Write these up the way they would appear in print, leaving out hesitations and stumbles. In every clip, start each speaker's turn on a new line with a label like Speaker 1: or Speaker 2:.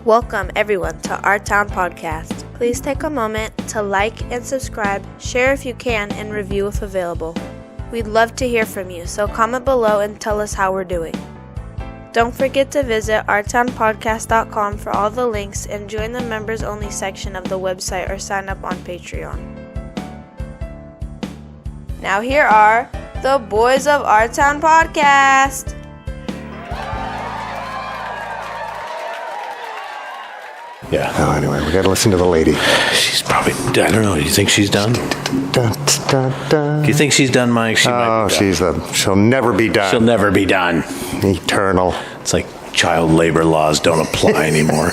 Speaker 1: Welcome everyone to Our Town Podcast. Please take a moment to like and subscribe, share if you can, and review if available. We'd love to hear from you, so comment below and tell us how we're doing. Don't forget to visit ourtownpodcast.com for all the links and join the members only section of the website or sign up on Patreon. Now here are the boys of Our Town Podcast.
Speaker 2: Yeah.
Speaker 3: Oh, anyway, we got to listen to the lady.
Speaker 2: She's probably, I don't know, do you think she's done? Do you think she's done, Mike?
Speaker 3: She'll never be done.
Speaker 2: She'll never be done.
Speaker 3: Eternal.
Speaker 2: It's like child labor laws don't apply anymore.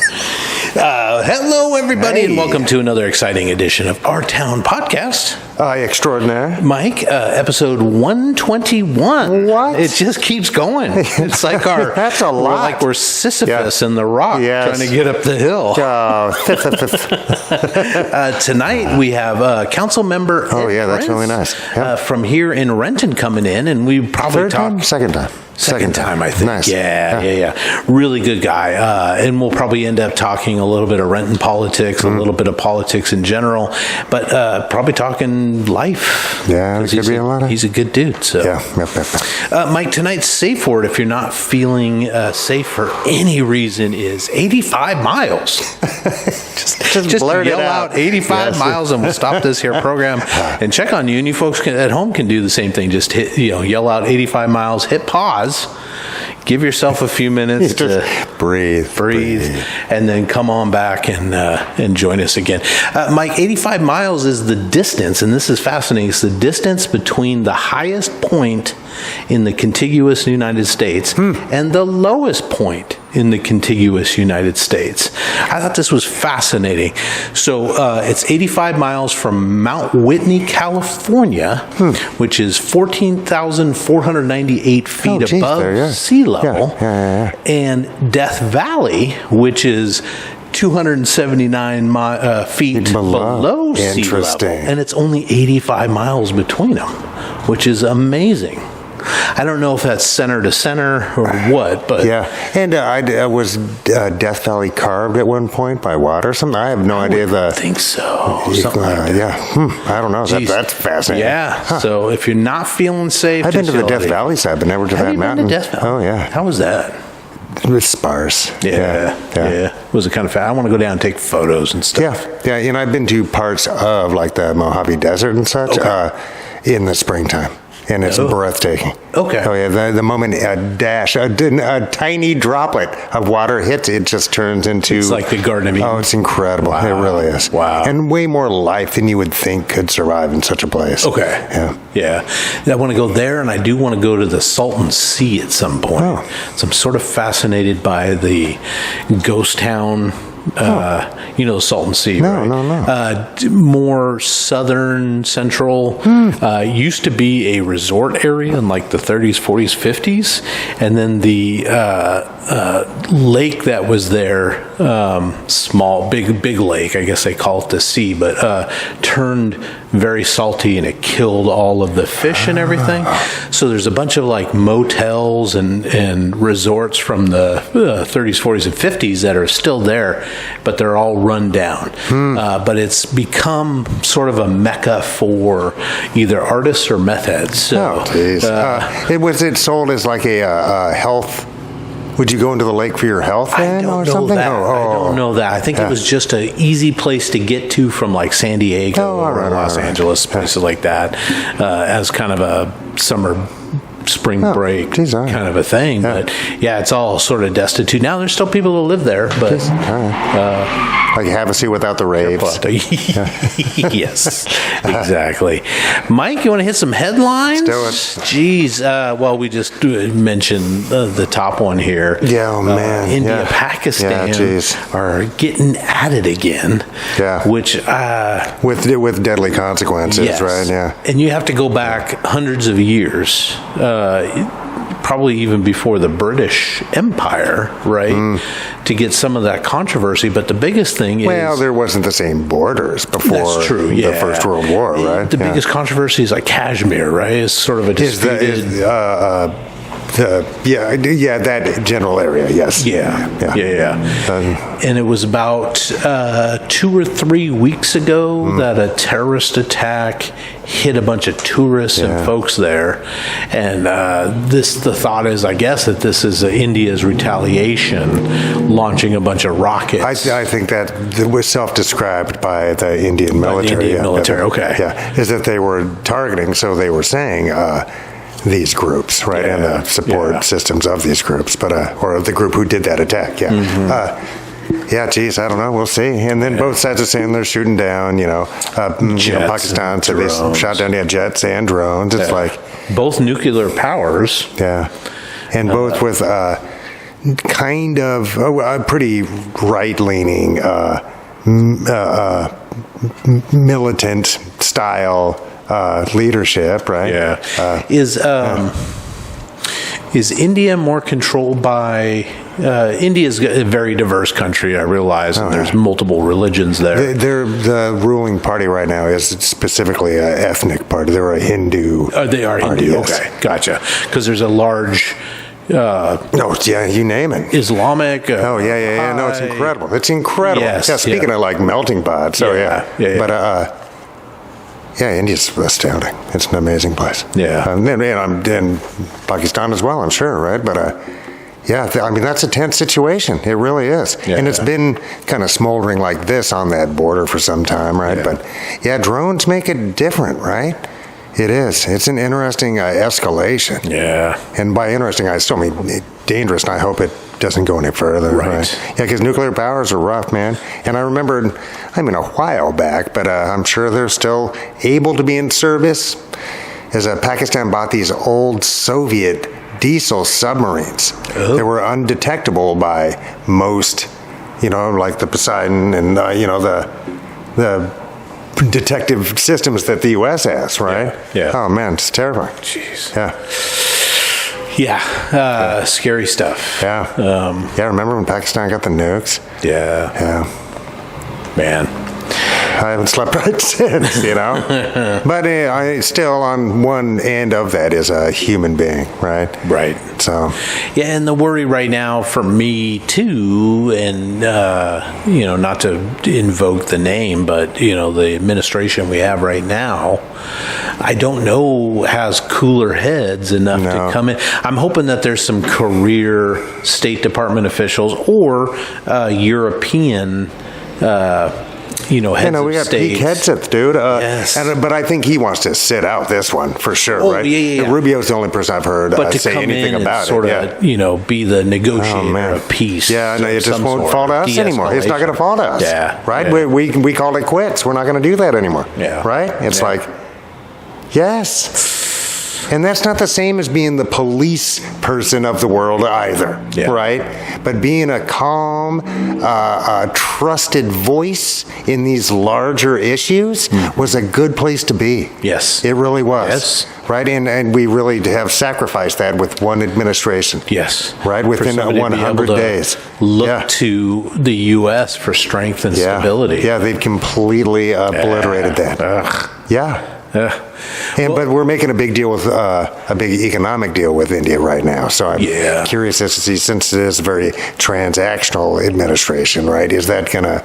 Speaker 2: Hello, everybody, and welcome to another exciting edition of Our Town Podcast.
Speaker 3: Extraordinaire.
Speaker 2: Mike, episode 121.
Speaker 3: What?
Speaker 2: It just keeps going. It's like our...
Speaker 3: That's a lot.
Speaker 2: Like we're Sisyphus in the rock trying to get up the hill. Tonight we have council member Ed
Speaker 3: that's
Speaker 2: Prince,
Speaker 3: really nice. Yep.
Speaker 2: From here in Renton coming in, and we probably
Speaker 3: Second time.
Speaker 2: Second time, I think.
Speaker 3: Nice.
Speaker 2: Yeah. Really good guy. And we'll probably end up talking a little bit of Renton politics, a little bit of politics in general, but probably talking life.
Speaker 3: Yeah, it could be a lot of...
Speaker 2: He's a good dude. So.
Speaker 3: Yeah.
Speaker 2: Mike, tonight's safe word, if you're not feeling safe for any reason, is 85 miles. just
Speaker 3: blurt
Speaker 2: yell
Speaker 3: it out.
Speaker 2: 85 miles and we'll stop this here program and check on you. And you folks at home can do the same thing. Just yell out 85 miles, hit pause. Give yourself a few minutes to breathe, and then come on back and join us again. Mike, 85 miles is the distance, and this is fascinating. It's the distance between the highest point in the contiguous United States and the lowest point in the contiguous United States. I thought this was fascinating. So it's 85 miles from Mount Whitney, California, which is 14,498 feet above sea level, and Death Valley, which is 279 feet below sea level, and it's only 85 miles between them, which is amazing. I don't know if that's center to center or what, but...
Speaker 3: Yeah, and was Death Valley carved at one point by water or something? I have no idea.
Speaker 2: I think so. Something like that.
Speaker 3: Yeah, I don't know. That's fascinating.
Speaker 2: Yeah, so if you're not feeling safe...
Speaker 3: I've been to the Death Valley side, but never to that mountain.
Speaker 2: Have you been to Death Valley?
Speaker 3: Oh, yeah.
Speaker 2: How was that?
Speaker 3: It was sparse.
Speaker 2: Yeah. Was it kind of fast? I want to go down and take photos and stuff.
Speaker 3: Yeah. I've been to parts of like the Mojave Desert and such in the springtime. And it's breathtaking.
Speaker 2: Okay.
Speaker 3: Oh, yeah. The moment a tiny droplet of water hits, it just turns into...
Speaker 2: It's like the Garden of Eden.
Speaker 3: Oh, it's incredible. Wow. It really is.
Speaker 2: Wow.
Speaker 3: And way more life than you would think could survive in such a place.
Speaker 2: Okay. Yeah. I want to go there, and I do want to go to the Salton Sea at some point. Oh. So I'm sort of fascinated by the ghost town... the Salton Sea, right?
Speaker 3: No.
Speaker 2: More southern, central. Used to be a resort area in like the 30s, 40s, 50s. And then the lake that was there, small, big lake, I guess they call it the sea, but turned very salty and it killed all of the fish and everything. So there's a bunch of like motels and resorts from the 30s, 40s, and 50s that are still there, but they're all run down. But it's become sort of a mecca for either artists or meth heads. So,
Speaker 3: was it sold as like a health? Would you go into the lake for your health then, or something?
Speaker 2: I don't know that. I think it was just an easy place to get to from like San Diego or Los Angeles, places like that, as kind of a summer spring break kind of a thing. But it's all sort of destitute. Now there's still people who live there, but
Speaker 3: like Havasu without the raves.
Speaker 2: Yes, exactly. Mike, you want to hit some headlines?
Speaker 3: Let's do it.
Speaker 2: Geez, well, we just mentioned the top one here.
Speaker 3: Yeah, oh man.
Speaker 2: India, Pakistan are getting at it again.
Speaker 3: Yeah.
Speaker 2: Which
Speaker 3: with deadly consequences, right? Yeah.
Speaker 2: And you have to go back hundreds of years. Probably even before the British Empire, right, to get some of that controversy. But the biggest thing is...
Speaker 3: Well, there wasn't the same borders before the First World War, right?
Speaker 2: The biggest controversy is like Kashmir, right? It's sort of a disputed...
Speaker 3: that general area, yes.
Speaker 2: Yeah. And it was about 2 or 3 weeks ago that a terrorist attack hit a bunch of tourists and folks there. And the thought is, I guess, that this is India's retaliation, launching a bunch of rockets.
Speaker 3: I think that was self-described by the Indian military.
Speaker 2: Okay.
Speaker 3: Yeah, is that they were targeting, so they were saying, these groups, right, and the support systems of these groups, but or the group who did that attack, geez, I don't know, we'll see. And then both sides are saying they're shooting down, Pakistan said they shot down jets and drones. It's like
Speaker 2: both nuclear powers,
Speaker 3: and both with kind of a pretty right-leaning, militant style leadership, right?
Speaker 2: Yeah. Is India more controlled by? India's a very diverse country, I realize, and there's multiple religions there.
Speaker 3: The ruling party right now is specifically an ethnic party. They're a Hindu.
Speaker 2: They are
Speaker 3: party,
Speaker 2: Hindu.
Speaker 3: yes.
Speaker 2: Okay, gotcha. Because there's a large.
Speaker 3: You name it.
Speaker 2: Islamic.
Speaker 3: No, it's incredible. It's incredible.
Speaker 2: Yes,
Speaker 3: speaking of like melting pot. But India's astounding. It's an amazing place.
Speaker 2: Yeah.
Speaker 3: And Pakistan as well, I'm sure, right? But that's a tense situation. It really is. And it's been kind of smoldering like this on that border for some time, right? But drones make it different, right? It is. It's an interesting escalation.
Speaker 2: Yeah.
Speaker 3: And by interesting, I still mean dangerous, and I hope it doesn't go any further. Right. Yeah, because nuclear powers are rough, man. And I remember, a while back, but I'm sure they're still able to be in service, as Pakistan bought these old Soviet diesel submarines. They were undetectable by most, like the Poseidon and, the detective systems that the U.S. has, right?
Speaker 2: Yeah.
Speaker 3: Oh, man, it's terrifying.
Speaker 2: Jeez.
Speaker 3: Yeah.
Speaker 2: Scary stuff.
Speaker 3: Yeah. Remember when Pakistan got the nukes?
Speaker 2: Yeah. Man.
Speaker 3: I haven't slept right since, But I still, on one end of that, is a human being, right?
Speaker 2: Right.
Speaker 3: So.
Speaker 2: Yeah, and the worry right now for me, too, and, not to invoke the name, but, the administration we have right now, I don't know, has cooler heads enough to come in. I'm hoping that there's some career State Department officials or European heads of
Speaker 3: we got
Speaker 2: states.
Speaker 3: Pete Hegseth, dude.
Speaker 2: Yes.
Speaker 3: But I think he wants to sit out this one for sure, right?
Speaker 2: Yeah.
Speaker 3: Rubio's the only person I've heard say anything about it.
Speaker 2: Sort of, be the negotiator of peace.
Speaker 3: Yeah, no, it just won't fall to us anymore. It's not going to fall to us.
Speaker 2: Yeah.
Speaker 3: Right?
Speaker 2: Yeah.
Speaker 3: We called it quits. We're not going to do that anymore.
Speaker 2: Yeah.
Speaker 3: Right? It's like, yes. And that's not the same as being the police person of the world either, right? But being a calm, trusted voice in these larger issues was a good place to be.
Speaker 2: Yes.
Speaker 3: It really was.
Speaker 2: Yes.
Speaker 3: Right? And we really have sacrificed that with one administration.
Speaker 2: Yes.
Speaker 3: Right? Within 100 days.
Speaker 2: Look to the U.S. for strength and stability.
Speaker 3: Yeah, they've completely obliterated that. Yeah. But we're making a big deal with a big economic deal with India right now. So I'm curious as to see, since it is a very transactional administration, right? Is that going to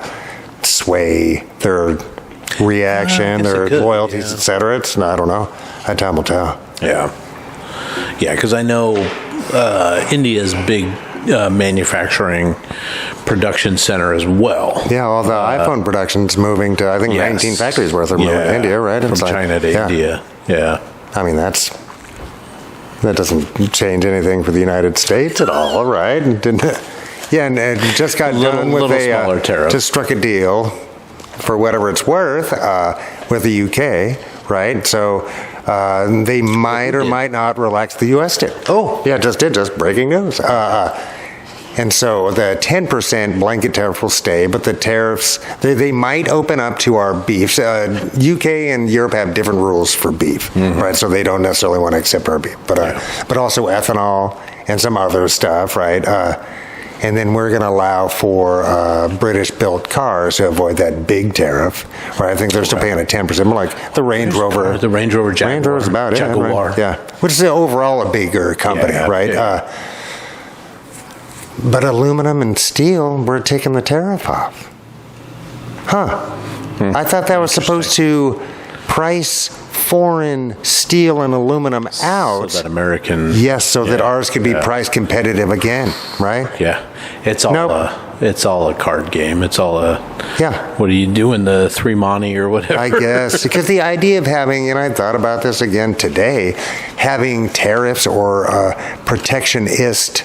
Speaker 3: sway their reaction, their loyalties, et cetera? I don't know. Time will tell.
Speaker 2: Yeah, because I know India's big manufacturing production center as well.
Speaker 3: Yeah, all the iPhone production's moving to, I think, 19 factories worth are moving to India, right?
Speaker 2: From China to India. Yeah.
Speaker 3: I mean, that doesn't change anything for the United States at all, right? And just got done with
Speaker 2: smaller tariff.
Speaker 3: Just struck a deal for whatever it's worth with the UK, right? So they might or might not relax the U.S. tariff.
Speaker 2: Oh.
Speaker 3: Yeah, just breaking news. And so the 10% blanket tariff will stay, but the tariffs, they might open up to our beef. UK and Europe have different rules for beef, right? So they don't necessarily want to accept our beef, but also ethanol and some other stuff, right? and then we're going to allow for British-built cars to avoid that big tariff. Right? I think they're still paying a 10%, more like the Range Rover.
Speaker 2: The Range Rover Jaguar.
Speaker 3: Range Rover's about
Speaker 2: Jaguar.
Speaker 3: it, right? Yeah, which is overall a bigger company, right?
Speaker 2: Yeah.
Speaker 3: But aluminum and steel, we're taking the tariff off. I thought that was supposed to price foreign steel and aluminum out.
Speaker 2: So that American...
Speaker 3: Yes, so that ours could be price competitive again, right?
Speaker 2: Yeah. It's all it's all a card game. It's all a...
Speaker 3: Yeah.
Speaker 2: What are you doing, the three money or whatever?
Speaker 3: I guess. Because the idea of having, and I thought about this again today, having tariffs or protectionist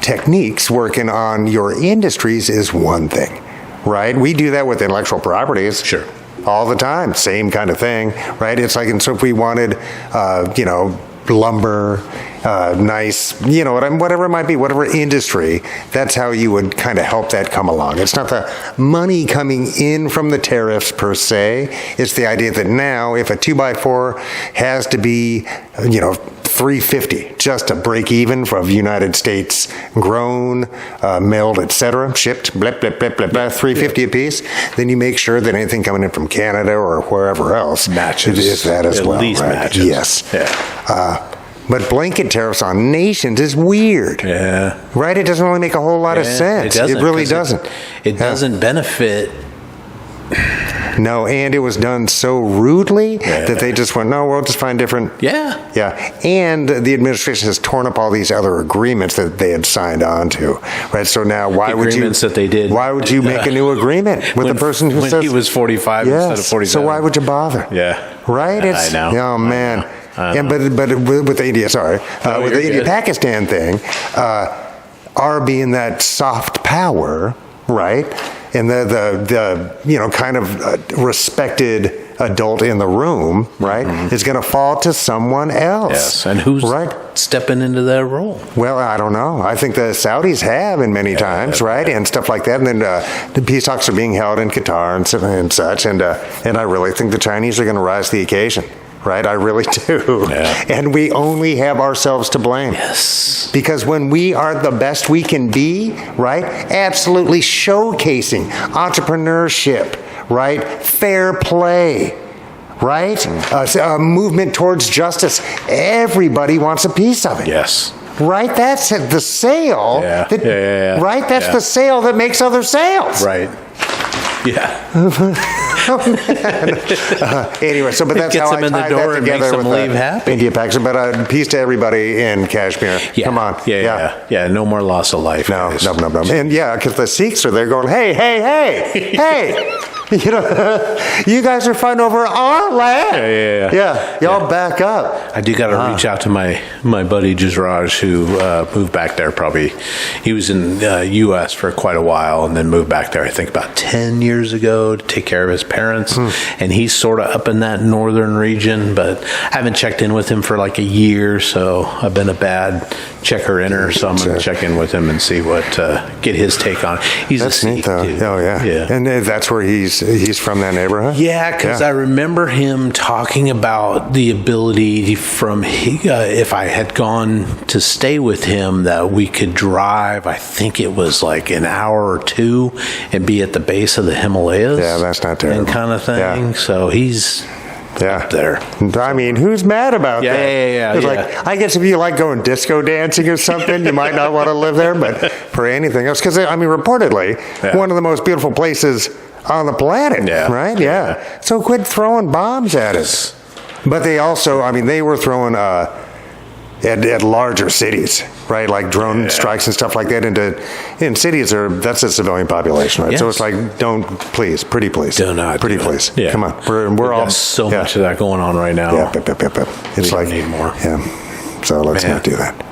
Speaker 3: techniques working on your industries is one thing, right? We do that with intellectual properties.
Speaker 2: Sure.
Speaker 3: All the time, same kind of thing, right? It's like, and so if we wanted, lumber, nice, whatever it might be, whatever industry, that's how you would kind of help that come along. It's not the money coming in from the tariffs per se. It's the idea that now if a 2x4 has to be, $350 just to break even for United States grown, milled, etc., shipped, blah, blah, blah, blah, blah, $350 a piece, then you make sure that anything coming in from Canada or wherever else
Speaker 2: matches.
Speaker 3: Is that as well.
Speaker 2: At least
Speaker 3: right?
Speaker 2: matches.
Speaker 3: Yes.
Speaker 2: Yeah.
Speaker 3: But blanket tariffs on nations is weird.
Speaker 2: Yeah.
Speaker 3: Right? It doesn't really make a whole lot of sense. It really doesn't.
Speaker 2: It doesn't benefit.
Speaker 3: No, and it was done so rudely that they just went, no, we'll just find different.
Speaker 2: Yeah.
Speaker 3: Yeah. And the administration has torn up all these other agreements that they had signed on to. Right. So now why would you
Speaker 2: that they did?
Speaker 3: Why would you make a new agreement with the person who
Speaker 2: when
Speaker 3: says
Speaker 2: he was 45 instead of 47?
Speaker 3: So why would you bother?
Speaker 2: Yeah.
Speaker 3: Right?
Speaker 2: I know.
Speaker 3: Oh man.
Speaker 2: I know.
Speaker 3: But with the India, with the India-Pakistan thing, our being that soft power, right? And the kind of respected adult in the room, right, is going to fall to someone else.
Speaker 2: Yes, and who's stepping into that role?
Speaker 3: Well, I don't know. I think the Saudis have in many times, right, and stuff like that. And then the peace talks are being held in Qatar and such. And I really think the Chinese are going to rise to the occasion. Right, I really do.
Speaker 2: Yeah.
Speaker 3: And we only have ourselves to blame.
Speaker 2: Yes.
Speaker 3: Because when we are the best we can be, right, absolutely showcasing entrepreneurship, right, fair play, right, a movement towards justice, everybody wants a piece of it.
Speaker 2: Yes.
Speaker 3: Right, that's the sale.
Speaker 2: Yeah.
Speaker 3: Right, that's the sale that makes other sales.
Speaker 2: Right. Yeah.
Speaker 3: Anyway, but that's how I tie that together with India Pakistan. But peace to everybody in Kashmir.
Speaker 2: Yeah.
Speaker 3: Come on.
Speaker 2: Yeah. No more loss of life.
Speaker 3: No.
Speaker 2: Guys.
Speaker 3: No. And because the Sikhs are there going, hey. You guys are fighting over our land. Yeah. Y'all back up.
Speaker 2: I do got to reach out to my buddy Jazraj, who moved back there. Probably he was in the U.S. for quite a while and then moved back there. I think about 10 years ago to take care of his parents. And he's sort of up in that northern region, but I haven't checked in with him for like a year. So I've been a bad checker-inner. So I'm going to check in with him and see what get his take on it. He's
Speaker 3: That's
Speaker 2: a Sikh,
Speaker 3: neat, though.
Speaker 2: dude.
Speaker 3: Oh yeah. And that's where he's from that neighborhood?
Speaker 2: Yeah, because I remember him talking about the ability from, if I had gone to stay with him, that we could drive, I think it was like an hour or two, and be at the base of the Himalayas.
Speaker 3: Yeah, that's not terrible.
Speaker 2: And kind of thing.
Speaker 3: Yeah.
Speaker 2: So he's up there.
Speaker 3: I mean, who's mad about that?
Speaker 2: Yeah.
Speaker 3: It's like, I guess if you like going disco dancing or something, you might not want to live there, but for anything else, because, I mean, reportedly, one of the most beautiful places on the planet, right? Yeah. So quit throwing bombs at us. But they also, I mean, they were throwing at larger cities, right? Like drone strikes and stuff like that in cities. That's a civilian population, right? Yes. So it's like, please.
Speaker 2: Do not.
Speaker 3: Pretty please.
Speaker 2: Yeah.
Speaker 3: Come on. We're all
Speaker 2: so much of that going on right now.
Speaker 3: Yeah. It's
Speaker 2: we need more.
Speaker 3: Yeah. So let's not do that.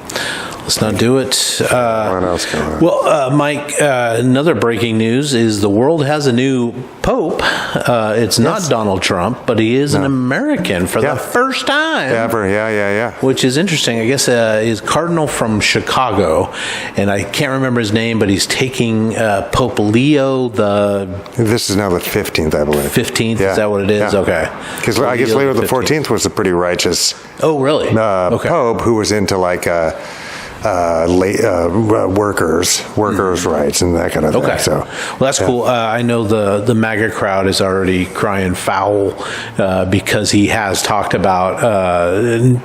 Speaker 2: Let's not do it.
Speaker 3: What else going on?
Speaker 2: Well, Mike, another breaking news is the world has a new pope. It's not Donald Trump, but he is an American for the first time.
Speaker 3: Ever, yeah.
Speaker 2: Which is interesting. I guess he's cardinal from Chicago, and I can't remember his name, but he's taking Pope Leo
Speaker 3: This is now the 15th, I believe.
Speaker 2: 15th? Is that what it is?
Speaker 3: Yeah.
Speaker 2: Okay.
Speaker 3: Because I guess Leo the 14th was a pretty righteous
Speaker 2: really?
Speaker 3: pope who was into like workers' rights and that kind of thing. So,
Speaker 2: well, that's cool. I know the MAGA crowd is already crying foul because he has talked about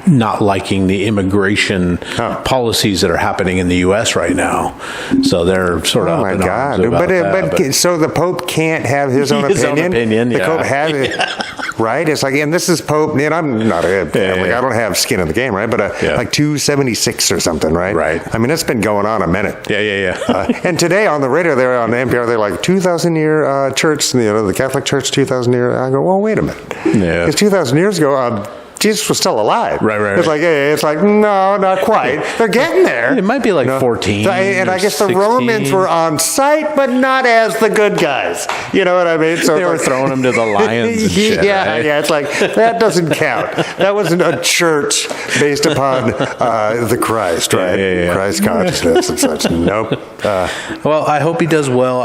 Speaker 2: not liking the immigration policies that are happening in the U.S. right now. So they're sort of
Speaker 3: oh my God! But so the Pope can't have his own opinion. The Pope has it, right? It's like, and this is Pope. And I'm not I don't have skin in the game, right? But like 276 or something, right?
Speaker 2: Right.
Speaker 3: I mean, it's been going on a minute.
Speaker 2: Yeah.
Speaker 3: And today on the radio, they're on NPR. They're like 2,000-year church. The Catholic Church 2,000-year. I go, well, wait a minute. Yeah. Because 2,000 years ago, Jesus was still alive.
Speaker 2: Right.
Speaker 3: It's like no, not quite. They're getting there.
Speaker 2: It might be like 14.
Speaker 3: And I guess the
Speaker 2: 16.
Speaker 3: Romans were on site, but not as the good guys. You know what I mean? So
Speaker 2: they were throwing them to the lions and shit.
Speaker 3: Yeah. It's like, that doesn't count. That wasn't a church based upon the Christ, right? Yeah. Christ consciousness and such. Nope.
Speaker 2: Well, I hope he does well.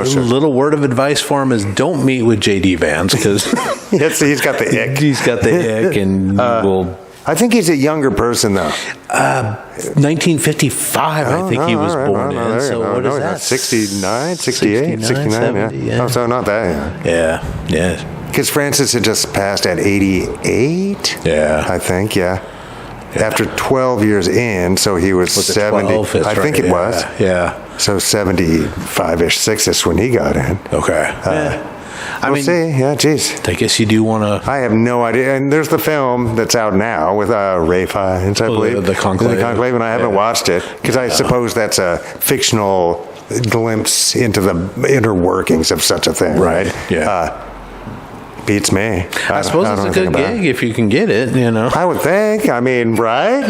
Speaker 2: Sure. Little word of advice for him is don't meet with J.D. Vance because
Speaker 3: he's got the ick.
Speaker 2: He's got the ick, and
Speaker 3: I think he's a younger person, though.
Speaker 2: 1955, I think he was born in. So what is that?
Speaker 3: 69, 68, 69, 70, yeah. Oh, so not that young.
Speaker 2: Yeah.
Speaker 3: Because Francis had just passed at 88.
Speaker 2: Yeah.
Speaker 3: I think, yeah. After 12 years in, so he was 70.
Speaker 2: 12,
Speaker 3: I think it was.
Speaker 2: Yeah.
Speaker 3: So 75-ish, 6-ish when he got in.
Speaker 2: Okay.
Speaker 3: We'll see. Yeah, geez.
Speaker 2: I guess you do want to...
Speaker 3: I have no idea. And there's the film that's out now with Ray Fiennes, I believe.
Speaker 2: The Conclave.
Speaker 3: The Conclave, and I haven't watched it because I suppose that's a fictional glimpse into the inner workings of such a thing, right?
Speaker 2: Yeah.
Speaker 3: Beats me.
Speaker 2: I suppose it's a good gig if you can get it,
Speaker 3: I would think. I mean, right?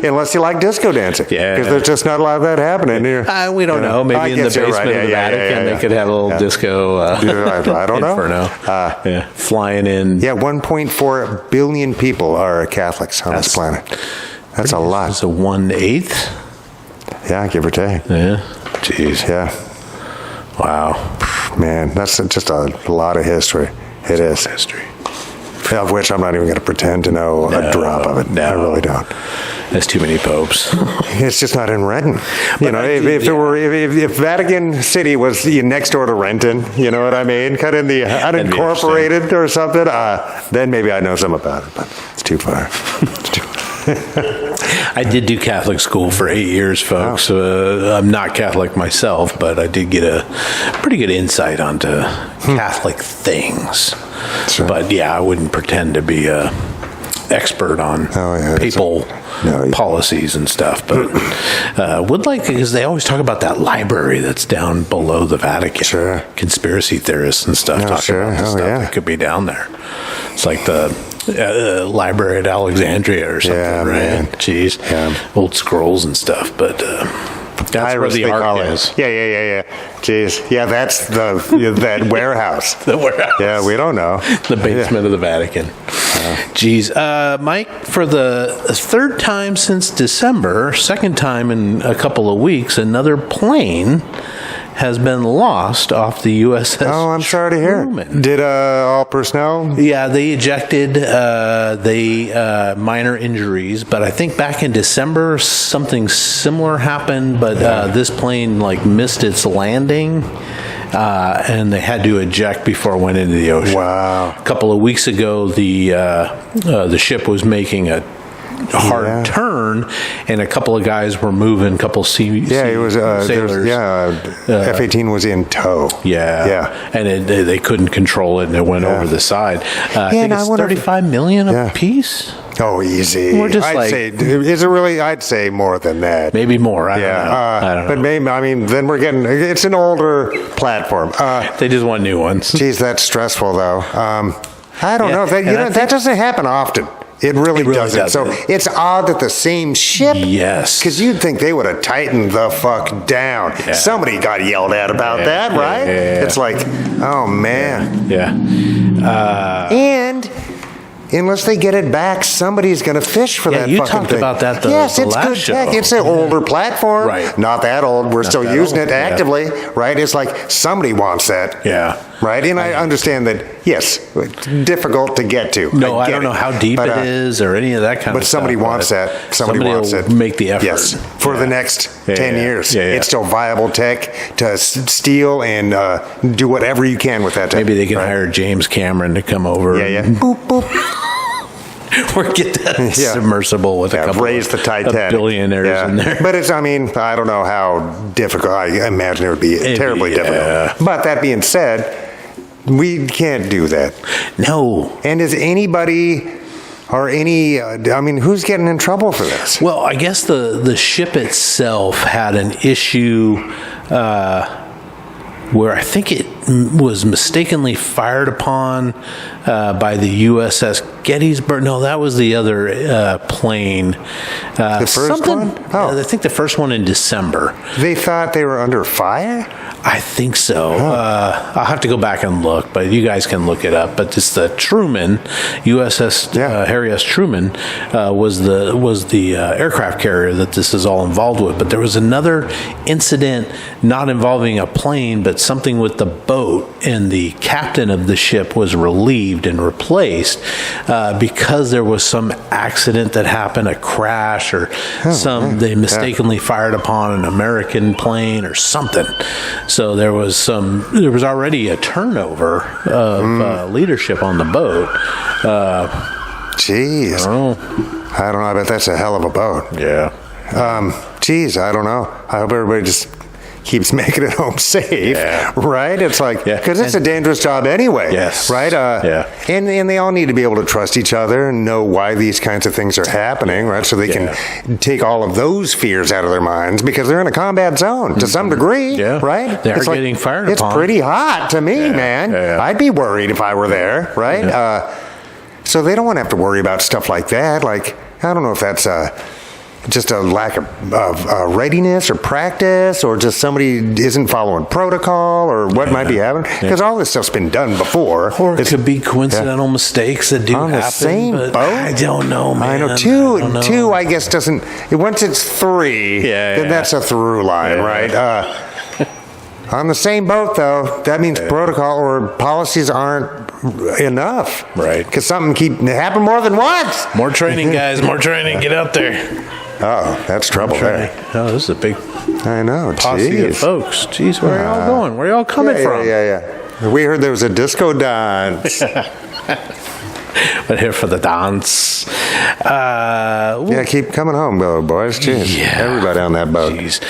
Speaker 3: Unless you like disco dancing. Yeah. Because there's just not a lot of that happening here.
Speaker 2: We don't know. Maybe in the basement of the Vatican they could have a little disco
Speaker 3: I don't know.
Speaker 2: Inferno. Flying in.
Speaker 3: Yeah, 1.4 billion people are Catholics on this planet. That's a lot.
Speaker 2: It's a 1/8?
Speaker 3: Yeah, give or take.
Speaker 2: Yeah. Jeez.
Speaker 3: Yeah.
Speaker 2: Wow.
Speaker 3: Man, that's just a lot of history. It is.
Speaker 2: History.
Speaker 3: Of which I'm not even going to pretend to know a drop of it. No. I really don't.
Speaker 2: There's too many popes.
Speaker 3: It's just not in Renton. If Vatican City was next door to Renton, you know what I mean? Kind of in the unincorporated or something, then maybe I know some about it, but it's too far.
Speaker 2: I did do Catholic school for 8 years, folks. I'm not Catholic myself, but I did get a pretty good insight onto Catholic things. Sure. But I wouldn't pretend to be a expert on papal policies and stuff, but would like, because they always talk about that library that's down below the Vatican.
Speaker 3: Sure.
Speaker 2: Conspiracy theorists and stuff talking about the stuff that could be down there. It's like the library at Alexandria or something, right? Man. Jeez. Yeah. Old scrolls and stuff, but that's where the ark is.
Speaker 3: Yeah. Jeez. Yeah, that's that warehouse.
Speaker 2: The warehouse.
Speaker 3: Yeah, we don't know.
Speaker 2: The basement of the Vatican. Jeez. Mike, for the third time since December, second time in a couple of weeks, another plane has been lost off the USS.
Speaker 3: Oh, I'm sorry to hear. Did all personnel?
Speaker 2: Yeah, they ejected. Minor injuries, but I think back in December something similar happened. But this plane missed its landing, and they had to eject before it went into the ocean.
Speaker 3: Wow!
Speaker 2: A couple of weeks ago, the ship was making a hard turn, and a couple of guys were moving. A couple sailors.
Speaker 3: F-18 was in tow.
Speaker 2: And they couldn't control it, and it went over the side. I think it's $35 million a piece.
Speaker 3: Oh, easy.
Speaker 2: We're just
Speaker 3: I'd say, is it really? I'd say more than that.
Speaker 2: Maybe more. I don't know.
Speaker 3: But maybe, then we're getting. It's an older platform.
Speaker 2: They just want new ones.
Speaker 3: Geez, that's stressful, though. I don't know. That doesn't happen often. It really doesn't. So it's odd that the same ship.
Speaker 2: Yes.
Speaker 3: Because you'd think they would have tightened the fuck down. Yeah. Somebody got yelled at about that, right? Yeah. It's like, oh man. And unless they get it back, somebody's going to fish for that fucking thing.
Speaker 2: You talked about that
Speaker 3: Yes, it's good tech. It's an older platform. Right. Not that old. We're still using it actively, right? It's like somebody wants that.
Speaker 2: Yeah.
Speaker 3: right? And I understand that, yes, it's difficult to get to.
Speaker 2: No, I don't know how deep it is or any of that kind of stuff.
Speaker 3: But somebody wants that. Somebody wants
Speaker 2: will
Speaker 3: it.
Speaker 2: Make the effort.
Speaker 3: Yes, for the next 10 years. It's still viable tech to steal and do whatever you can with that tech.
Speaker 2: Maybe they can hire James Cameron to come over.
Speaker 3: Boop, boop.
Speaker 2: Or get that submersible with a couple
Speaker 3: raise the Titanic.
Speaker 2: Billionaires in there.
Speaker 3: But I don't know how difficult. I imagine it would be terribly difficult. But that being said, we can't do that.
Speaker 2: No.
Speaker 3: And is anybody or who's getting in trouble for this?
Speaker 2: Well, I guess the ship itself had an issue where I think it was mistakenly fired upon by the USS Gettysburg. No, that was the other plane.
Speaker 3: The first one?
Speaker 2: Oh. I think the first one in December.
Speaker 3: They thought they were under fire?
Speaker 2: I think so. I'll have to go back and look, but you guys can look it up. But it's the Truman, USS Harry S. Truman, was the aircraft carrier that this is all involved with. But there was another incident not involving a plane, but something with the boat, and the captain of the ship was relieved and replaced because there was some accident that happened, a crash or they mistakenly fired upon an American plane or something. So there was already a turnover of leadership on the boat.
Speaker 3: Jeez. I don't know. I bet that's a hell of a boat.
Speaker 2: Yeah.
Speaker 3: Geez, I don't know. I hope everybody just keeps making it home safe, right? It's like, because it's a dangerous job anyway, right? And they all need to be able to trust each other and know why these kinds of things are happening, right? So they can take all of those fears out of their minds because they're in a combat zone to some degree, right?
Speaker 2: They're getting fired upon.
Speaker 3: It's pretty hot to me, man. I'd be worried if I were there, right? So they don't want to have to worry about stuff like that. Like, I don't know if that's just a lack of readiness or practice, or just somebody isn't following protocol, or what might be happening. Because all this stuff's been done before.
Speaker 2: Or it could be coincidental mistakes that do
Speaker 3: on
Speaker 2: happen.
Speaker 3: The same boat?
Speaker 2: I don't know, man.
Speaker 3: I know. Two, I guess, doesn't. Once it's three, then that's a through line, right? On the same boat, though, that means protocol or policies aren't enough.
Speaker 2: Right.
Speaker 3: Because something happen more than once.
Speaker 2: More training, guys. More training. Get out there.
Speaker 3: Oh, that's trouble there.
Speaker 2: Oh, this is a big
Speaker 3: posse
Speaker 2: of folks. Jeez, where are y'all going? Where are y'all coming from?
Speaker 3: Yeah. We heard there was a disco dance.
Speaker 2: But here for the dance.
Speaker 3: Keep coming home, boys. Jeez.
Speaker 2: Yeah.
Speaker 3: Everybody on that boat.
Speaker 2: Jeez.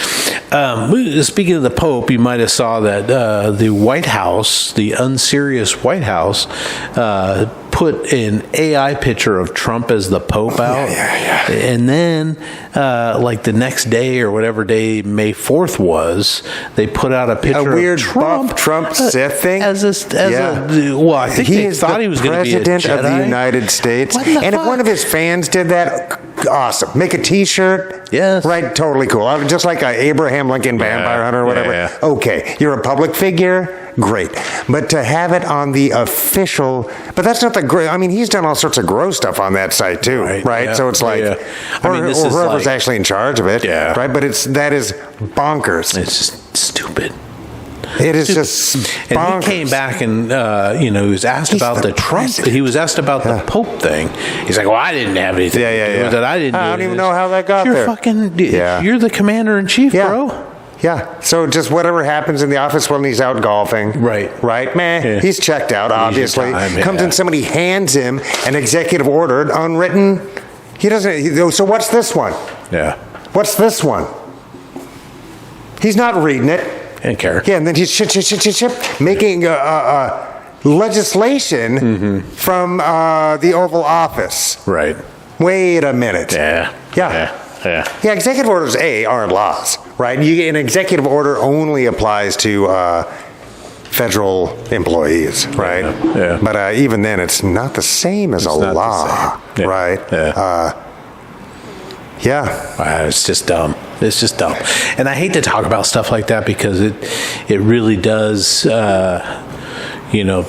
Speaker 2: Speaking of the Pope, you might have saw that the White House, the unserious White House, put an AI picture of Trump as the Pope out. And then, like the next day or whatever day May 4th was, they put out a picture
Speaker 3: of weird
Speaker 2: Trump,
Speaker 3: Trump Sith thing.
Speaker 2: I think they thought he was going to be a
Speaker 3: president
Speaker 2: Jedi
Speaker 3: of the United States.
Speaker 2: And
Speaker 3: if one of his fans did that, awesome. Make a T-shirt.
Speaker 2: Yes.
Speaker 3: Right. Totally cool. Just like a Abraham Lincoln vampire hunter or whatever. Okay. You're a public figure. Great. But to have it on the official, but that's not the great. I mean, he's done all sorts of gross stuff on that site too, right? Yeah. So it's like, or whoever's actually in charge of it, right? But that is bonkers.
Speaker 2: It's just stupid.
Speaker 3: It is just bonkers.
Speaker 2: And he came back and he was asked about the Trump. He was asked about the Pope thing. He's like, "Well, I didn't have anything. That I didn't.
Speaker 3: I don't even know how that got there.
Speaker 2: You're the commander in chief, bro."
Speaker 3: Yeah. So just whatever happens in the office when he's out golfing. Right. He's checked out, obviously. Comes in, somebody hands him an executive order, unwritten. He doesn't. So what's this one?
Speaker 2: Yeah.
Speaker 3: What's this one? He's not reading it.
Speaker 2: Didn't care.
Speaker 3: Yeah, and then he's making legislation from the Oval Office.
Speaker 2: Right.
Speaker 3: Wait a minute.
Speaker 2: Yeah,
Speaker 3: executive orders, aren't laws, right? An executive order only applies to federal employees, right?
Speaker 2: Yeah.
Speaker 3: But even then, it's not the same as a law, right?
Speaker 2: It's just dumb. It's just dumb. And I hate to talk about stuff like that because it really does,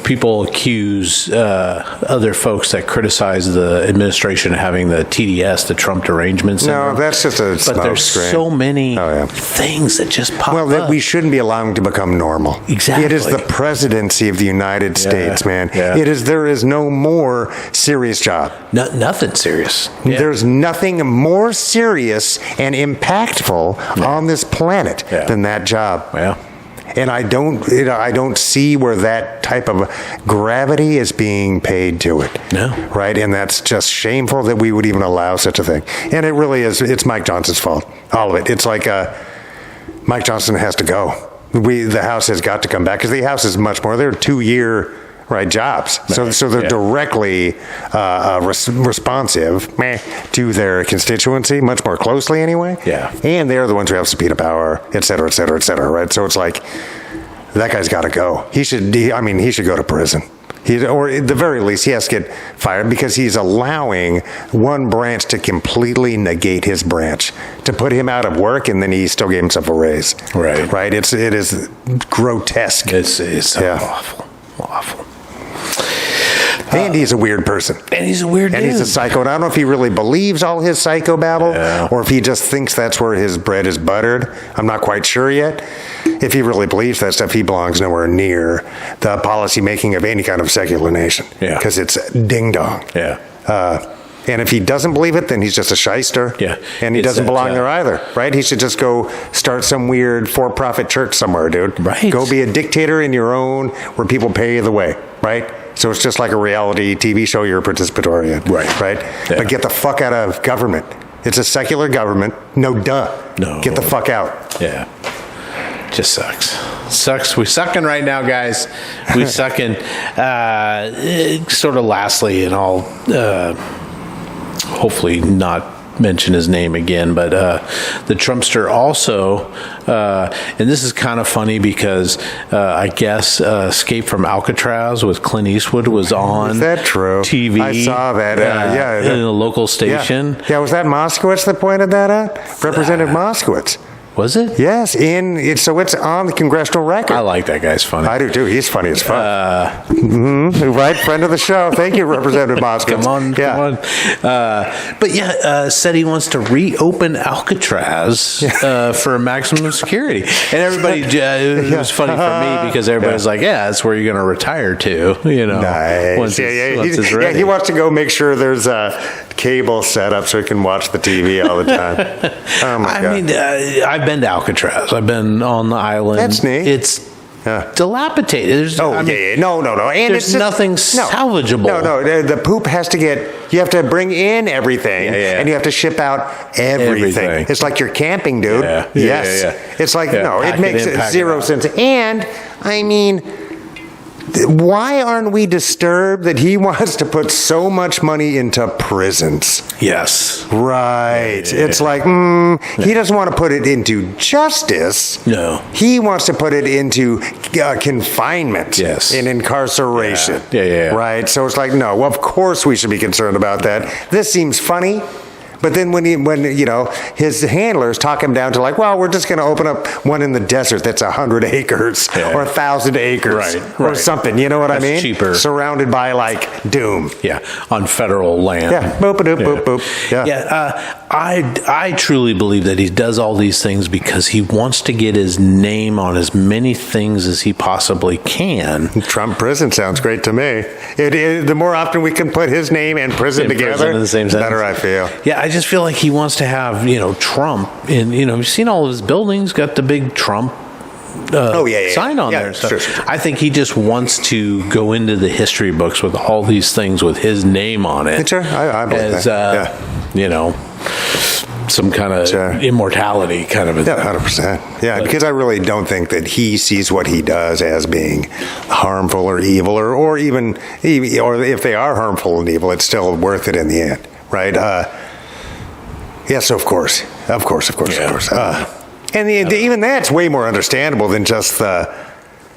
Speaker 2: people accuse other folks that criticize the administration of having the TDS, the Trump derangement syndrome.
Speaker 3: No, that's just a
Speaker 2: But there's so many things that just pop up.
Speaker 3: That we shouldn't be allowing to become normal.
Speaker 2: Exactly.
Speaker 3: It is the presidency of the United States, man.
Speaker 2: Yeah.
Speaker 3: There is no more serious job.
Speaker 2: Nothing serious. Yeah.
Speaker 3: There's nothing more serious and impactful on this planet than that job.
Speaker 2: Yeah.
Speaker 3: And I don't see where that type of gravity is being paid to it.
Speaker 2: No.
Speaker 3: Right? And that's just shameful that we would even allow such a thing. And it really is. It's Mike Johnson's fault. All of it. It's like Mike Johnson has to go. The House has got to come back because the House is much more. They're 2-year jobs. So they're directly responsive to their constituency, much more closely anyway.
Speaker 2: Yeah.
Speaker 3: And they're the ones who have subpoena power, et cetera, et cetera, et cetera, right? So it's like, that guy's got to go. He should go to prison. Or at the very least, he has to get fired because he's allowing one branch to completely negate his branch, to put him out of work, and then he still gave himself a raise.
Speaker 2: Right.
Speaker 3: Right? It is grotesque.
Speaker 2: It's awful. Awful.
Speaker 3: And he's a weird person.
Speaker 2: And he's a weird dude.
Speaker 3: And he's a psycho. And I don't know if he really believes all his psychobabble or if he just thinks that's where his bread is buttered. I'm not quite sure yet. If he really believes that stuff, he belongs nowhere near the policy making of any kind of secular nation.
Speaker 2: Yeah.
Speaker 3: Because it's ding-dong.
Speaker 2: Yeah.
Speaker 3: And if he doesn't believe it, then he's just a shyster.
Speaker 2: Yeah.
Speaker 3: And he doesn't belong there either, right? He should just go start some weird for-profit church somewhere, dude.
Speaker 2: Right.
Speaker 3: Go be a dictator in your own, where people pay you the way, right? So it's just like a reality TV show you're a participatory in. Right?
Speaker 2: Yeah.
Speaker 3: But get the fuck out of government. It's a secular government. No. Get the fuck out.
Speaker 2: Yeah. Just sucks. We sucking right now, guys. We sucking. Sort of lastly, and I'll hopefully not mention his name again, but the Trumpster also, and this is kind of funny because I guess Escape from Alcatraz with Clint Eastwood was on.
Speaker 3: Is that true?
Speaker 2: TV.
Speaker 3: I saw that.
Speaker 2: In a local station.
Speaker 3: Yeah, was that Moskowitz that pointed that out? Representative Moskowitz.
Speaker 2: Was it?
Speaker 3: Yes, so it's on the congressional record.
Speaker 2: I like that guy's funny.
Speaker 3: I do too. He's funny as fuck. Right, friend of the show. Thank you, Representative Moskowitz.
Speaker 2: Come on. But said he wants to reopen Alcatraz for maximum security, and everybody. It was funny for me because everybody's like, "Yeah, that's where you're going to retire to."
Speaker 3: Nice.
Speaker 2: Once it's ready.
Speaker 3: He wants to go make sure there's a cable set up so he can watch the TV all the time. Oh my God.
Speaker 2: I mean, I've been to Alcatraz. I've been on the island.
Speaker 3: That's neat.
Speaker 2: It's dilapidated.
Speaker 3: No. And
Speaker 2: there's
Speaker 3: it's
Speaker 2: nothing salvageable.
Speaker 3: No. The poop has to you have to bring in everything, and you have to ship out everything. It's like you're camping, dude.
Speaker 2: Yeah.
Speaker 3: Yes.
Speaker 2: Yeah.
Speaker 3: It's like,
Speaker 2: pack
Speaker 3: it makes zero sense. And, I mean, why aren't we disturbed that he wants to put so much money into prisons?
Speaker 2: Yes.
Speaker 3: Right. Yeah. It's like, he doesn't want to put it into justice.
Speaker 2: No.
Speaker 3: He wants to put it into confinement.
Speaker 2: Yes.
Speaker 3: And incarceration.
Speaker 2: Yeah.
Speaker 3: Right. So it's like, no, well, of course we should be concerned about that. This seems funny. But then when his handlers talk him down to like, well, we're just going to open up one in the desert that's 100 acres or 1,000 acres or something. You know what I mean?
Speaker 2: Cheaper.
Speaker 3: Surrounded by like doom.
Speaker 2: Yeah, on federal land.
Speaker 3: Yeah, boop, boop, boop, boop.
Speaker 2: Yeah. I truly believe that he does all these things because he wants to get his name on as many things as he possibly can.
Speaker 3: Trump prison sounds great to me. The more often we can put his name and prison together,
Speaker 2: in the same
Speaker 3: the better I feel.
Speaker 2: Yeah, I just feel like he wants to have, Trump in, you've seen all of his buildings, got the big Trump sign on there. So sure. I think he just wants to go into the history books with all these things with his name on it.
Speaker 3: Sure, I believe
Speaker 2: that. Some kind of immortality kind of a thing.
Speaker 3: 100%. Yeah, because I really don't think that he sees what he does as being harmful or evil, or even if they are harmful and evil, it's still worth it in the end, right? Yes, of course. And even that's way more understandable than just the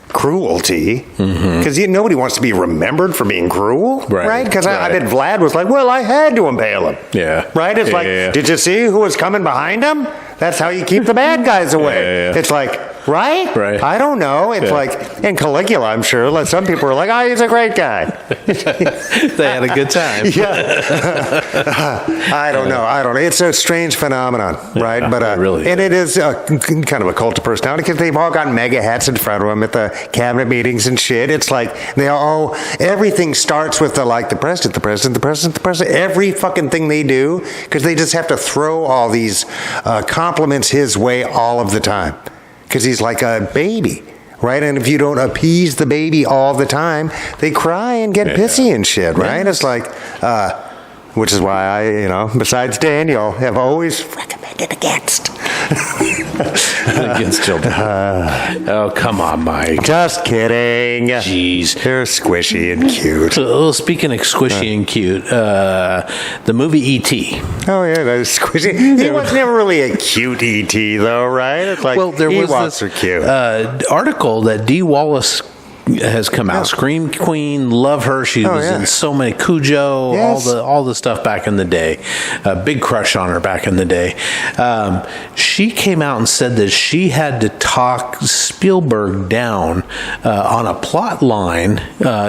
Speaker 3: cruelty, because nobody wants to be remembered for being cruel, right? Because I bet Vlad was like, well, I had to impale him.
Speaker 2: Yeah.
Speaker 3: Right? It's did you see who was coming behind him? That's how you keep the bad guys away.
Speaker 2: Yeah.
Speaker 3: It's like, Right?
Speaker 2: Right.
Speaker 3: I don't know. It's like, in Caligula, I'm sure, like, some people are like, oh, he's a great guy.
Speaker 2: They had a good time.
Speaker 3: I don't know. It's a strange phenomenon, right? But
Speaker 2: it really
Speaker 3: and it is kind of a cult of personality because they've all got mega hats in front of them at the cabinet meetings and shit. It's like everything starts with the president. Every fucking thing they do, because they just have to throw all these compliments his way all of the time, because he's like a baby. Right, and if you don't appease the baby all the time, they cry and get pissy and shit. Right, it's like, which is why I, besides Daniel, have always recommended against
Speaker 2: children. Oh, come on, Mike.
Speaker 3: Just kidding.
Speaker 2: Jeez,
Speaker 3: they're squishy and cute.
Speaker 2: So, speaking of squishy and cute, the movie E.T.
Speaker 3: Oh yeah, that's squishy. He was never really a cute E.T. though, right? It's like,
Speaker 2: there was
Speaker 3: Ewoks
Speaker 2: this
Speaker 3: are cute.
Speaker 2: Article that Dee Wallace has come out. Scream Queen, love her. She was in so many Cujo, all the stuff back in the day. Big crush on her back in the day. She came out and said that she had to talk Spielberg down on a plot line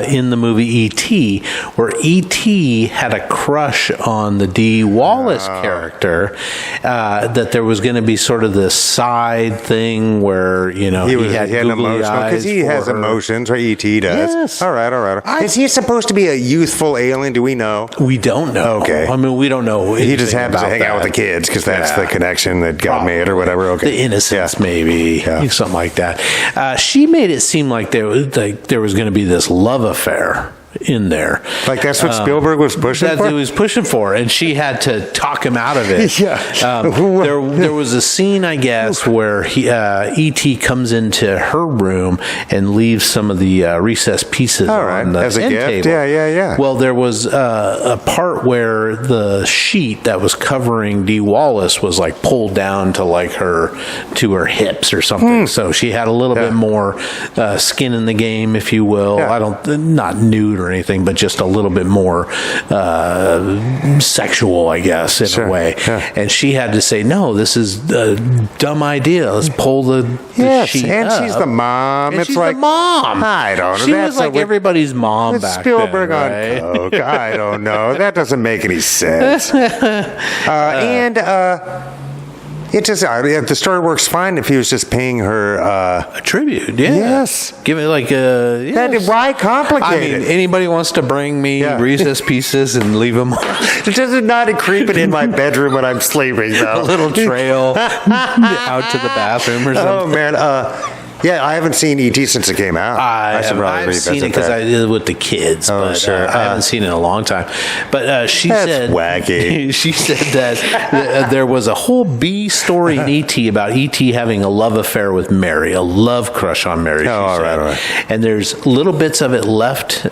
Speaker 2: in the movie E.T., where E.T. had a crush on the Dee Wallace character, that there was going to be sort of this side thing where, he had googly eyes
Speaker 3: because he has emotions. Right, E.T. does.
Speaker 2: Yes.
Speaker 3: All right. Is he supposed to be a youthful alien? Do we know?
Speaker 2: We don't know.
Speaker 3: Okay.
Speaker 2: I mean, we don't know.
Speaker 3: He just happens to hang out with the kids because that's the connection that got made or whatever. Okay.
Speaker 2: The innocence, maybe. Something like that. She made it seem like there was going to be this love affair in there. Like that's
Speaker 3: what Spielberg was pushing for?
Speaker 2: That he was pushing for, and she had to talk him out of it. There was a scene, I guess, where E.T. comes into her room and leaves some of the recessed pieces on the end table.
Speaker 3: Yeah.
Speaker 2: Well, there was a part where the sheet that was covering Dee Wallace was like pulled down to her hips or something. So she had a little bit more skin in the game, if you will. Not nude or anything, but just a little bit more sexual, I guess, in a way. And she had to say, no, this is a dumb idea. Let's pull the sheet up.
Speaker 3: She's the mom.
Speaker 2: And she's the mom.
Speaker 3: I don't know.
Speaker 2: She was like everybody's mom back
Speaker 3: Spielberg
Speaker 2: then, right?
Speaker 3: on coke. I don't know. That doesn't make any sense. It just the story works fine if he was just paying her
Speaker 2: a tribute. Yeah.
Speaker 3: Yes.
Speaker 2: Give it like a. Yes.
Speaker 3: Why complicate it?
Speaker 2: I mean, anybody wants to bring me recess pieces and leave them.
Speaker 3: It does not creep it in my bedroom when I'm sleeping. Though.
Speaker 2: A little trail out to the bathroom or something.
Speaker 3: Oh man. Yeah, I haven't seen E.T. since it came out.
Speaker 2: I've seen it because I did it with the kids.
Speaker 3: Oh,
Speaker 2: but,
Speaker 3: sure.
Speaker 2: I haven't seen it in a long time. But she said,
Speaker 3: wacky.
Speaker 2: She said that there was a whole B story in E.T. about E.T. having a love affair with Mary, a love crush on Mary.
Speaker 3: All right.
Speaker 2: And there's little bits of it left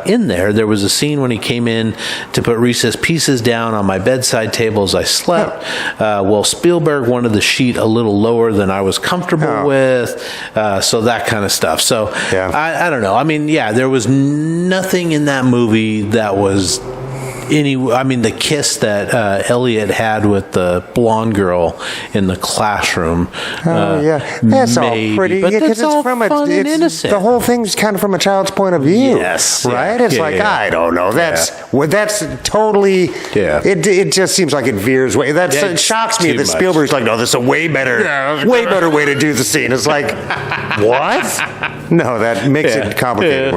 Speaker 2: in there. There was a scene when he came in to put recess pieces down on my bedside table as I slept. Well, Spielberg wanted the sheet a little lower than I was comfortable with. So that kind of stuff. So I don't know. I mean, there was nothing in that movie that was the kiss that Elliot had with the blonde girl in the classroom.
Speaker 3: That's maybe, all pretty.
Speaker 2: But
Speaker 3: because
Speaker 2: it's from fun and innocent.
Speaker 3: The whole thing's kind of from a child's point of view.
Speaker 2: Yes,
Speaker 3: right. It's I don't know. That's totally. It just seems like it veers way. It shocks me that Spielberg's like, no, this is a way better way to do the scene. It's like, what? No, that makes it complicated.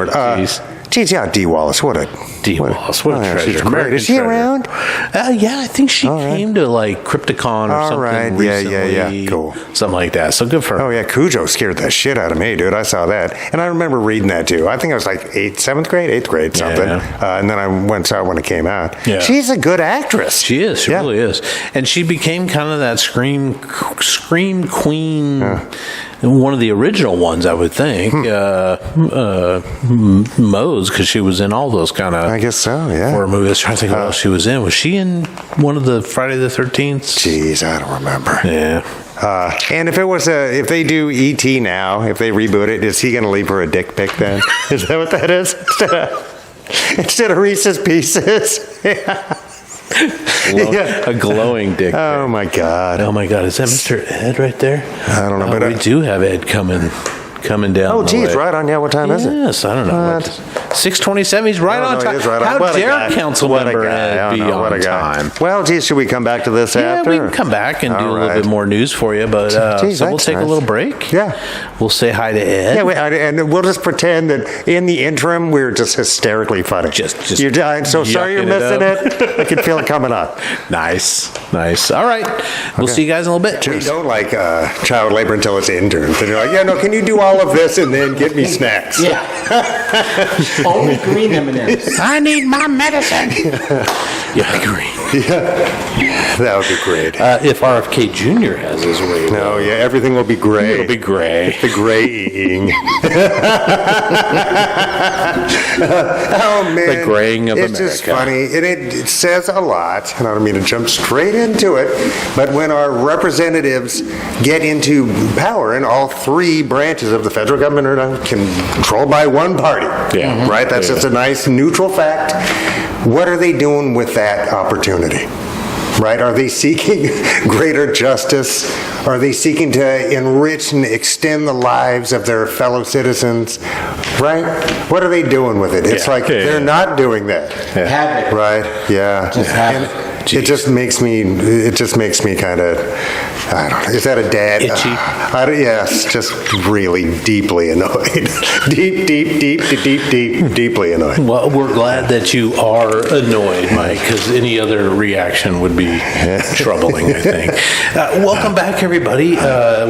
Speaker 3: Geez, Dee Wallace, what a treasure. She's great. Is she around?
Speaker 2: I think she came to Crypticon or something recently.
Speaker 3: Yeah, cool.
Speaker 2: Something like that. So good for her.
Speaker 3: Oh yeah, Cujo scared the shit out of me, dude. I saw that, and I remember reading that too. I think I was like 8th grade, something. And then I went saw it when it came out. Yeah. She's a good actress.
Speaker 2: She is. She really is, and she became kind of that scream queen. One of the original ones, I would think. Moe's, because she was in all those kind of.
Speaker 3: I guess so. Yeah.
Speaker 2: Horror movies. I was trying to think what else she was in. Was she in one of the Friday the 13th?
Speaker 3: Jeez, I don't remember.
Speaker 2: Yeah.
Speaker 3: And if they do E.T. now, if they reboot it, is he going to leave her a dick pic then? Is that what that is? Instead of Reese's Pieces? Yeah.
Speaker 2: A glowing dick.
Speaker 3: Oh my God.
Speaker 2: Oh my God, is that Mr. Ed right there?
Speaker 3: I don't know, but
Speaker 2: we do have Ed coming down.
Speaker 3: Oh,
Speaker 2: the
Speaker 3: geez,
Speaker 2: way.
Speaker 3: right on. Yeah, what time is it?
Speaker 2: Yes, I don't know.
Speaker 3: What?
Speaker 2: 6:27. He's right on
Speaker 3: No,
Speaker 2: time.
Speaker 3: he is right on.
Speaker 2: How
Speaker 3: What a
Speaker 2: dare
Speaker 3: guy.
Speaker 2: council
Speaker 3: What a
Speaker 2: member
Speaker 3: guy.
Speaker 2: Ed
Speaker 3: I
Speaker 2: be
Speaker 3: don't know. What a
Speaker 2: on
Speaker 3: guy.
Speaker 2: time?
Speaker 3: Well, geez, should we come back to this
Speaker 2: Yeah,
Speaker 3: after?
Speaker 2: we can come back and do
Speaker 3: All
Speaker 2: a little
Speaker 3: right.
Speaker 2: bit more news for you, but
Speaker 3: Geez,
Speaker 2: so we'll
Speaker 3: that's
Speaker 2: take a
Speaker 3: nice.
Speaker 2: little break.
Speaker 3: Yeah.
Speaker 2: We'll say hi to Ed.
Speaker 3: Yeah, and we'll just pretend that in the interim we're just hysterically funny.
Speaker 2: Just
Speaker 3: you're dying. So sorry you're
Speaker 2: yucking
Speaker 3: missing
Speaker 2: it
Speaker 3: it. I can feel it coming up.
Speaker 2: Nice. All right. We'll see you guys in a little bit.
Speaker 3: We
Speaker 2: Cheers.
Speaker 3: don't like child labor until it's interns. And you're like, yeah, no, can you do all of this and then get me snacks?
Speaker 4: Yeah. Only green M&Ms.
Speaker 2: I need my medicine. Yeah, I agree.
Speaker 3: Yeah, that would be great.
Speaker 2: If RFK Jr. has his way.
Speaker 3: No, yeah, everything will be gray.
Speaker 2: It'll be gray.
Speaker 3: The graying. Oh man,
Speaker 2: The graying of
Speaker 3: it's just
Speaker 2: America.
Speaker 3: funny. It says a lot, and I don't mean to jump straight into it, but when our representatives get into power, and all three branches of the federal government are now controlled by one party,
Speaker 2: Yeah.
Speaker 3: right? That's
Speaker 2: Yeah.
Speaker 3: just a nice neutral fact. What are they doing with that opportunity? Right? Are they seeking greater justice? Are they seeking to enrich and extend the lives of their fellow citizens? Right? What are they doing with it? It's
Speaker 2: Yeah.
Speaker 3: like
Speaker 2: Yeah,
Speaker 3: they're
Speaker 2: yeah.
Speaker 3: not doing that.
Speaker 4: Havoc.
Speaker 3: Right? Yeah.
Speaker 4: Just have
Speaker 3: And
Speaker 4: it.
Speaker 3: it just makes me kind of, I don't know, is that a dad?
Speaker 2: Itchy?
Speaker 3: Yes, just really deeply annoyed. Deeply annoyed.
Speaker 2: Well, we're glad that you are annoyed, Mike, because any other reaction would be troubling, I think. Welcome back, everybody.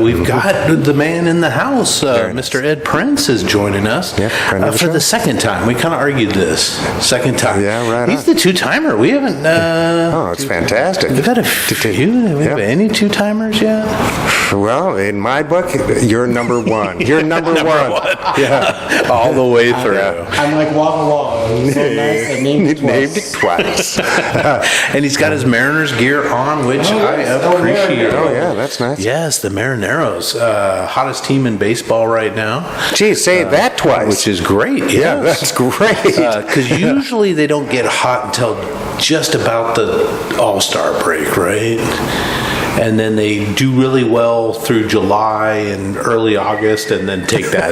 Speaker 2: We've got the man in the house. Mr. Ed Prince is joining us
Speaker 3: Yeah, friend of the
Speaker 2: for
Speaker 3: show.
Speaker 2: the second time. We kind of argued this. Second time.
Speaker 3: Yeah, right
Speaker 2: He's
Speaker 3: on.
Speaker 2: the two-timer. We haven't...
Speaker 3: Oh, it's fantastic.
Speaker 2: We've had a few. Have we have
Speaker 3: Yeah.
Speaker 2: any two-timers yet?
Speaker 3: Well, in my book, you're number one. You're number one.
Speaker 2: Yeah. All the way through.
Speaker 4: I'm like Walla Walla. It was so nice. I named it
Speaker 3: Named it
Speaker 4: twice.
Speaker 3: twice.
Speaker 2: And he's got his Mariners gear on, which
Speaker 4: Oh,
Speaker 2: I
Speaker 4: yes. Oh,
Speaker 2: appreciate.
Speaker 3: Oh, yeah, that's nice.
Speaker 2: Yes, the Marineros, hottest team in baseball right now,
Speaker 3: Geez, say that twice.
Speaker 2: which is great.
Speaker 3: yeah,
Speaker 2: Yes.
Speaker 3: that's great.
Speaker 2: Because usually they don't get hot until just about the All-Star break, right? And then they do really well through July and early August, and then take that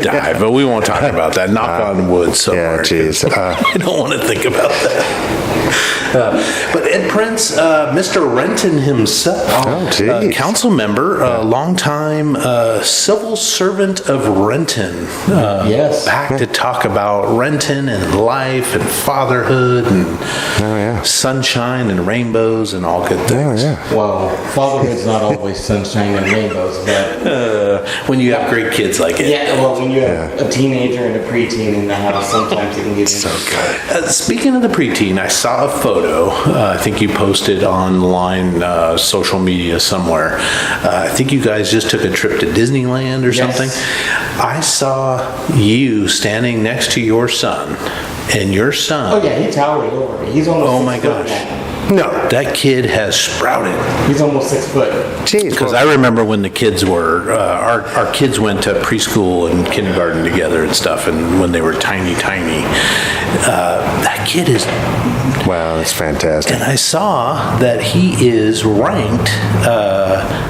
Speaker 2: dive. But we won't talk about that. Knock on wood somewhere.
Speaker 3: yeah, geez.
Speaker 2: I don't want to think about that. But Ed Prince, Mr. Renton himself,
Speaker 3: Oh, geez.
Speaker 2: council member, longtime civil servant of Renton.
Speaker 4: Yes.
Speaker 2: Back to talk about Renton and life and fatherhood and
Speaker 3: yeah.
Speaker 2: sunshine and rainbows and all good things.
Speaker 3: yeah.
Speaker 4: Well, fatherhood's not always sunshine and rainbows, but
Speaker 2: When you have great kids like it.
Speaker 4: yeah, well, when you have a teenager and a preteen in the house, sometimes it can get so
Speaker 2: Speaking of the preteen, I saw a photo. I think you posted online, social media somewhere. I think you guys just took a trip to Disneyland or
Speaker 4: Yes.
Speaker 2: something. I saw you standing next to your son, and your son.
Speaker 4: Oh yeah, he towered over me. He's almost
Speaker 2: Oh
Speaker 4: 6
Speaker 2: my
Speaker 4: foot
Speaker 2: gosh.
Speaker 4: now.
Speaker 3: No.
Speaker 2: That kid has sprouted.
Speaker 4: He's almost 6 foot.
Speaker 3: Geez.
Speaker 2: Because I remember when the kids were, our kids went to preschool and kindergarten together and stuff, and when they were tiny, that kid is,
Speaker 3: Wow, that's fantastic.
Speaker 2: and I saw that he is ranked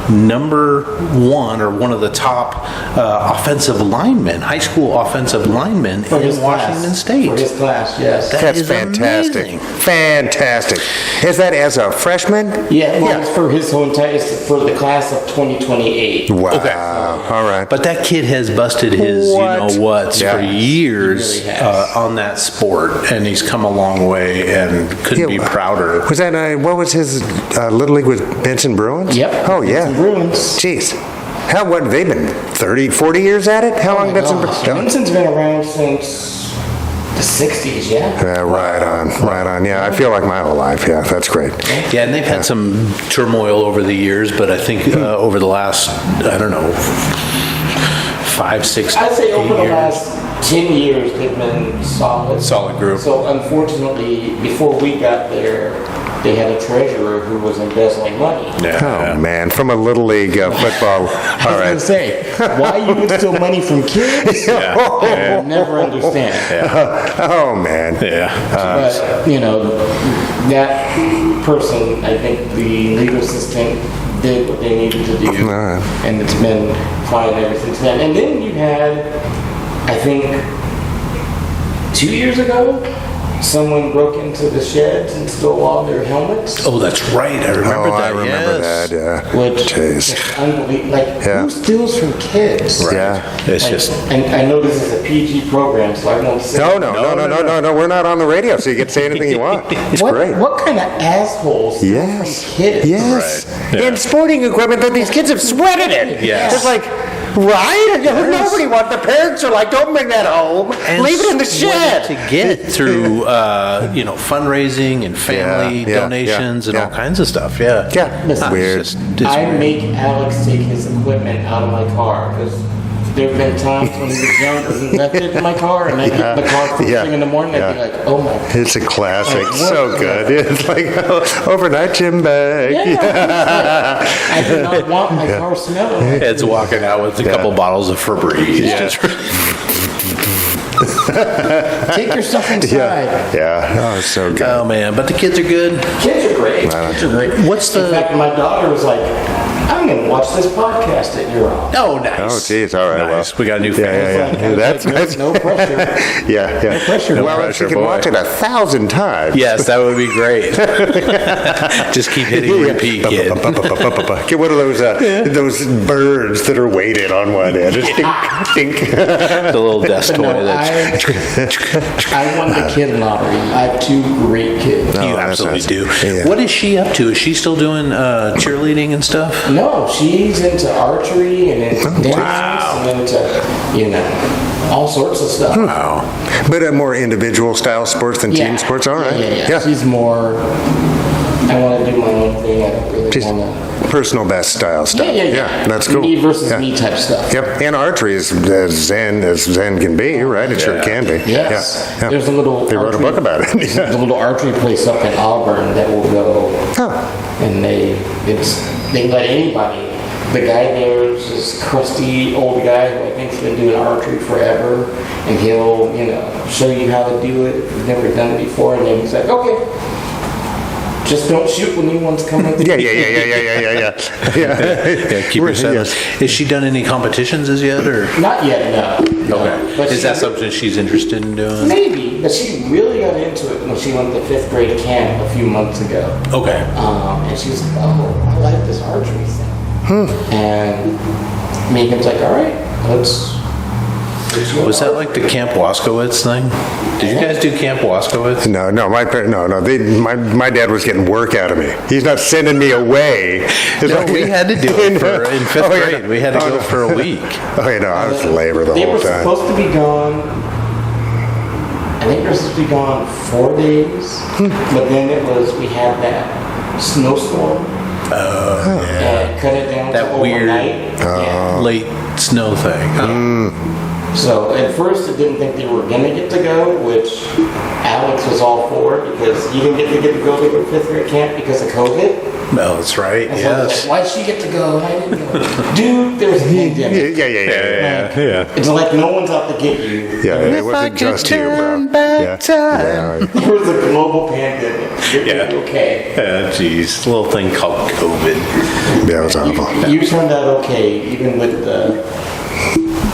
Speaker 2: number one or one of the top offensive linemen, high school offensive linemen
Speaker 4: For his
Speaker 2: in
Speaker 4: class.
Speaker 2: Washington State.
Speaker 4: For his class, yes.
Speaker 2: That
Speaker 3: That's
Speaker 2: is
Speaker 3: fantastic.
Speaker 2: amazing.
Speaker 3: Fantastic. Is that as a freshman?
Speaker 4: Yeah, well, it's for his whole entire, it's for the class of 2028.
Speaker 3: Wow.
Speaker 2: Okay.
Speaker 3: All right.
Speaker 2: But that kid has busted his,
Speaker 3: What?
Speaker 2: you know whats
Speaker 3: Yeah.
Speaker 2: for years
Speaker 4: He really has.
Speaker 2: on that sport, and he's come a long way and couldn't be
Speaker 3: Yeah,
Speaker 2: prouder.
Speaker 3: Was that, what was his Little League with Benson Bruins?
Speaker 4: Yep.
Speaker 3: Oh, yeah.
Speaker 4: Benson Bruins.
Speaker 3: Jeez. What have they been, 30, 40 years at it? How long Benson
Speaker 4: Gosh,
Speaker 3: Bruins?
Speaker 4: Benson's been around since the 60s, yeah?
Speaker 3: Yeah, right on. Yeah, I feel like my whole life. Yeah, that's great.
Speaker 2: Yeah, and they've had some turmoil over the years, but I think over the last, I don't know, 5, 6,
Speaker 4: I'd say over the
Speaker 2: years.
Speaker 4: last 10 years, they've been solid.
Speaker 2: Solid group.
Speaker 4: So unfortunately, before we got there, they had a treasurer who was embezzling money.
Speaker 3: Oh, man. From a Little League football.
Speaker 4: I was
Speaker 3: All
Speaker 4: going
Speaker 3: right.
Speaker 4: to say, why you would steal money from kids? I never understand.
Speaker 3: Oh, man.
Speaker 2: Yeah.
Speaker 4: But, you know, that person, I think the legal system did what they needed to do.
Speaker 3: right.
Speaker 4: And it's been fine ever since then. And then you had, I think, 2 years ago, someone broke into the sheds and stole all their helmets.
Speaker 2: Oh, that's right. I remember that.
Speaker 3: I remember
Speaker 2: yes.
Speaker 3: that, yeah.
Speaker 4: Which
Speaker 3: Jeez.
Speaker 4: is unbelievable. Like,
Speaker 3: Yeah.
Speaker 4: who steals from kids?
Speaker 2: Right.
Speaker 3: Yeah.
Speaker 2: It's
Speaker 4: Like,
Speaker 2: just.
Speaker 4: and I know this is a PG program, so I won't say.
Speaker 3: No. We're not on the radio, so you can say anything you want. It's
Speaker 4: What,
Speaker 3: great.
Speaker 4: what kind of assholes steal
Speaker 3: Yes.
Speaker 4: from kids?
Speaker 3: Yes.
Speaker 2: Right. Yeah.
Speaker 3: And sporting equipment that these kids have sweated in.
Speaker 2: Yes.
Speaker 3: It's like, right? Nobody wants. The parents are like, don't bring that home. Leave it in the shed.
Speaker 2: To get through, fundraising and family
Speaker 3: Yeah,
Speaker 2: donations and
Speaker 3: yeah.
Speaker 2: all kinds of stuff. Yeah.
Speaker 3: Yeah.
Speaker 4: Listen,
Speaker 3: Weird.
Speaker 2: It's
Speaker 4: I
Speaker 2: weird.
Speaker 4: make Alex take his equipment out of my car because there have been times when he was younger he left it in my car and I get in the car first
Speaker 3: Yeah.
Speaker 4: thing in the morning I'd be
Speaker 3: Yeah.
Speaker 4: like, oh my God.
Speaker 3: It's a classic.
Speaker 4: Like,
Speaker 3: So
Speaker 4: what?
Speaker 3: good. It's like overnight gym bag.
Speaker 4: Yeah. I do not want my car smelling like
Speaker 2: Ed's walking out with a couple bottles of Febreze.
Speaker 3: Yeah.
Speaker 2: Just
Speaker 4: take your stuff inside.
Speaker 3: Yeah. Oh, it's so good.
Speaker 2: oh man, but the kids are good.
Speaker 4: Kids are great. Kids are great.
Speaker 2: What's
Speaker 4: In
Speaker 2: the?
Speaker 4: fact, my daughter was like, I'm going to watch this podcast that you're on.
Speaker 2: Oh, nice.
Speaker 3: Oh, geez. All right.
Speaker 2: Nice.
Speaker 3: Well,
Speaker 2: We got a new fan.
Speaker 3: yeah.
Speaker 4: I was
Speaker 3: That's
Speaker 4: like,
Speaker 3: nice.
Speaker 4: no pressure.
Speaker 3: Yeah.
Speaker 4: No pressure.
Speaker 3: Well,
Speaker 2: pressure,
Speaker 3: she can
Speaker 2: boy.
Speaker 3: watch it 1,000 times.
Speaker 2: Yes, that would be great. Just keep hitting repeat, kid.
Speaker 3: Get one of those birds that are weighted on one end. Just dink, dink.
Speaker 2: The little desk
Speaker 4: But
Speaker 2: toy
Speaker 4: no,
Speaker 2: that's.
Speaker 4: I won the kid lottery. I have two great kids.
Speaker 2: You
Speaker 3: that's
Speaker 2: absolutely
Speaker 3: awesome.
Speaker 2: do.
Speaker 3: Yeah.
Speaker 2: What is she up to? Is she still doing cheerleading and stuff?
Speaker 4: No, she's into archery and into dance and into, all sorts of stuff.
Speaker 2: Wow.
Speaker 3: But a more individual style sports than team sports. All right.
Speaker 4: Yeah. She's more, I want to do my own thing. I don't really
Speaker 3: Just
Speaker 4: want to.
Speaker 3: personal best style stuff.
Speaker 4: Yeah.
Speaker 3: That's cool.
Speaker 4: Me versus
Speaker 3: Yeah.
Speaker 4: me type stuff.
Speaker 3: Yep. And archery is as zen can be, right? It sure can be.
Speaker 4: Yes.
Speaker 3: Yeah.
Speaker 4: There's a little.
Speaker 3: They wrote a
Speaker 4: archery-
Speaker 3: book about it.
Speaker 4: There's a little archery place up in Auburn that will go, and they let anybody. The guy there is this crusty old guy who I think's been doing archery forever, and he'll show you how to do it if you've never done it before, and then he's like, okay. Just don't shoot when new ones come in.
Speaker 3: Yeah.
Speaker 2: Yeah, keep your settings. Has she done any competitions as yet, or?
Speaker 4: Not yet, no.
Speaker 2: Okay.
Speaker 4: But
Speaker 2: Is
Speaker 4: she-
Speaker 2: that something she's interested in doing?
Speaker 4: Maybe, but she really got into it when she went to 5th grade camp a few months ago.
Speaker 2: Okay.
Speaker 4: And she was like, oh, I like this archery thing. And Megan's like, all right, let's.
Speaker 2: Was that like the Camp Waskowitz thing? Did you guys do Camp Waskowitz?
Speaker 3: No. My dad was getting work out of me. He's not sending me away. It's
Speaker 2: No,
Speaker 3: like-
Speaker 2: we had to do it in 5th
Speaker 3: Oh, yeah.
Speaker 2: grade. We had to go for a week.
Speaker 3: Okay, no, I was labor the
Speaker 4: They
Speaker 3: whole
Speaker 4: were
Speaker 3: time.
Speaker 4: supposed to be gone. I think they were supposed to be gone 4 days, but then we had that snowstorm. And cut it down
Speaker 2: That
Speaker 4: to
Speaker 2: weird-
Speaker 4: overnight. Yeah.
Speaker 2: Late snow thing.
Speaker 4: So at first I didn't think they were gonna get to go, which Alex was all for because he didn't get to go to 5th grade camp because of COVID.
Speaker 2: No, that's right.
Speaker 4: And so I was
Speaker 2: Yes.
Speaker 4: like, why'd she get to go and I didn't go? Dude, there was a pandemic.
Speaker 3: Yeah.
Speaker 4: It's like no one's out to get you.
Speaker 3: Yeah, it wasn't just you, bro. Yeah.
Speaker 4: There was a global pandemic. You're
Speaker 2: Yeah.
Speaker 4: okay.
Speaker 2: Jeez, a little thing called COVID.
Speaker 3: Yeah, it was awful.
Speaker 4: You turned out okay, even with the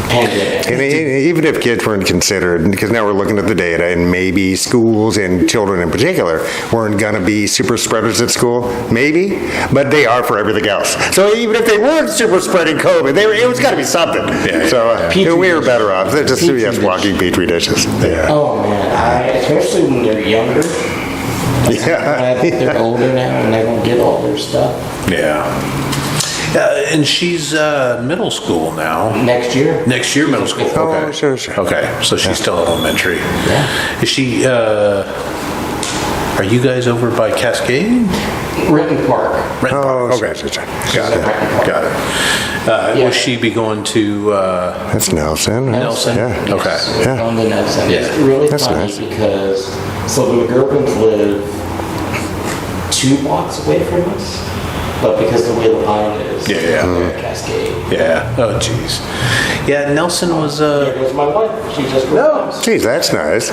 Speaker 4: pandemic.
Speaker 3: And even if kids weren't considered, because now we're looking at the data, and maybe schools and children in particular weren't going to be super spreaders at school, maybe, but they are for everything else. So even if they weren't super spreading COVID, it was got to be something. So
Speaker 4: Petri
Speaker 3: we were
Speaker 4: dish.
Speaker 3: better off. They're just
Speaker 4: Petri
Speaker 3: yes,
Speaker 4: dish.
Speaker 3: walking petri dishes. Yeah.
Speaker 4: Oh man, especially when they're younger. I'm glad that they're older now and I don't get all their stuff.
Speaker 2: Yeah. And she's middle school now.
Speaker 4: Next year.
Speaker 2: Next year, middle school.
Speaker 3: Oh,
Speaker 2: Okay.
Speaker 3: sure.
Speaker 2: Okay, so she's still elementary.
Speaker 4: Yeah.
Speaker 2: Is she? Are you guys over by Cascade?
Speaker 4: Renton Park.
Speaker 3: Oh,
Speaker 2: okay.
Speaker 3: sure.
Speaker 2: Got it. Got it.
Speaker 4: Yeah.
Speaker 2: Will she be going to?
Speaker 3: That's Nelson. Right?
Speaker 2: Nelson?
Speaker 3: Yeah.
Speaker 2: Okay.
Speaker 3: Yeah.
Speaker 4: On the Nelson.
Speaker 2: Yeah.
Speaker 4: It's really
Speaker 3: That's
Speaker 4: funny
Speaker 3: nice.
Speaker 4: because so the Gervins live 2 blocks away from us. But because the way the line is,
Speaker 2: Yeah.
Speaker 4: they're a Cascade.
Speaker 2: Yeah. Oh, jeez. Yeah, Nelson was.
Speaker 4: There goes my wife. She just
Speaker 2: No.
Speaker 3: Geez, that's nice.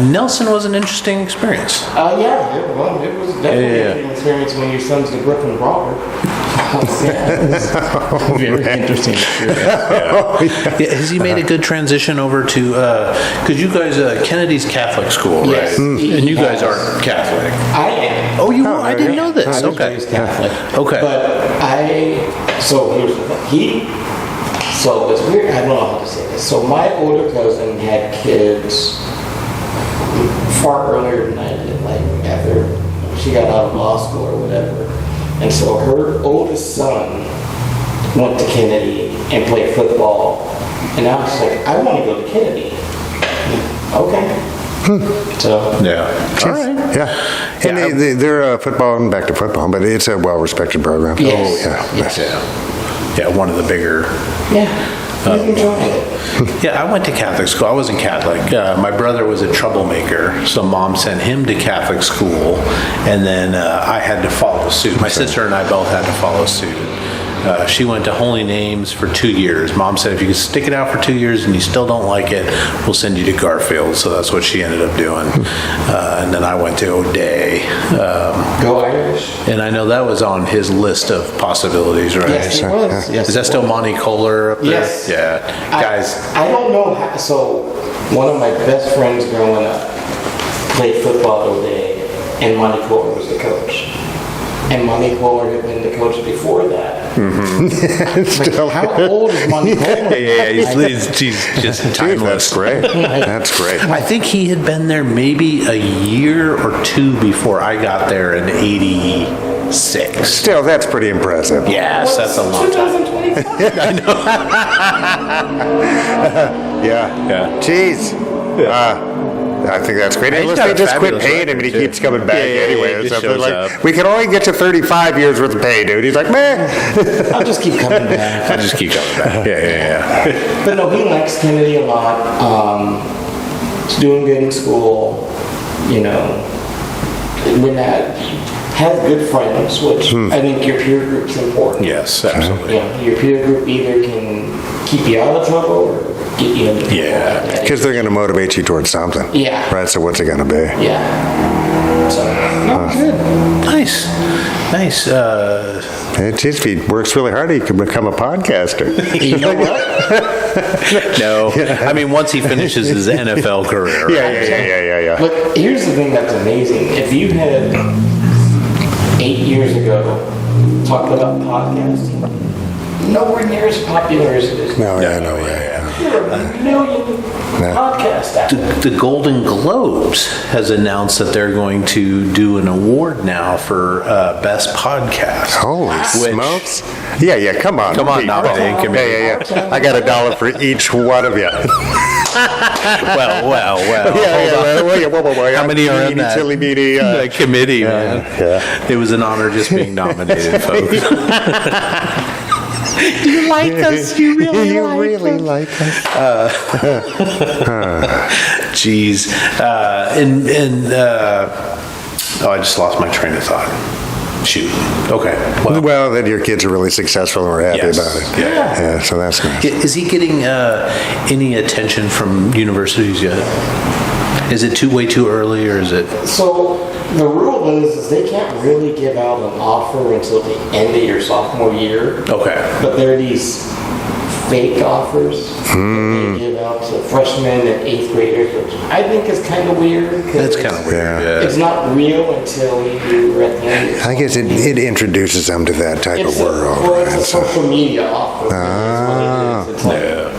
Speaker 2: Nelson was an interesting experience.
Speaker 4: Yeah, it was definitely an experience when your son's the Brooklyn Brawler. Very interesting experience.
Speaker 2: Yeah, has he made a good transition over to? Because you guys, Kennedy's Catholic school, right?
Speaker 4: Yes, he
Speaker 2: And you guys
Speaker 4: has.
Speaker 2: aren't Catholic.
Speaker 4: I am.
Speaker 2: Oh, you are? I didn't know this.
Speaker 4: I was
Speaker 2: Okay.
Speaker 4: raised Catholic.
Speaker 2: Okay.
Speaker 4: But so here's the thing. So it's weird, I don't know how to say this. So my older cousin had kids far earlier than I did, like after she got out of law school or whatever. And so her oldest son went to Kennedy and played football. And I was like, I want to go to Kennedy. Okay. So
Speaker 2: Yeah. All right.
Speaker 3: Yeah. And they're football, and back to football, but it's a well-respected program.
Speaker 4: Yes.
Speaker 3: Oh, yeah.
Speaker 4: Yes.
Speaker 2: Yeah, one of the bigger.
Speaker 4: Yeah. He's enjoying it.
Speaker 2: Yeah, I went to Catholic school. I wasn't Catholic. My brother was a troublemaker, so mom sent him to Catholic school, and then I had to follow suit. My sister and I both had to follow suit. She went to Holy Names for 2 years. Mom said, if you can stick it out for 2 years and you still don't like it, we'll send you to Garfield. So that's what she ended up doing. And then I went to O'Day.
Speaker 4: Go Irish.
Speaker 2: And I know that was on his list of possibilities, right?
Speaker 4: Yes, it was. Yes,
Speaker 2: Is that
Speaker 4: it
Speaker 2: still
Speaker 4: was.
Speaker 2: Monty Kohler up there?
Speaker 4: Yes.
Speaker 2: Yeah. Guys.
Speaker 4: I don't know how, so one of my best friends growing up played football all day, and Monty Kohler was the coach. And Monty Kohler had been the coach before that. Like, how old is Monty Kohler?
Speaker 2: Yeah, he's just timeless.
Speaker 3: That's great. That's great.
Speaker 2: I think he had been there maybe a year or two before I got there in '86.
Speaker 3: Still, that's pretty impressive.
Speaker 2: Yes, that's a long time.
Speaker 4: 2025.
Speaker 3: Yeah. Jeez. I think that's great.
Speaker 2: He's
Speaker 3: Unless
Speaker 2: got
Speaker 3: they
Speaker 2: a
Speaker 3: just quit
Speaker 2: fabulous
Speaker 3: paying him and he
Speaker 2: record,
Speaker 3: keeps
Speaker 2: too.
Speaker 3: coming back
Speaker 2: Yeah,
Speaker 3: anyway.
Speaker 2: he
Speaker 3: or
Speaker 2: just
Speaker 3: something.
Speaker 2: shows
Speaker 3: Like,
Speaker 2: up.
Speaker 3: we can only get to 35 years worth of pay, dude. He's like, man.
Speaker 4: I'll just keep coming back.
Speaker 2: I just keep coming back. Yeah.
Speaker 4: But no, he likes Kennedy a lot. He's doing good in school. You know, when that has good friends, which I think your peer group's important.
Speaker 2: Yes, absolutely.
Speaker 4: You know, your peer group either can keep you out of trouble or get you into trouble.
Speaker 2: Yeah.
Speaker 3: Because they're going to motivate you towards something.
Speaker 4: Yeah.
Speaker 3: Right, so what's it going to be?
Speaker 4: Yeah. So, no, good.
Speaker 2: Nice.
Speaker 3: It just, if he works really hard, he can become a podcaster.
Speaker 4: You know what?
Speaker 2: No, I mean once he finishes his NFL career.
Speaker 3: Yeah.
Speaker 4: But here's the thing that's amazing. If you had 8 years ago talked about podcasting, nowhere near as popular as it is.
Speaker 3: No, yeah.
Speaker 4: There are a million podcasts out there.
Speaker 2: The Golden Globes has announced that they're going to do an award now for Best Podcast.
Speaker 3: Holy smokes. Yeah, come on.
Speaker 2: Come on,
Speaker 3: people.
Speaker 2: nominate committee.
Speaker 3: Yeah. I got $1 for each one of you.
Speaker 2: Well.
Speaker 3: Whoa.
Speaker 2: How many are in that?
Speaker 3: Silly meaty.
Speaker 2: The committee, man.
Speaker 3: Yeah.
Speaker 2: It was an honor just being nominated, folks.
Speaker 3: You like us. You really like us.
Speaker 2: Jeez. I just lost my train of thought. Shoot. Okay.
Speaker 3: Well, that your kids are really successful and we're happy
Speaker 2: Yes.
Speaker 3: about it.
Speaker 2: Yeah.
Speaker 3: So that's nice.
Speaker 2: Is he getting any attention from universities yet? Is it way too early, or is it?
Speaker 4: So the rule is they can't really give out an offer until the end of your sophomore year.
Speaker 2: Okay.
Speaker 4: But there are these fake offers that they give out to freshmen and 8th graders, which I think is kind of weird.
Speaker 2: That's kind of weird. Yeah.
Speaker 4: It's not real until you're at the end.
Speaker 3: I guess it introduces them to that type of world.
Speaker 4: It's a social media offer. That's what it is. It's like,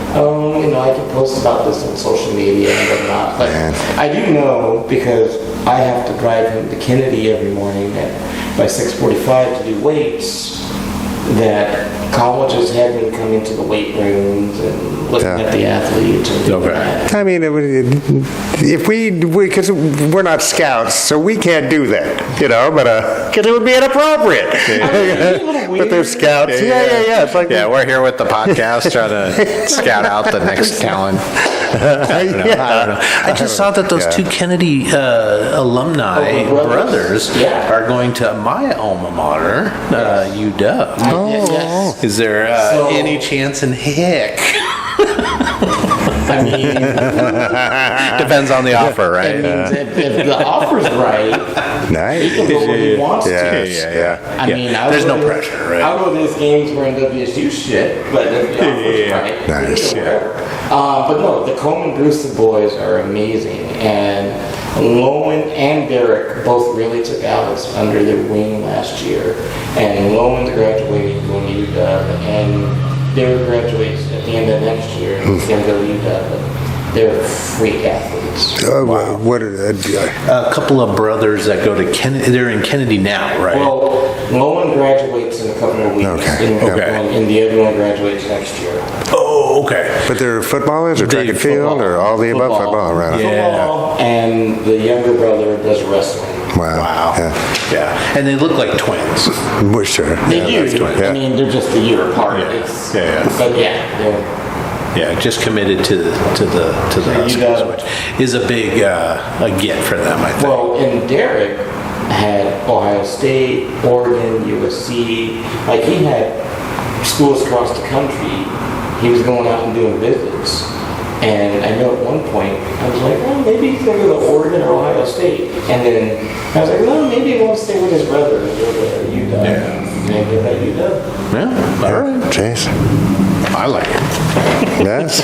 Speaker 4: I can post about this on social media and whatnot. But
Speaker 3: Man.
Speaker 4: I do know because I have to drive him to Kennedy every morning by 6:45 to do weights. that colleges have been coming to the weight rooms and looking at the athletes and doing that.
Speaker 3: I mean, if because we're not scouts, so we can't do that, but because it would be inappropriate. But they're scouts. Yeah. It's like
Speaker 5: we're here with the podcast trying to scout out the next talent.
Speaker 2: I don't know. I just saw that those two Kennedy alumni brothers are going to my alma mater, UW.
Speaker 4: Yes.
Speaker 2: Is there any chance in heck?
Speaker 4: I mean,
Speaker 5: Depends on the offer, right?
Speaker 4: if the offer's right,
Speaker 3: nice.
Speaker 4: he can go where he wants to.
Speaker 3: Yeah.
Speaker 4: I mean,
Speaker 2: there's no pressure, right?
Speaker 4: I'll go to these games where WSU shit, but if the offer's right,
Speaker 3: Nice.
Speaker 4: he can go wherever. But no, the Coleman Brewster boys are amazing, and Lowen and Derek both really took Alex under their wing last year, and Lowen's graduating going to UW, and Derek graduates at the end of next year, and he's going to go to UW. They're freak athletes.
Speaker 3: What
Speaker 2: A couple of brothers that go to Kennedy. They're in Kennedy now, right?
Speaker 4: Well, Lowen graduates in a couple of weeks, and the other one graduates next year.
Speaker 2: Oh, okay.
Speaker 3: But they're footballers or track and field or all the above? Football, right?
Speaker 4: Football, and the younger brother does wrestling.
Speaker 3: Wow.
Speaker 2: Yeah, and they look like twins.
Speaker 3: Well, sure.
Speaker 4: They do.
Speaker 3: twins.
Speaker 4: I mean, they're just a year apart. It's, But they're...
Speaker 2: Yeah, just committed to the Huskies, which is a big a get for them, I think.
Speaker 4: Well, and Derek had Ohio State, Oregon, USC. Like, he had schools across the country. He was going out and doing visits. And I know at one point, I was like, well, maybe he's going to go to Oregon or Ohio State. And then I was like, no, maybe he wants to stay with his brother and go to UW. And go to UW.
Speaker 2: Yeah, all right.
Speaker 3: Jeez.
Speaker 2: I like it.
Speaker 3: Yes.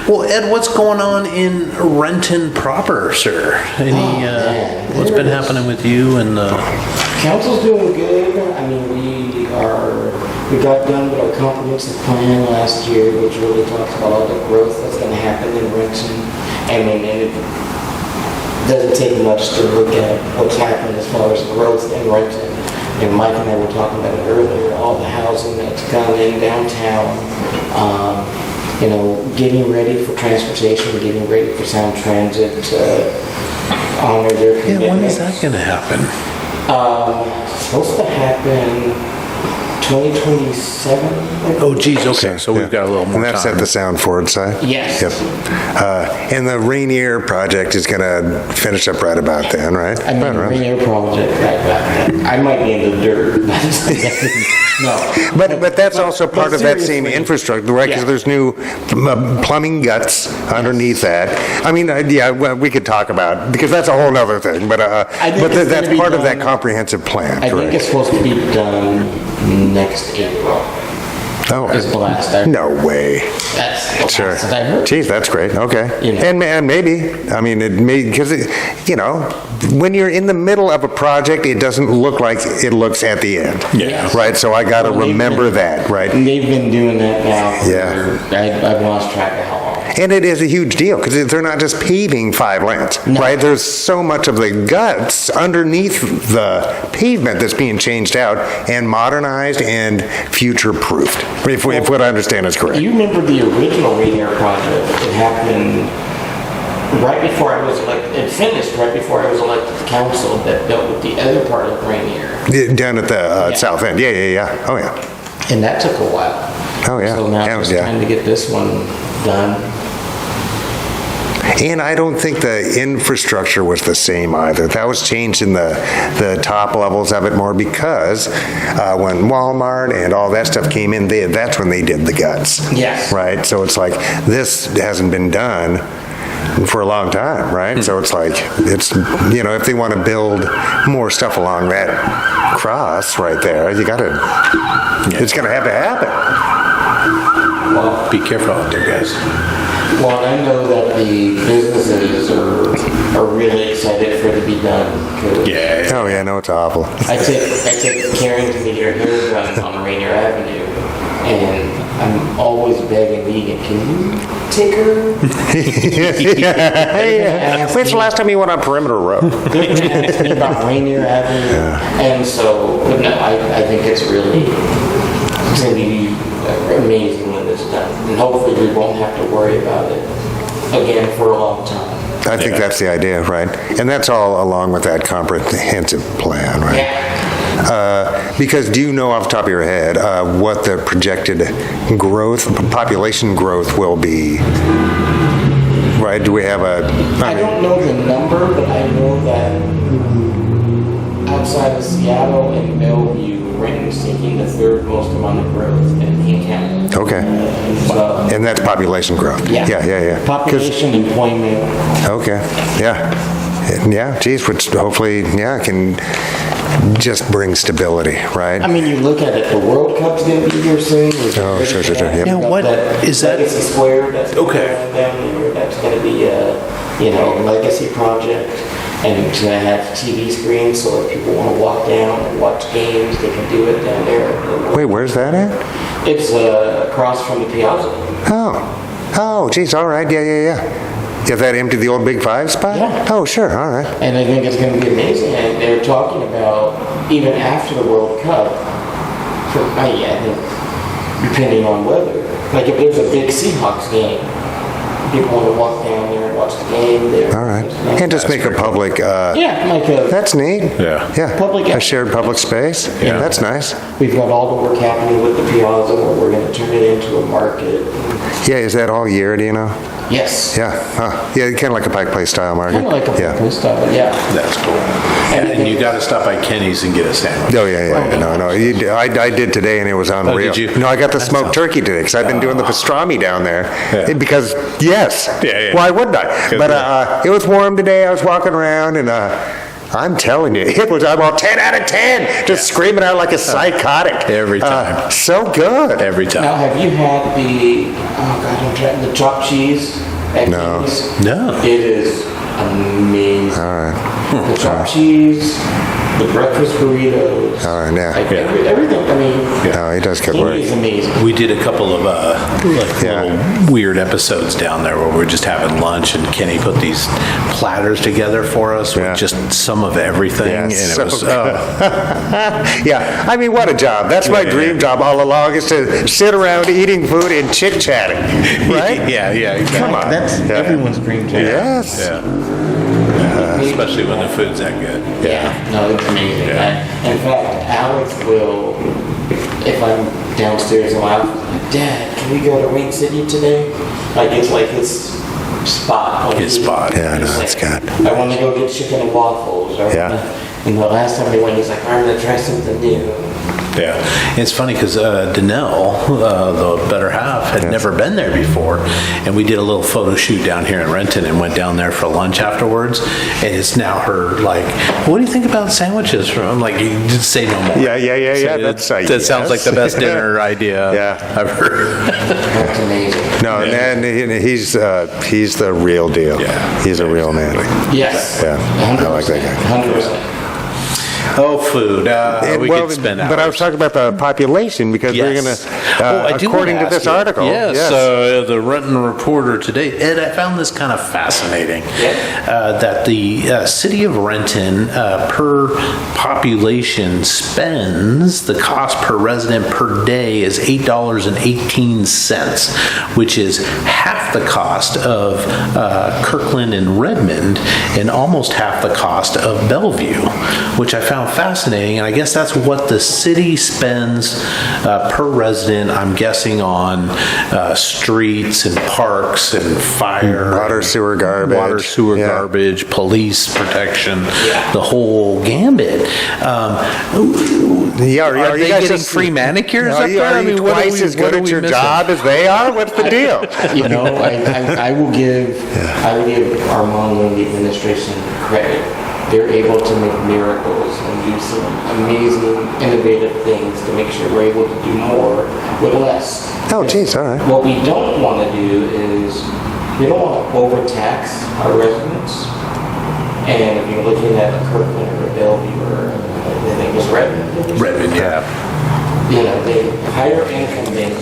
Speaker 2: Well, Ed, what's going on in Renton proper, sir? Any what's been happening with you and the
Speaker 4: Council's doing good. I mean, we got done with our comprehensive plan last year, which really talks about all the growth that's going to happen in Renton. I mean, and it doesn't take much to look at what's happened as far as growth in Renton. And Mike and I were talking about it earlier, all the housing that's gone in downtown, getting ready for transportation, getting ready for Sound Transit to honor their commitments.
Speaker 2: when is that going to happen?
Speaker 4: Supposed to happen 2027.
Speaker 2: Oh, geez, okay, so we've got a little more
Speaker 3: And that's
Speaker 2: time.
Speaker 3: at the Sound Forward side?
Speaker 4: Yes.
Speaker 3: Yep. And the Rainier project is going to finish up right about then, right?
Speaker 4: I mean,
Speaker 3: Right around.
Speaker 4: Rainier project, I might be in the dirt. No.
Speaker 3: But that's also part of that same
Speaker 4: seriously,
Speaker 3: infrastructure, right? Because there's new plumbing guts underneath that. I mean, we could talk about, because that's a whole other thing, but
Speaker 4: think it's
Speaker 3: that's
Speaker 4: gonna be
Speaker 3: part of that
Speaker 4: done-
Speaker 3: comprehensive plan,
Speaker 4: I think
Speaker 3: correct?
Speaker 4: it's supposed to be done next April.
Speaker 3: Oh,
Speaker 4: Is the last I
Speaker 3: no way.
Speaker 4: That's the
Speaker 3: Sure.
Speaker 4: last that I heard.
Speaker 3: Geez, that's great. Okay.
Speaker 4: You know.
Speaker 3: And maybe, I mean, it may, because, when you're in the middle of a project, it doesn't look like it looks at the end.
Speaker 4: Yeah.
Speaker 3: Right? So I got to
Speaker 4: Well, they've
Speaker 3: remember
Speaker 4: been-
Speaker 3: that, right?
Speaker 4: They've been doing that now.
Speaker 3: Yeah.
Speaker 4: I've lost track of how long.
Speaker 3: And it is a huge deal because they're not just paving 5 lanes, right? There's so much of the guts underneath the pavement that's being changed out and modernized and future-proofed, if what I understand is correct.
Speaker 4: You remember the original Rainier project? It happened right before I was elected. It finished right before I was elected to council that dealt with the other part of Rainier.
Speaker 3: Down at the south end. Yeah. Oh, yeah.
Speaker 4: And that took a while.
Speaker 3: Oh, yeah.
Speaker 4: So now
Speaker 3: Yeah,
Speaker 4: it's
Speaker 3: yeah.
Speaker 4: time to get this one done.
Speaker 3: And I don't think the infrastructure was the same either. That was changed in the top levels of it more because when Walmart and all that stuff came in, that's when they did the guts.
Speaker 4: Yes.
Speaker 3: Right? So it's like, this hasn't been done for a long time, right? So it's like, if they want to build more stuff along that cross right there, it's going to have to happen.
Speaker 2: Well, be careful out there, guys.
Speaker 4: Well, I know that the businesses are really excited for it to be done. 'Cause
Speaker 2: Yeah.
Speaker 3: Oh, yeah, no, it's awful.
Speaker 4: I take Karen to get her hair done on Rainier Avenue, And I'm always begging Megan, can you take her?
Speaker 3: When's the last time you went on Perimeter Road?
Speaker 4: They're going to ask me about Rainier Avenue. And so, but no, I think it's really going to be amazing when it's done. And hopefully we won't have to worry about it again for a long time.
Speaker 3: I think that's the idea, right? And that's all along with that comprehensive plan, right?
Speaker 4: Yeah.
Speaker 3: Because do you know off the top of your head what the projected population growth will be? Right? Do we have
Speaker 4: I don't know the number, but I know that outside of Seattle and Bellevue, Renton is taking the third most amount of growth in Canada.
Speaker 3: Okay.
Speaker 4: So,
Speaker 3: And that's population growth?
Speaker 4: yeah.
Speaker 3: Yeah.
Speaker 4: Population, employment.
Speaker 3: Okay, yeah. Yeah, geez, which hopefully, can just bring stability, right?
Speaker 4: I mean, you look at it, the World Cup's going to be here soon.
Speaker 3: Oh, sure, yep.
Speaker 2: Now, what is that?
Speaker 4: Legacy Square, that's
Speaker 2: Okay.
Speaker 4: down there. That's going to be a, legacy project. And it's going to have TV screens, so if people want to walk down and watch games, they can do it down there.
Speaker 3: Wait, where's that at?
Speaker 4: It's across from the Piazza.
Speaker 3: Oh, geez, all right, yeah. You have that empty, the old Big Five spot?
Speaker 4: Yeah.
Speaker 3: Oh, sure, all right.
Speaker 4: And I think it's going to be amazing. And they're talking about, even after the World Cup, I think, depending on weather, like if there's a big Seahawks game, people want to walk down there and watch the game there.
Speaker 3: All right. And just make a public, that's neat.
Speaker 2: Yeah.
Speaker 4: Public-
Speaker 3: a shared public space.
Speaker 2: Yeah.
Speaker 3: That's nice.
Speaker 4: We've got all the work happening with the Piazza, where we're going to turn it into a market.
Speaker 3: Yeah, is that all year, do you know?
Speaker 4: Yes.
Speaker 3: Yeah, yeah, kind of like a Pike Place style market.
Speaker 4: Kind of like a
Speaker 3: Yeah.
Speaker 4: public style, yeah.
Speaker 2: That's cool. And you got to stop by Kenny's and get a sandwich.
Speaker 3: Oh, yeah. No. I did today, and it was unreal.
Speaker 2: did you?
Speaker 3: No, I got the
Speaker 2: That
Speaker 3: smoked
Speaker 2: sounds-
Speaker 3: turkey today, because I've been doing the pastrami down there.
Speaker 2: Yeah.
Speaker 3: Because, yes.
Speaker 2: Yeah.
Speaker 3: Why wouldn't I? But it was warm today. I was walking around, and I'm telling you, it was about 10 out of 10, just screaming out like a psychotic.
Speaker 2: Every time.
Speaker 3: So good.
Speaker 2: Every
Speaker 4: Now,
Speaker 2: time.
Speaker 4: have you had the chopped cheese at
Speaker 3: No.
Speaker 4: Kenny's?
Speaker 2: No.
Speaker 4: It is amazing.
Speaker 3: All right.
Speaker 4: The chopped cheese, the breakfast burritos.
Speaker 3: All right, yeah.
Speaker 4: Like everything. I mean,
Speaker 3: No, he does good work.
Speaker 4: Kenny is amazing.
Speaker 2: We did a couple of little weird episodes down there where we're just having lunch, and Kenny put these platters together for us with
Speaker 3: Yeah.
Speaker 2: just some of everything,
Speaker 3: Yeah,
Speaker 2: and it
Speaker 3: so
Speaker 2: was
Speaker 3: good. Yeah, I mean, what a job. That's my dream job all along, is to sit around eating food and chit-chatting, right?
Speaker 2: yeah, exactly.
Speaker 3: Come on.
Speaker 4: That's
Speaker 3: Yeah.
Speaker 4: everyone's dream job.
Speaker 3: Yes.
Speaker 2: Yeah. Especially when the food's that good.
Speaker 4: Yeah, no, it's amazing.
Speaker 2: Yeah.
Speaker 4: In fact, Alex will, if I'm downstairs and I'm like, Dad, can we go to Rain City today? Like, it's like his spot.
Speaker 2: His spot.
Speaker 3: Yeah, I know,
Speaker 4: He's
Speaker 3: that's
Speaker 4: like,
Speaker 3: good.
Speaker 4: I want to go get chicken and waffles. Or
Speaker 3: Yeah.
Speaker 4: And the last time we went, he's like, I'm going to try something new.
Speaker 2: Yeah, it's funny because Danelle, the better half, had never been there before, and we did a little photo shoot down here in Renton and went down there for lunch afterwards. And it's now her like, what do you think about sandwiches? I'm like, you just say no more.
Speaker 3: Yeah.
Speaker 2: So
Speaker 3: That's
Speaker 2: that sounds like the best dinner idea I've heard.
Speaker 4: That's amazing.
Speaker 3: No, and he's the real deal.
Speaker 2: Yeah.
Speaker 3: He's a real man.
Speaker 4: Yes.
Speaker 3: Yeah, I like that guy.
Speaker 4: 100%.
Speaker 2: Oh, food. We could spend hours.
Speaker 3: But I was talking about the population, because we're going
Speaker 2: Yes.
Speaker 3: to,
Speaker 2: I do
Speaker 3: according
Speaker 2: wanna
Speaker 3: to this
Speaker 2: ask you.
Speaker 3: article.
Speaker 2: Yes, the Renton Reporter today, and I found this kind of fascinating, that the city of Renton, per population, spends, the cost per resident per day is $8.18, which is half the cost of Kirkland and Redmond, and almost half the cost of Bellevue, which I found fascinating. And I guess that's what the city spends per resident, I'm guessing, on streets and parks and fire.
Speaker 3: Water, sewer, garbage. Yeah.
Speaker 2: Garbage, police protection, the whole gambit.
Speaker 3: Yeah,
Speaker 2: Are they getting free manicures up there?
Speaker 3: Are you twice as good at your job as they are? What's the deal?
Speaker 4: You know, I will give Armando and the administration credit. They're able to make miracles and do some amazing, innovative things to make sure we're able to do more with less.
Speaker 3: Oh, geez, all right.
Speaker 4: What we don't want to do is, we don't want to overtax our residents. And if you're looking at a Kirkland or a Bellevue or I think it was Redmond.
Speaker 2: Redmond, yeah.
Speaker 4: they higher income base,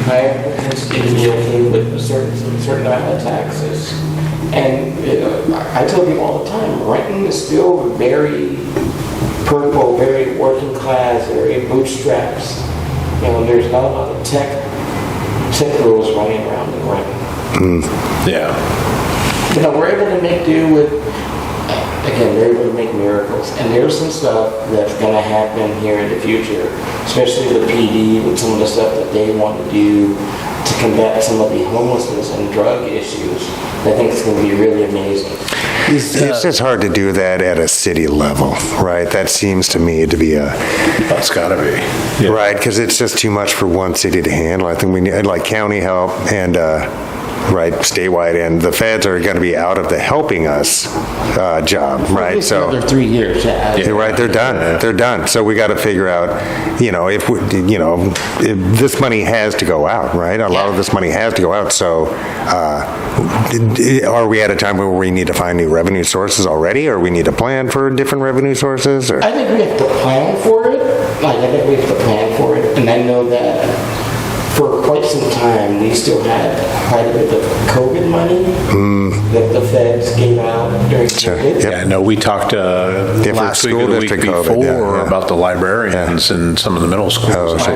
Speaker 4: higher propensity to be okay with a certain amount of taxes. And I tell people all the time, Renton is still very purple, very working class, very bootstraps. There's not a lot of tech rules running around in Renton.
Speaker 2: Yeah.
Speaker 4: We're able to make do with, again, we're able to make miracles. And there's some stuff that's going to happen here in the future, especially the PD with some of the stuff that they want to do to combat some of the homelessness and drug issues. I think it's going to be really amazing.
Speaker 3: It's just hard to do that at a city level, right? That seems to me to be
Speaker 2: That's got to be. Yeah.
Speaker 3: Right, because it's just too much for one city to handle. I think we need county help and statewide, and the feds are going to be out of the helping us job, right?
Speaker 4: So another 3 years.
Speaker 3: Right, they're done. They're done. So we got to figure out, if this money has to go out, right? A lot of this money has to go out. So are we at a time where we need to find new revenue sources already, or we need to plan for different revenue sources? Or?
Speaker 4: I think we have to plan for it. And I know that for quite some time, we still had quite a bit of COVID money that the feds gave out during COVID.
Speaker 2: Yeah, I know we talked last week or the week before about the librarians in some of the middle schools.
Speaker 3: All of the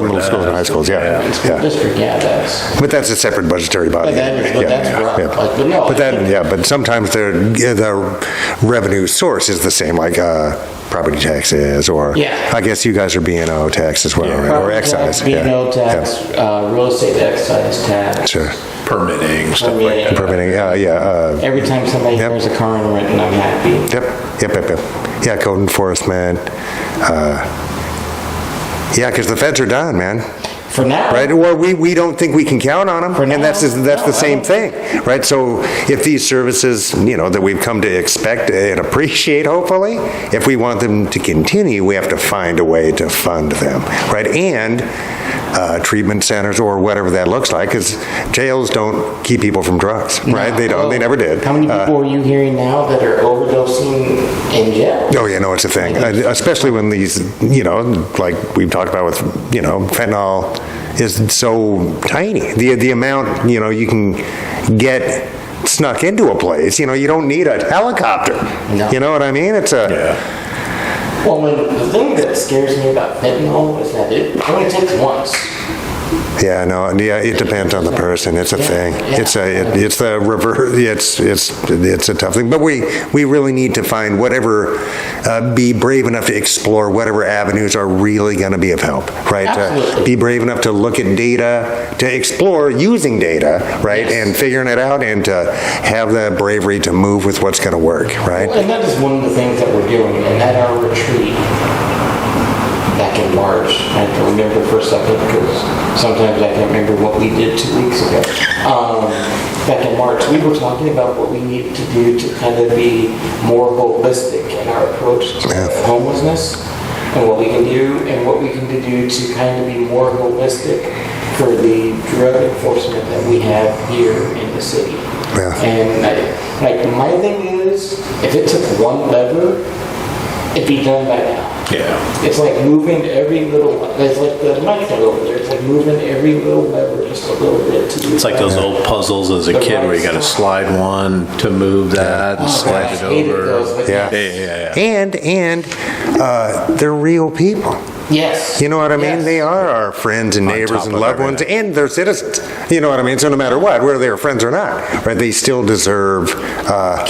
Speaker 3: middle schools and high schools,
Speaker 4: District, that's.
Speaker 3: But that's a separate budgetary body.
Speaker 4: That's rough.
Speaker 3: But sometimes the revenue source is the same, like property taxes, or I guess you guys are B&O tax as well, right? Or excise.
Speaker 4: B&O tax, real estate excise tax.
Speaker 3: Sure.
Speaker 2: Permitting, stuff like that.
Speaker 3: Permitting,
Speaker 4: every time somebody hears a car in Renton, I'm happy.
Speaker 3: Yep. Yeah, code enforcement. Because the feds are done, man.
Speaker 4: For now.
Speaker 3: Right? Or we don't think we can count on them. And that's the same thing. Right? So if these services, that we've come to expect and appreciate, hopefully, if we want them to continue, we have to find a way to fund them. Right? And treatment centers or whatever that looks like, because jails don't keep people from drugs. Right? They don't. They never did.
Speaker 4: How many people are you hearing now that are overdosing in jail?
Speaker 3: Oh, yeah, no, it's a thing. Especially when these, like we've talked about with, fentanyl is so tiny. The amount, you can get snuck into a place, you don't need a helicopter.
Speaker 4: No.
Speaker 3: You know what I mean? It's a...
Speaker 4: Well, the thing that scares me about fentanyl is that it only takes once.
Speaker 3: It depends on the person. It's a thing. It's the reverse. It's a tough thing. But we really need to find be brave enough to explore whatever avenues are really going to be of help, right? Be brave enough to look at data, to explore using data, right, and figuring it out, and to have the bravery to move with what's going to work, right?
Speaker 4: Well, and that is one of the things that we're doing, and at our retreat back in March. I have to remember for a second because sometimes I can't remember what we did 2 weeks ago. Back in March, we were talking about what we needed to do to kind of be more holistic in our approach to homelessness, and what we can do, and what we can do to kind of be more holistic for the drug enforcement that we have here in the city. And my thing is, if it took one lever, it'd be done by now. It's like moving every little, it's like the mic over there, it's like moving every little lever just a little bit.
Speaker 2: It's like those old puzzles as a kid where you got to slide one to move that and slide it over.
Speaker 3: And they're real people.
Speaker 4: Yes.
Speaker 3: You know what I mean? They are our friends and neighbors and loved ones, and they're citizens. You know what I mean? So no matter what, whether they're friends or not, right? They still deserve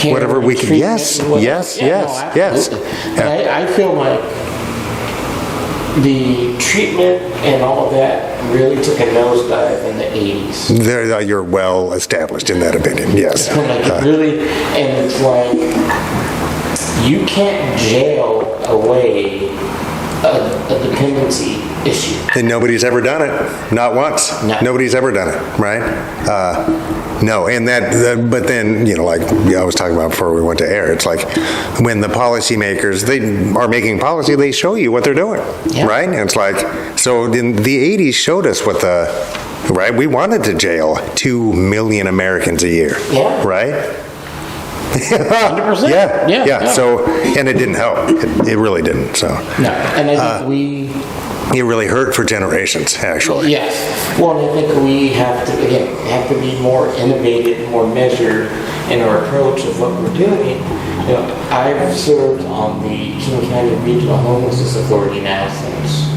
Speaker 3: whatever we can. Yes.
Speaker 4: I feel like the treatment and all of that really took a nosedive in the 80s.
Speaker 3: You're well established in that opinion. Yes.
Speaker 4: And it's like you can't jail away a dependency issue.
Speaker 3: And nobody's ever done it. Not once.
Speaker 4: No.
Speaker 3: Nobody's ever done it, right? No, and but then, like I was talking about before we went to air, it's like when the policymakers, they are making policy, they show you what they're doing, right? And it's like, so in the 80s showed us right? We wanted to jail 2 million Americans a year, right?
Speaker 4: 100%.
Speaker 3: Yeah. So, and it didn't help. It really didn't. So.
Speaker 4: No, and I think
Speaker 3: it really hurt for generations, actually.
Speaker 4: Yes. Well, and I think we have to be more innovative, more measured in our approach of what we're doing. You know, I've served on the King County Regional Homelessness Authority now since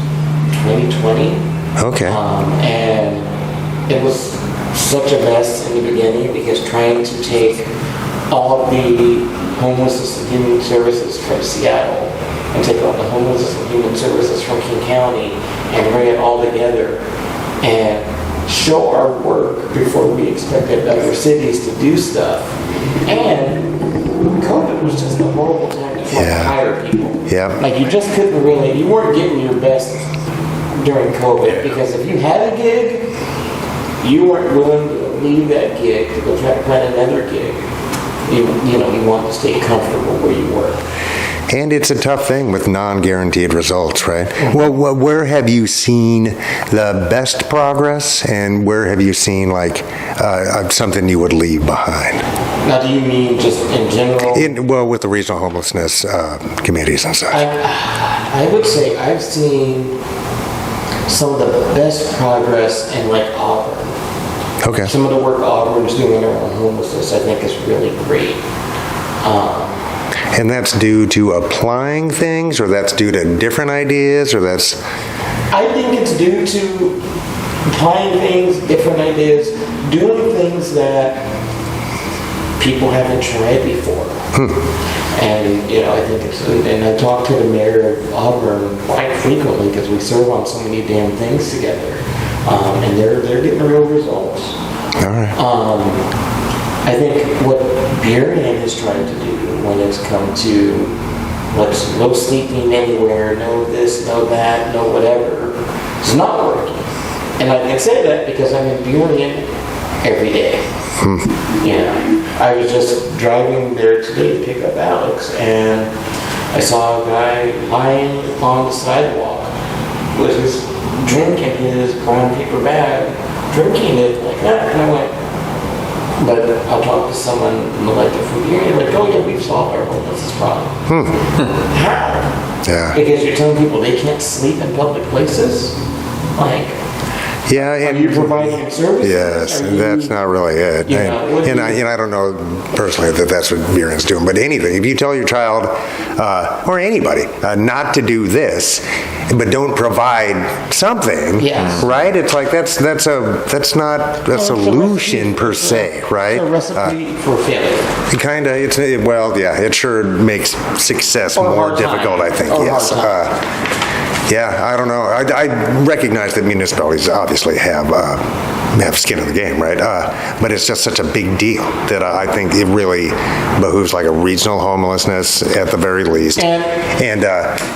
Speaker 4: 2020.
Speaker 3: Okay.
Speaker 4: And it was such a mess in the beginning because trying to take all of the homelessness and human services from Seattle and take all the homelessness and human services from King County and bring it all together and show our work before we expected other cities to do stuff. And COVID was just a horrible time to hire people.
Speaker 3: Yeah.
Speaker 4: Like you just couldn't really, you weren't getting your best during COVID because if you had a gig, you weren't willing to leave that gig to go try to find another gig. You want to stay comfortable where you were.
Speaker 3: And it's a tough thing with non-guaranteed results, right? Well, where have you seen the best progress, and where have you seen something you would leave behind?
Speaker 4: Now, do you mean just in general?
Speaker 3: With the regional homelessness committees and such.
Speaker 4: I would say I've seen some of the best progress in Auburn.
Speaker 3: Okay.
Speaker 4: Some of the work Auburn's doing around homelessness, I think, is really great.
Speaker 3: And that's due to applying things, or that's due to different ideas, or that's...
Speaker 4: I think it's due to applying things, different ideas, doing things that people haven't tried before. And, I think and I talk to the mayor of Auburn quite frequently because we serve on so many damn things together. And they're getting real results.
Speaker 3: All right.
Speaker 4: I think what Burien is trying to do when it's come to no sleeping anywhere, no this, no that, no whatever, it's not working. And I can say that because I'm in Burien every day. I was just driving there today to pick up Alex, and I saw a guy lying on the sidewalk with his drink in his brown paper bag, drinking it like that. And I went, but I'll talk to someone from Burien, oh yeah, we've solved our homelessness problem. How?
Speaker 3: Yeah.
Speaker 4: Because you're telling people they can't sleep in public places?
Speaker 3: Yeah,
Speaker 4: are you providing services?
Speaker 3: Yes, that's not really it. And I don't know personally that that's what Burien's doing, but anything. If you tell your child or anybody not to do this, but don't provide something, right? It's like that's not a solution per se, right?
Speaker 4: It's a recipe for failure.
Speaker 3: Kind of. It sure makes success more difficult, I think. Yes. Yeah, I don't know. I recognize that municipalities obviously have skin in the game, right? But it's just such a big deal that I think it really behooves a regional homelessness at the very least. And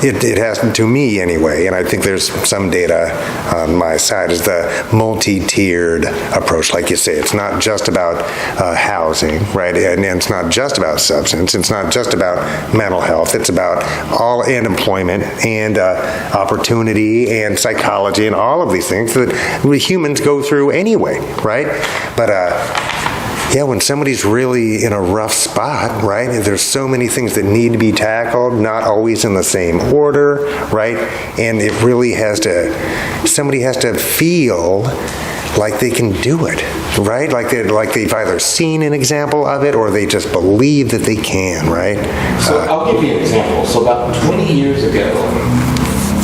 Speaker 3: it has, to me anyway, and I think there's some data on my side, is the multi-tiered approach. Like you say, it's not just about housing, right? And it's not just about substance. It's not just about mental health. It's about and employment and opportunity and psychology and all of these things that we humans go through anyway, right? But when somebody's really in a rough spot, right, there's so many things that need to be tackled, not always in the same order, right? And it really somebody has to feel like they can do it, right? Like they've either seen an example of it or they just believe that they can, right?
Speaker 4: So I'll give you an example. So about 20 years ago,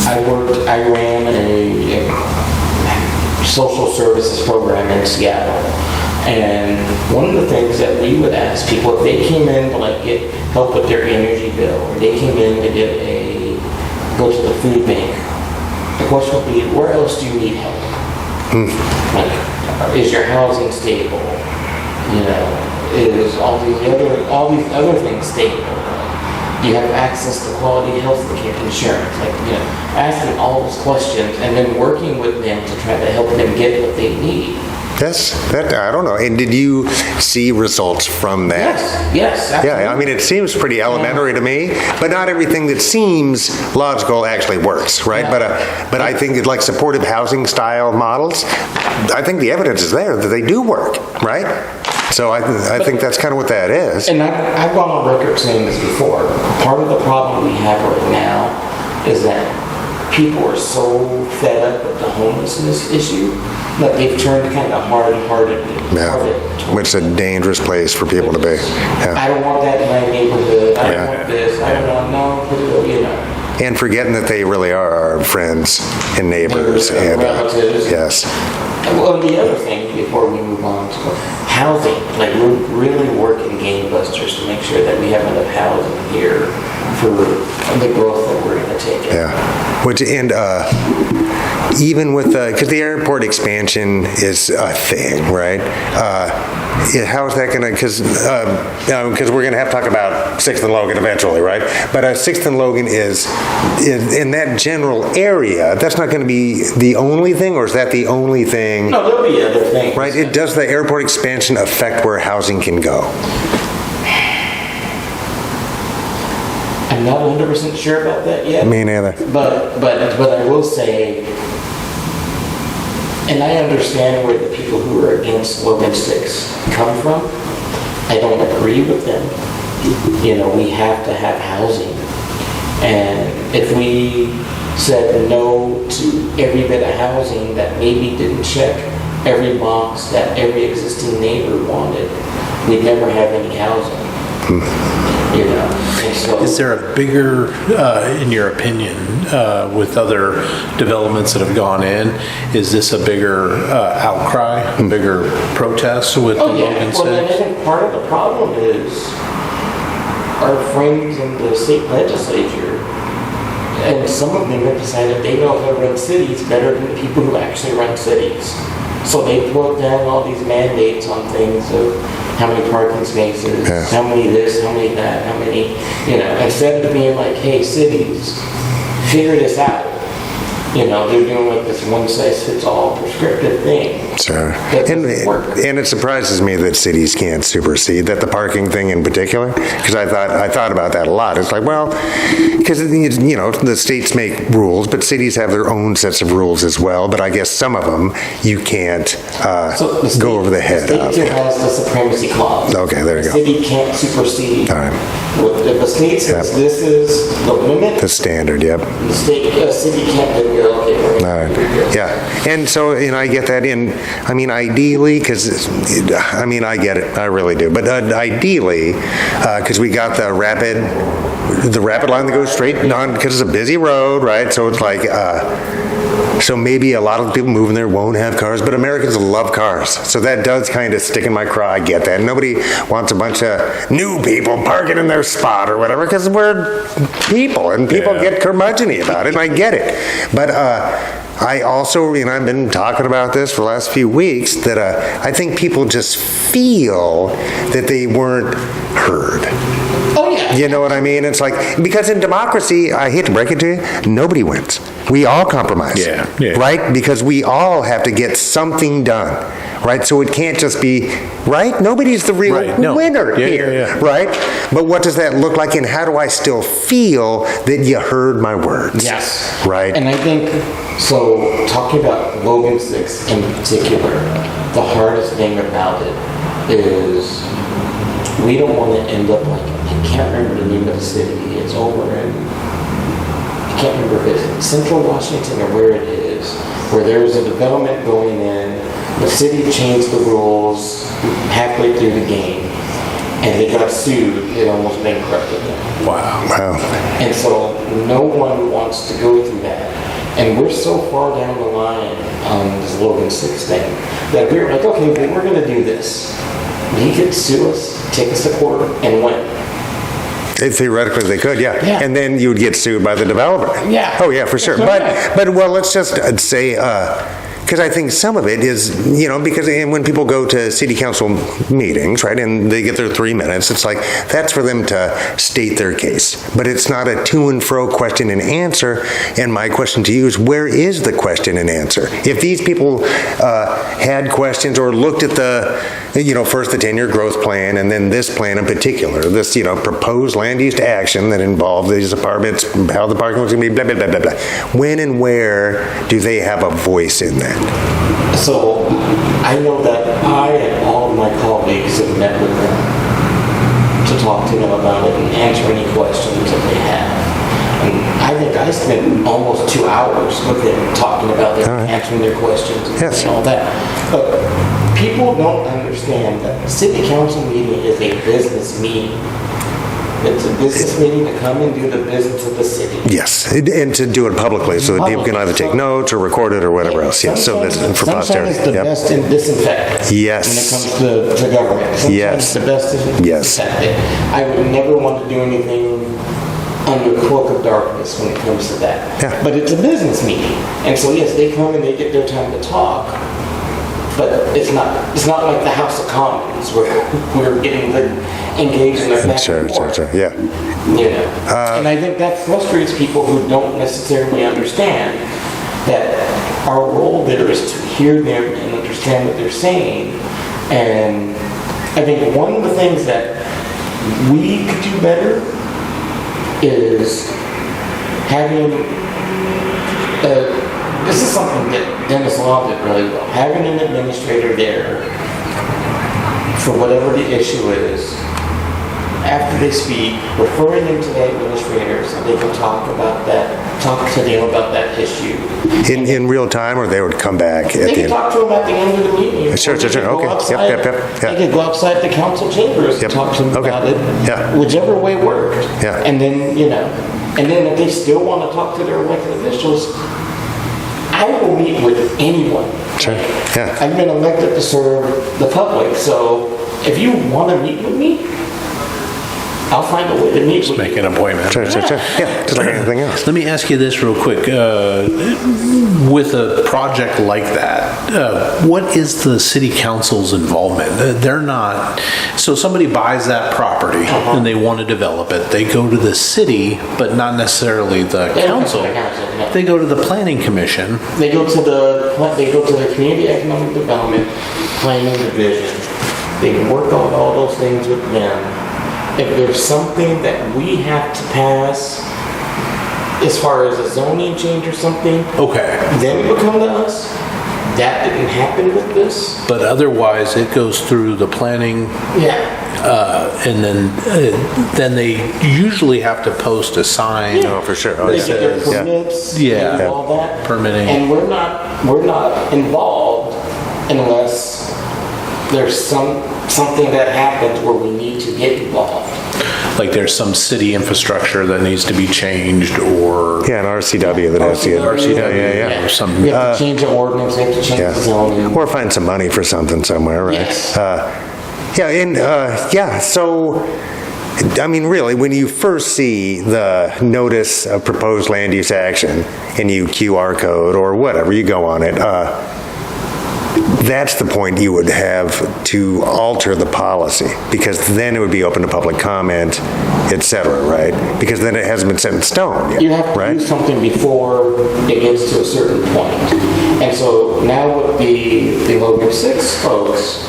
Speaker 4: I ran a social services program in Seattle. And one of the things that we would ask people, if they came in to get help with their energy bill, or they came in to go to the food bank, the question would be, where else do you need help? Is your housing stable? Is all these other things stable? Do you have access to quality health care insurance? Asking all those questions and then working with them to try to help them get what they need.
Speaker 3: I don't know. And did you see results from that?
Speaker 4: Yes, absolutely.
Speaker 3: Yeah, I mean, it seems pretty elementary to me, but not everything that seems logical actually works, right? Yeah. But I think supportive housing style models, I think the evidence is there that they do work, right? So I think that's kind of what that is.
Speaker 4: And I've gone on record saying this before. Part of the problem we have right now is that people are so fed up with the homelessness issue that they've turned kind of hard-hearted.
Speaker 3: Which is a dangerous place for people to be. Yeah.
Speaker 4: I don't want that in my neighborhood. I don't want this. I don't want
Speaker 3: And forgetting that they really are our friends and neighbors and
Speaker 4: relatives.
Speaker 3: Yes.
Speaker 4: Well, the other thing before we move on to housing, like we're really working gangbusters to make sure that we have enough housing here for the growth that we're going to take.
Speaker 3: Yeah. Which even with because the airport expansion is a thing, right? How is that going to? Because we're going to have to talk about 6th and Logan eventually, right? But 6th and Logan is in that general area. That's not going to be the only thing, or is that the only thing?
Speaker 4: No, there'll be other things.
Speaker 3: Right? Does the airport expansion affect where housing can go?
Speaker 4: I'm not 100% sure about that yet.
Speaker 3: Me neither.
Speaker 4: But I will say, and I understand where the people who are against Logan 6 come from. I don't agree with them. We have to have housing. And if we said no to every bit of housing that maybe didn't check every box that every existing neighbor wanted, we'd never have any housing. And so,
Speaker 2: Is there a bigger, in your opinion, with other developments that have gone in, is this a bigger outcry, a bigger protest with the Logan 6?
Speaker 4: Well, I think part of the problem is our friends in the state legislature, and some of them have decided they know how to run cities better than the people who actually run cities. So they put down all these mandates on things of how many parking spaces, how many this, how many that, how many, instead of being like, hey, cities, figure this out. They're doing like this one-size-fits-all prescriptive thing.
Speaker 3: Sure.
Speaker 4: That doesn't work.
Speaker 3: And it surprises me that cities can't supersede that, the parking thing in particular, because I thought about that a lot. It's like, well, because the states make rules, but cities have their own sets of rules as well. But I guess some of them you can't go over the head of.
Speaker 4: The state still has the supremacy clause.
Speaker 3: Okay, there you go.
Speaker 4: The city can't supersede.
Speaker 3: All right.
Speaker 4: If the state says this is the limit,
Speaker 3: The standard, yep.
Speaker 4: the city can't do it. Okay,
Speaker 3: All right. Yeah. And so, I get that ideally, because, I get it. I really do. But ideally, because we got the rapid line that goes straight on, because it's a busy road, right? So it's like, so maybe a lot of the people moving there won't have cars, but Americans love cars. So that does kind of stick in my craw. I get that. Nobody wants a bunch of new people parking in their spot or whatever, because we're people, and people get curmudgeon-y about it, and I get it. But I also, I've been talking about this for the last few weeks, that I think people just feel that they weren't heard.
Speaker 4: Oh, yeah.
Speaker 3: You know what I mean? It's like, because in democracy, I hate to break it to you, nobody wins. We all compromise.
Speaker 2: Yeah.
Speaker 3: Right? Because we all have to get something done. Right? So it can't just be, right? Nobody's the real winner here. Right? But what does that look like, and how do I still feel that you heard my words?
Speaker 4: Yes.
Speaker 3: Right?
Speaker 4: And I think, so talking about Logan 6 in particular, the hardest thing about it is we don't want to end up like, I can't remember the name of the city. It's over in, I can't remember if it's Central Washington or where it is, where there's a development going in. The city changed the rules halfway through the game, and they got sued. It almost bankrupted them.
Speaker 3: Wow.
Speaker 4: And so no one wants to go through that. And we're so far down the line on this Logan 6 thing that we're like, okay, well, we're going to do this. He could sue us, take us to court, and win.
Speaker 3: Theoretically, they could, yeah. And then you would get sued by the developer.
Speaker 4: Yeah.
Speaker 3: Oh, yeah, for sure. But well, let's just say, because I think some of it is, because when people go to city council meetings, right, and they get their 3 minutes, it's like, that's for them to state their case. But it's not a to and fro question and answer. And my question to you is, where is the question and answer? If these people had questions or looked at first the 10-year growth plan, and then this plan in particular, this, proposed land use action that involved these apartments, how the parking was going to be, blah, blah, blah, blah, blah. When and where do they have a voice in that?
Speaker 4: So I know that I and all my colleagues have met with them to talk to them about it and answer any questions that they have. And I think I spent almost 2 hours with them talking about them, answering their questions and all that. But people don't understand that the city council meeting is a business meeting. It's a business meeting to come and do the business of the city.
Speaker 3: Yes, and to do it publicly so that people can either take notes or record it or whatever else. Yes, so that for posterity.
Speaker 4: Sometimes the best in disinfectant.
Speaker 3: Yes.
Speaker 4: When it comes to government. Sometimes the best in disinfectant. I would never want to do anything under cloak of darkness when it comes to that.
Speaker 3: Yeah.
Speaker 4: But it's a business meeting. And so yes, they come and they get their time to talk. But it's not like the House of Commons where we're getting engaged in a back and forth.
Speaker 3: Sure, yeah.
Speaker 4: You know, and I think that frustrates people who don't necessarily understand that our role there is to hear them and understand what they're saying. And I think one of the things that we could do better is having this is something that Dennis Law did really well. Having an administrator there for whatever the issue is, after they speak, referring them to the administrator so they can talk to them about that issue.
Speaker 3: In real time, or they would come back at
Speaker 4: They
Speaker 3: the
Speaker 4: can
Speaker 3: end?
Speaker 4: talk to them at the end of the meeting.
Speaker 3: Sure,
Speaker 4: Or they can go
Speaker 3: okay.
Speaker 4: outside-
Speaker 3: Yep.
Speaker 4: They could go outside the council chambers and talk to them
Speaker 3: Okay.
Speaker 4: about it.
Speaker 3: Yeah.
Speaker 4: Whichever way worked.
Speaker 3: Yeah.
Speaker 4: And then, and then if they still want to talk to their elected officials, I will meet with anyone.
Speaker 3: Sure, yeah.
Speaker 4: I've been elected to serve the public, so if you want to meet with me, I'll find a way to meet with you.
Speaker 2: Make an appointment.
Speaker 3: Sure. Yeah, just like anything else.
Speaker 2: Let me ask you this real quick. With a project like that, what is the city council's involvement? They're not, so somebody buys that property and they want to develop it. They go to the city, but not necessarily the council.
Speaker 4: No.
Speaker 2: They go to the planning commission.
Speaker 4: They go to the Community Economic Development Planning Division. They work on all those things with them. If there's something that we have to pass, as far as a zoning change or something,
Speaker 2: Okay.
Speaker 4: then it will come to us. That didn't happen with this.
Speaker 2: But otherwise, it goes through the planning,
Speaker 4: Yeah.
Speaker 2: and then they usually have to post a sign.
Speaker 3: Oh, for sure. Oh,
Speaker 4: They
Speaker 3: yeah.
Speaker 4: get their
Speaker 3: Yeah.
Speaker 4: permits,
Speaker 2: Yeah.
Speaker 4: and all that.
Speaker 2: Permitting.
Speaker 4: And we're not involved unless there's something that happens where we need to get involved.
Speaker 2: Like there's some city infrastructure that needs to be changed, or
Speaker 3: Yeah, an RCW that has to get. Yeah.
Speaker 2: or some.
Speaker 4: We have to change the ordinance, we have to change the zoning.
Speaker 3: Or find some money for something somewhere, right?
Speaker 4: Yes.
Speaker 3: So, I mean, really, when you first see the notice of proposed land use action and you QR code or whatever, you go on it, that's the point you would have to alter the policy, because then it would be open to public comment, et cetera, right? Because then it hasn't been set in stone yet,
Speaker 4: You have to
Speaker 3: right?
Speaker 4: do something before it gets to a certain point. And so now with the Logan 6 folks,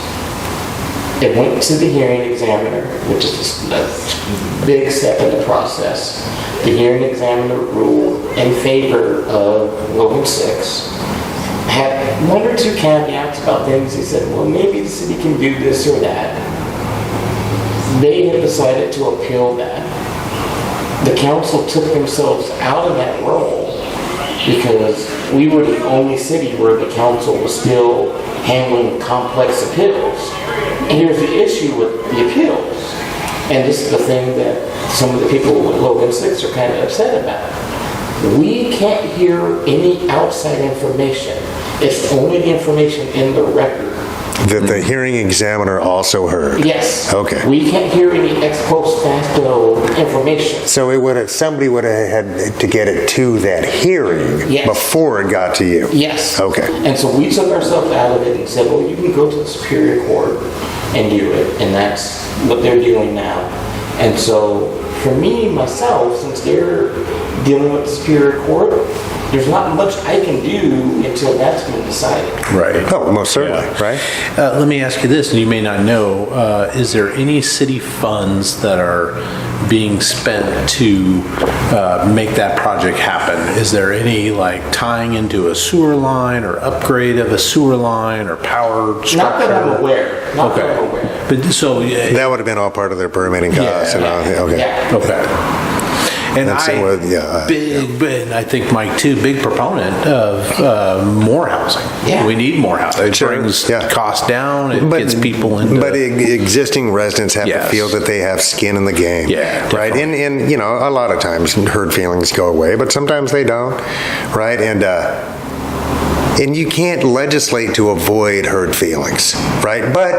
Speaker 4: it went to the hearing examiner, which is a big step in the process. The hearing examiner ruled in favor of Logan 6. Had one or two caveats about things. He said, well, maybe the city can do this or that. They have decided to appeal that. The council took themselves out of that role because we were the only city where the council was still handling complex appeals. And here's the issue with the appeals. And this is the thing that some of the people with Logan 6 are kind of upset about. We can't hear any outside information. It's only the information in the record.
Speaker 3: That the hearing examiner also heard.
Speaker 4: Yes.
Speaker 3: Okay.
Speaker 4: We can't hear any ex post facto information.
Speaker 3: So somebody would have had to get it to that hearing
Speaker 4: Yes.
Speaker 3: before it got to you.
Speaker 4: Yes.
Speaker 3: Okay.
Speaker 4: And so we took ourselves out of it and said, well, you can go to the Superior Court and do it. And that's what they're doing now. And so for me, myself, since they're dealing with the Superior Court, there's not much I can do until that's been decided.
Speaker 2: Right.
Speaker 3: Oh, most certainly, right?
Speaker 2: Let me ask you this, and you may not know, is there any city funds that are being spent to make that project happen? Is there any like tying into a sewer line or upgrade of a sewer line or power structure?
Speaker 4: Not that I'm aware. Not
Speaker 2: Okay.
Speaker 4: that I'm aware.
Speaker 2: But so
Speaker 3: That would have been all part of their permitting costs and all. Okay.
Speaker 4: Yeah.
Speaker 2: okay. And
Speaker 3: That's it with- yeah,
Speaker 2: and I think Mike too, big proponent of more housing.
Speaker 4: Yeah.
Speaker 2: We need more housing. It
Speaker 3: Sure,
Speaker 2: brings
Speaker 3: yeah.
Speaker 2: costs down. It gets people into.
Speaker 3: But existing residents have to
Speaker 2: Yes.
Speaker 3: feel that they have skin in the game.
Speaker 2: Yeah,
Speaker 3: Right?
Speaker 2: definitely.
Speaker 3: And, you know, a lot of times hurt feelings go away, but sometimes they don't. Right? And you can't legislate to avoid hurt feelings, right? But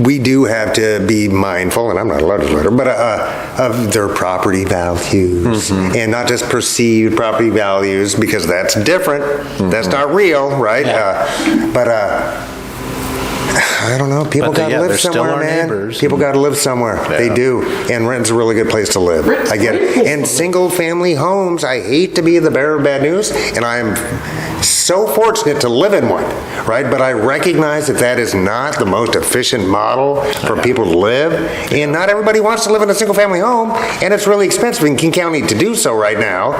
Speaker 3: we do have to be mindful, and I'm not a legislator, but of their property values, and not just perceived property values, because that's different. That's not real, right? I don't know. People
Speaker 2: But
Speaker 3: got to
Speaker 2: yeah,
Speaker 3: live
Speaker 2: they're still
Speaker 3: somewhere,
Speaker 2: our
Speaker 3: man.
Speaker 2: neighbors.
Speaker 3: People got to live somewhere.
Speaker 2: Yeah.
Speaker 3: They do. And rent's a really good place to live.
Speaker 4: Rent's
Speaker 3: I get
Speaker 4: great
Speaker 3: it.
Speaker 4: place to
Speaker 3: And
Speaker 4: live.
Speaker 3: single-family homes, I hate to be the bearer of bad news, and I'm so fortunate to live in one, right? But I recognize that that is not the most efficient model for people to live, and not everybody wants to live in a single-family home, and it's really expensive in King County to do so right now.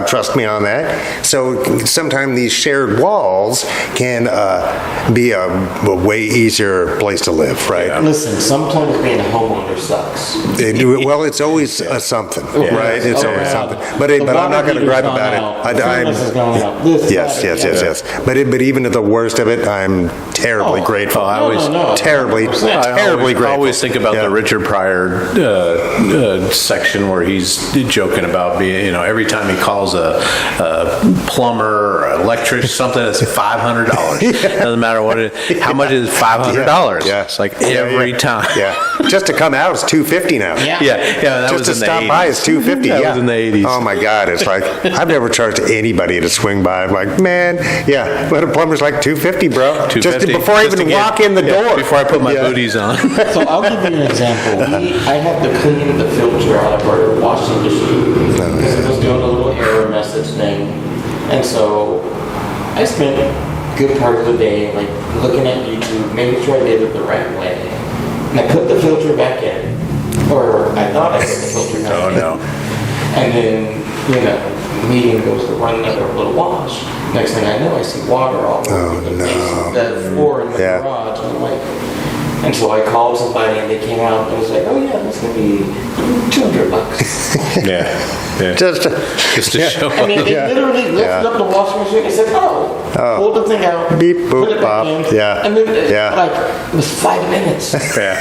Speaker 3: Trust me on that. So sometimes these shared walls can be a way easier place to live, right?
Speaker 4: Listen, sometimes being a homeowner sucks.
Speaker 3: They do it, well, it's always something, right? It's always something. But I'm not going to gripe about it. Yes. But even at the worst of it, I'm terribly grateful.
Speaker 2: I always,
Speaker 3: terribly grateful.
Speaker 2: I always think about
Speaker 3: Yeah.
Speaker 2: the Richard Pryor section where he's joking about being, you know, every time he calls a plumber or electrician something, it's $500. Doesn't matter what it is. How much is $500?
Speaker 3: Yeah.
Speaker 2: It's like every time.
Speaker 3: Yeah. Just to come out is $250 now.
Speaker 4: Yeah.
Speaker 2: That
Speaker 3: Just
Speaker 2: was
Speaker 3: to
Speaker 2: in the
Speaker 3: stop
Speaker 2: 80s.
Speaker 3: by is $250.
Speaker 2: That
Speaker 3: yeah.
Speaker 2: was in the 80s.
Speaker 3: Oh my God! It's like I've never charged anybody to swing by. I'm like, man, yeah, but a plumber's like $250, bro. Just
Speaker 2: $250.
Speaker 3: before I even walk in the door.
Speaker 2: Before I put my
Speaker 3: Yeah.
Speaker 2: booties on.
Speaker 4: So I'll give you an example. I had to clean the filter out of our washing machine because it was doing a little error message thing. And so I spent a good part of the day like looking at YouTube, making sure I did it the right way. And I put the filter back in, or I thought I put the filter back in.
Speaker 2: No.
Speaker 4: And then, the medium goes to run another little wash. Next thing I know, I see water all over the floor in the garage. And I'm like, and so I called somebody and they came out and it was like, oh yeah, that's going to be $200.
Speaker 2: Yeah.
Speaker 3: Just
Speaker 2: Just to show
Speaker 4: I mean, they literally lifted up the washing machine and said, pulled the thing out,
Speaker 3: Beep, boop,
Speaker 4: put it back
Speaker 3: bop.
Speaker 4: in,
Speaker 3: Yeah.
Speaker 4: and then it was 5 minutes,
Speaker 2: Yeah.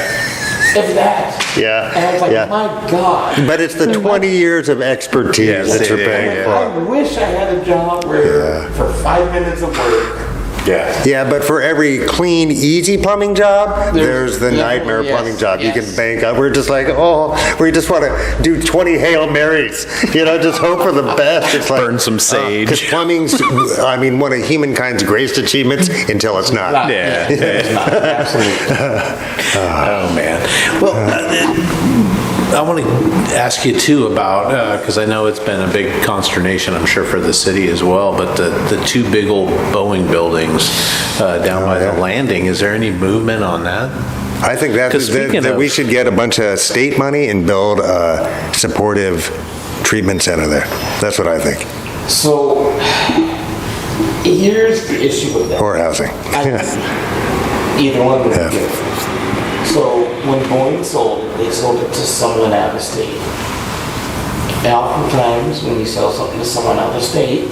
Speaker 4: if that.
Speaker 3: Yeah.
Speaker 4: And I was like,
Speaker 3: Yeah.
Speaker 4: my God.
Speaker 3: But it's the 20 years of expertise
Speaker 2: Yes,
Speaker 3: that you're
Speaker 2: yeah,
Speaker 3: paying
Speaker 2: yeah.
Speaker 3: for.
Speaker 4: I wish I had a job where for 5 minutes of work,
Speaker 2: Yeah.
Speaker 3: Yeah, but for every clean, easy plumbing job, there's the nightmare
Speaker 4: yes,
Speaker 3: plumbing job. You
Speaker 4: yes.
Speaker 3: can bank up. We're just like, we just want to do 20 Hail Marys. Just hope for the best. It's like
Speaker 2: Burn some sage.
Speaker 3: Because plumbing's, one of humankind's greatest achievements until it's not.
Speaker 2: Yeah.
Speaker 4: it's not. Absolutely.
Speaker 2: Oh man. Well, I want to ask you too about because I know it's been a big consternation, I'm sure, for the city as well. But the two big old Boeing buildings down by the landing. Is there any movement on that?
Speaker 3: I think that we should get a bunch of state money and build a supportive treatment center there. That's what I think.
Speaker 4: So, here's the issue with that.
Speaker 3: Or housing.
Speaker 4: Either one would be
Speaker 3: Yeah.
Speaker 4: good. So, when Boeing sold it, they sold it to someone out of state. And oftentimes, when you sell something to someone out of state,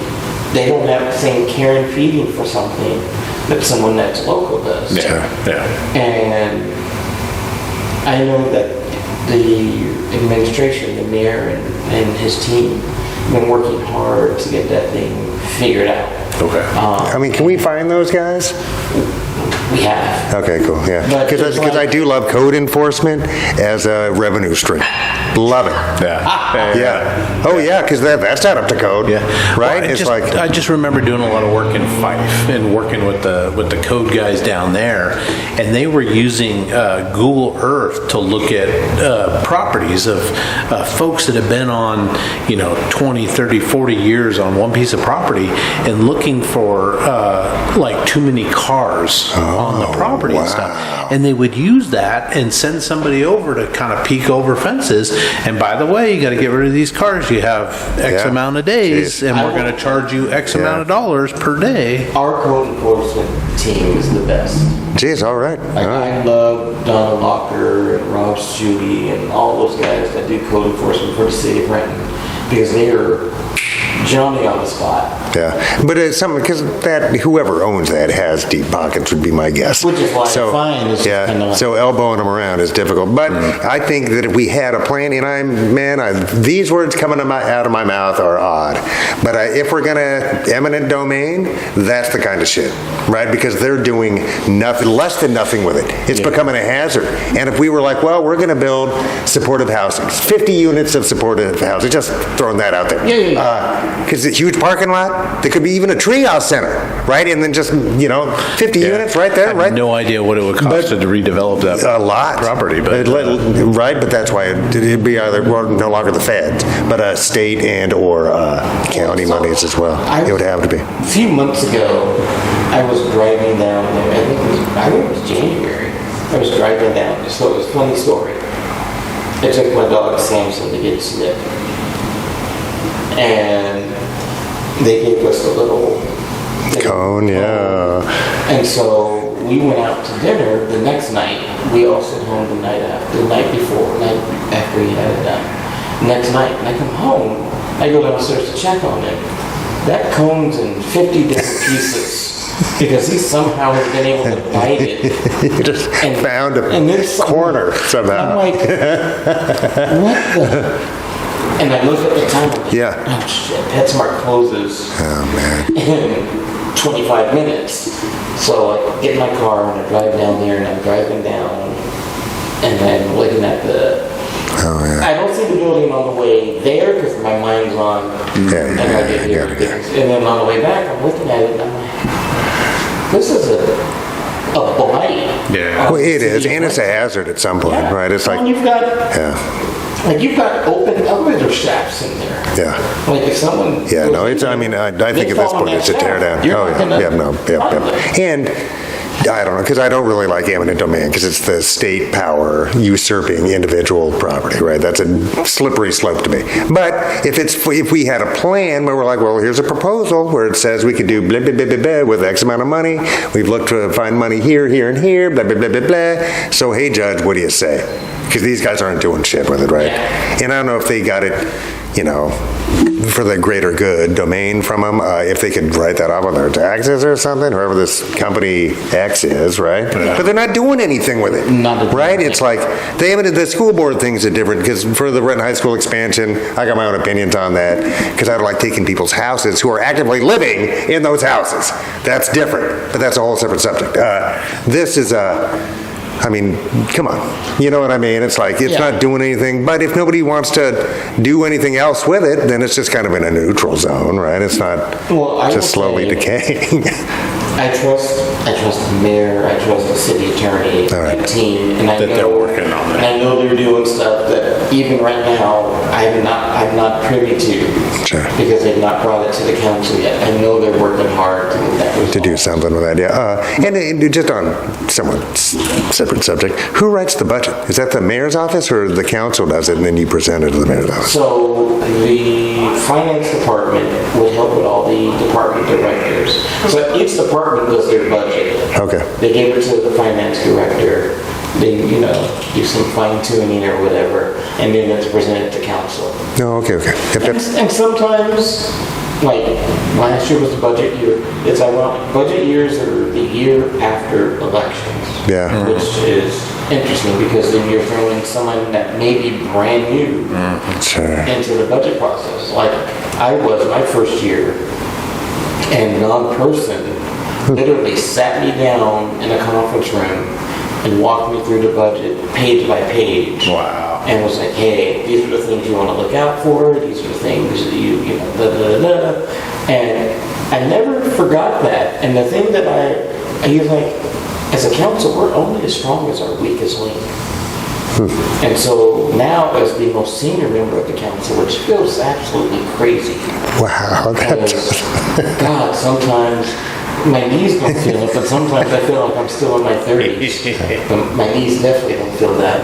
Speaker 4: they don't have the same care and feeding for something that someone that's local does.
Speaker 2: Yeah.
Speaker 4: And I know that the administration, the mayor and his team, have been working hard to get that thing figured out.
Speaker 2: Okay.
Speaker 3: Can we find those guys?
Speaker 4: We have.
Speaker 3: Okay, cool. Yeah,
Speaker 4: But
Speaker 3: because
Speaker 4: it's like-
Speaker 3: I do love code enforcement as a revenue stream. Love it. Yeah. Oh yeah, because that's not up to code.
Speaker 2: Yeah,
Speaker 3: Right.
Speaker 2: Well, I just remember doing a lot of work in Fife and working with the code guys down there, and they were using Google Earth to look at properties of folks that have been on 20, 30, 40 years on one piece of property and looking for like too many cars on the property and stuff, and they would use that and send somebody over to kind of peek over fences. And by the way, you got to get rid of these cars. You have X amount of days, and we're going to charge you X amount of dollars per day.
Speaker 4: Our code enforcement team is the best.
Speaker 3: Geez, all right.
Speaker 4: Like, I love Don Locker and Rob Judy and all those guys that do code enforcement for the city of Renton, because they are Johnny on the spot.
Speaker 3: Yeah, but it's something because that whoever owns that has deep pockets would be my guess.
Speaker 4: Which is why fine is
Speaker 3: yeah.
Speaker 4: kind of like,
Speaker 3: So elbowing them around is difficult. But I think that if we had a plan, and these words coming out of my mouth are odd. But if we're gonna eminent domain, that's the kind of shit, right? Because they're doing nothing, less than nothing with it. It's becoming a hazard. And if we were like, well, we're gonna build supportive housing, 50 units of supportive housing, just throwing that out there. Because it's a huge parking lot. There could be even a treehouse center, right? And then just, 50 units right there,
Speaker 2: I have
Speaker 3: right?
Speaker 2: no idea what it would cost to redevelop that
Speaker 3: A lot.
Speaker 2: property, but
Speaker 3: right, but that's why it'd be either, well, no longer the feds, but state and or county monies as well. It would have to be.
Speaker 4: a few months ago, I was driving down there. I think it was January. I was driving down. So it was a funny story. I took my dog Samson to get snipped, and they gave us a little
Speaker 3: Cone, yeah.
Speaker 4: And so we went out to dinner the next night. We all sat home the night after we had it done. Next night, when I come home, I go downstairs to check on him. That cone's in 50 different pieces because he somehow has been able to bite it.
Speaker 3: You just found a corner somehow.
Speaker 4: I'm like, what the? And I look at the time, I'm like, oh shit, PetSmart closes in 25 minutes. So I get in my car and I drive down there, and I'm driving down, and I'm looking at I don't see the building on the way there because my mind's on, and I get here. And then on the way back, I'm looking at it and I'm like, this is a blight.
Speaker 3: Yeah. Well, it is, and it's a hazard at some point, right? It's like,
Speaker 4: you've got open elevator shafts in there.
Speaker 3: Yeah.
Speaker 4: Like if someone.
Speaker 3: Yeah, no, it's, I think at this point it's a tear down. And I don't know, because I don't really like eminent domain, because it's the state power usurping individual property, right? That's a slippery slope to me. But if we had a plan where we're like, well, here's a proposal where it says we could do blah, blah, blah, blah, blah with X amount of money. We've looked to find money here, here, and here, blah, blah, blah, blah, blah. So, hey, Judge, what do you say? Because these guys aren't doing shit with it, right? And I don't know if they got it, for the greater good domain from them, if they could write that off on their taxes or something, whoever this company X is, right? But they're not doing anything with it, right? It's like, the school board things are different, because for the Renton High School expansion, I got my own opinions on that, because I don't like taking people's houses who are actively living in those houses. That's different, but that's a whole separate subject. This is come on. You know what I mean? It's like, it's not doing anything, but if nobody wants to do anything else with it, then it's just kind of in a neutral zone, right? It's not just slowly decaying.
Speaker 4: I trust the mayor, I trust the city attorney, the team, and
Speaker 2: they're working on it.
Speaker 4: And I know they're doing stuff that even right now I'm not privy to, because they've not brought it to the council yet. I know they're working hard to get that resolved.
Speaker 3: To do something with that, and just on somewhat separate subject, who writes the budget? Is that the mayor's office, or the council does it and then you present it to the mayor's office?
Speaker 4: So the finance department would help with all the department directors. So each department does their budget. Okay. They give it to the finance director. They, do some fine tuning or whatever, and then it's presented to council.
Speaker 3: Oh, okay.
Speaker 4: And sometimes, like last year was the budget year. It's ironic. Budget years are the year after elections. Yeah. Which is interesting, because then you're throwing someone that may be brand new into the budget process. Like I was my first year, and non-person, literally sat me down in a conference room and walked me through the budget page by page.
Speaker 5: Wow.
Speaker 4: And was like, hey, these are the things you want to look out for. These are the things that you know, da da da. And I never forgot that. And the thing that he was like, as a council, we're only as strong as our weakest link. And so now, as the most senior member of the council, which feels absolutely crazy.
Speaker 3: Wow.
Speaker 4: God, sometimes my knees don't feel it, but sometimes I feel like I'm still in my 30s. But my knees definitely don't feel that.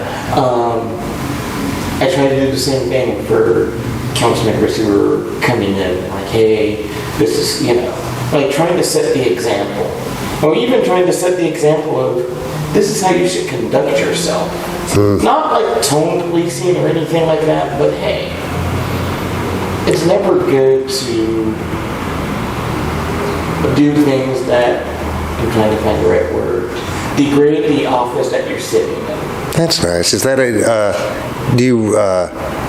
Speaker 4: I try to do the same thing for council members who are coming in. Like, hey, this is, you know, like trying to set the example. Or even trying to set the example of, this is how you should conduct yourself. Not like tone policing or anything like that, but hey, it's never good to do things that, I'm trying to find the right word, degrade the office that you're sitting in.
Speaker 3: That's nice. Is that do you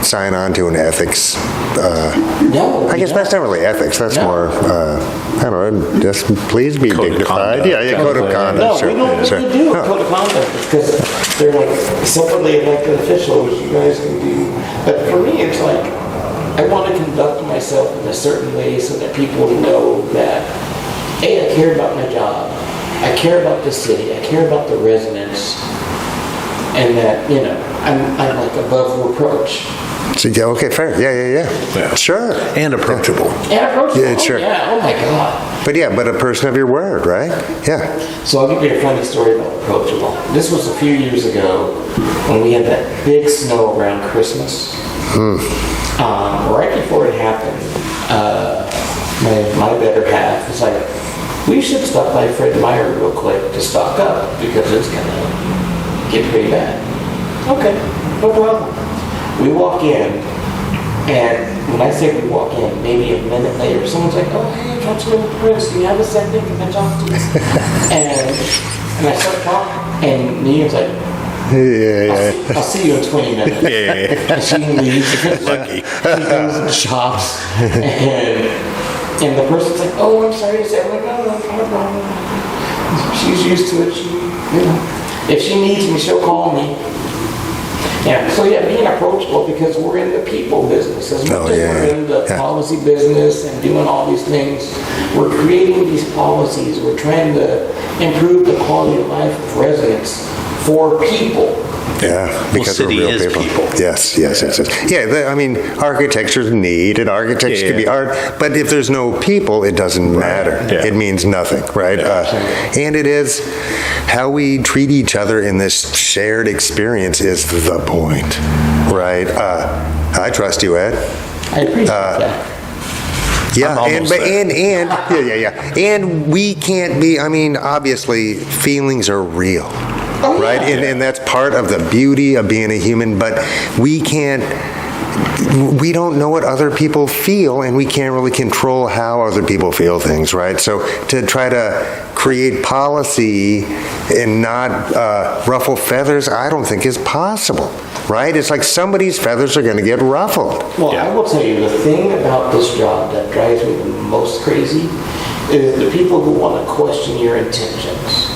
Speaker 3: sign on to an ethics?
Speaker 4: No.
Speaker 3: I guess that's not really ethics. That's more, I don't know, just please be
Speaker 5: Code of
Speaker 3: dignified.
Speaker 5: conduct.
Speaker 3: Yeah, code of conduct.
Speaker 4: No,
Speaker 3: sure.
Speaker 4: we don't
Speaker 3: Sure.
Speaker 4: really do a code of conduct because they're like separately elected officials, which you guys can do. But for me, it's like, I want to conduct myself in a certain way so that people know that, hey, I care about my job. I care about the city. I care about the residents. And that, you know, I'm like above reproach.
Speaker 3: So, yeah, okay, fair. Yeah. Sure.
Speaker 2: And approachable.
Speaker 4: And approachable.
Speaker 3: Yeah, sure.
Speaker 4: Yeah, oh my God.
Speaker 3: But yeah, but a person of your word, right? Yeah.
Speaker 4: So I'll give you a funny story about approachable. This was a few years ago when we had that big snow around Christmas. Right before it happened, my better half was like, we should stop by Fred Meyer real quick to stock up because it's going to get pretty bad. Okay, no problem. We walk in, and when I say we walk in, maybe a minute later, someone's like, oh, hey, Councilman Chris, do you have a second? Can I talk to you? and I start talking, and Neil's like, I'll see you in 20 minutes. And she leaves.
Speaker 2: Lucky.
Speaker 4: She goes and shops, and the person's like, oh, I'm sorry to say. I'm like, no problem. She's used to it. She, you know. If she needs me, she'll call me. Yeah, so yeah, being approachable because we're in the people business as much as we're in the policy business and doing all these things. We're creating these policies. We're trying to improve the quality of life of residents for people.
Speaker 3: Yeah, because
Speaker 2: city
Speaker 3: we're real
Speaker 2: is people.
Speaker 3: Yes. Yeah, I mean, architecture's neat, and architecture can be art, but if there's no people, it doesn't matter.
Speaker 2: Yeah.
Speaker 3: It means nothing, right? And it is how we treat each other in this shared experience is the point, right? I trust you, Ed.
Speaker 4: I appreciate that.
Speaker 3: Yeah,
Speaker 2: almost
Speaker 3: and we can't be. I mean, obviously, feelings are real.
Speaker 4: Oh,
Speaker 3: right?
Speaker 4: yeah.
Speaker 3: And that's part of the beauty of being a human, but we don't know what other people feel, and we can't really control how other people feel things, right? So to try to create policy and not ruffle feathers, I don't think is possible, right? It's like somebody's feathers are going to get ruffled.
Speaker 4: Well, I will tell you, the thing about this job that drives me the most crazy is the people who want to question your intentions.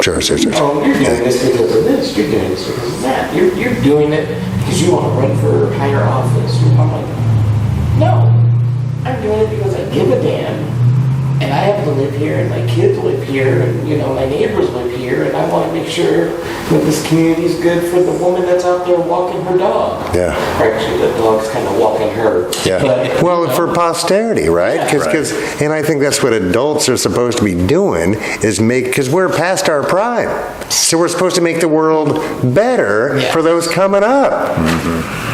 Speaker 3: Sure.
Speaker 4: Oh, you're doing this because of this. You're doing this because of that. You're doing it because you want to run for higher office. I'm like, no. I'm doing it because I give a damn. And I happen to live here, and my kids live here, and my neighbors live here, and I want to make sure that this community is good for the woman that's out there walking her dog.
Speaker 3: Yeah.
Speaker 4: Actually, the dog's kind of walking her.
Speaker 3: Yeah.
Speaker 4: But,
Speaker 3: well, for posterity, right?
Speaker 4: Yeah.
Speaker 3: And I think that's what adults are supposed to be doing is because we're past our prime. So we're supposed to make the world better for those coming up. Mm-hmm.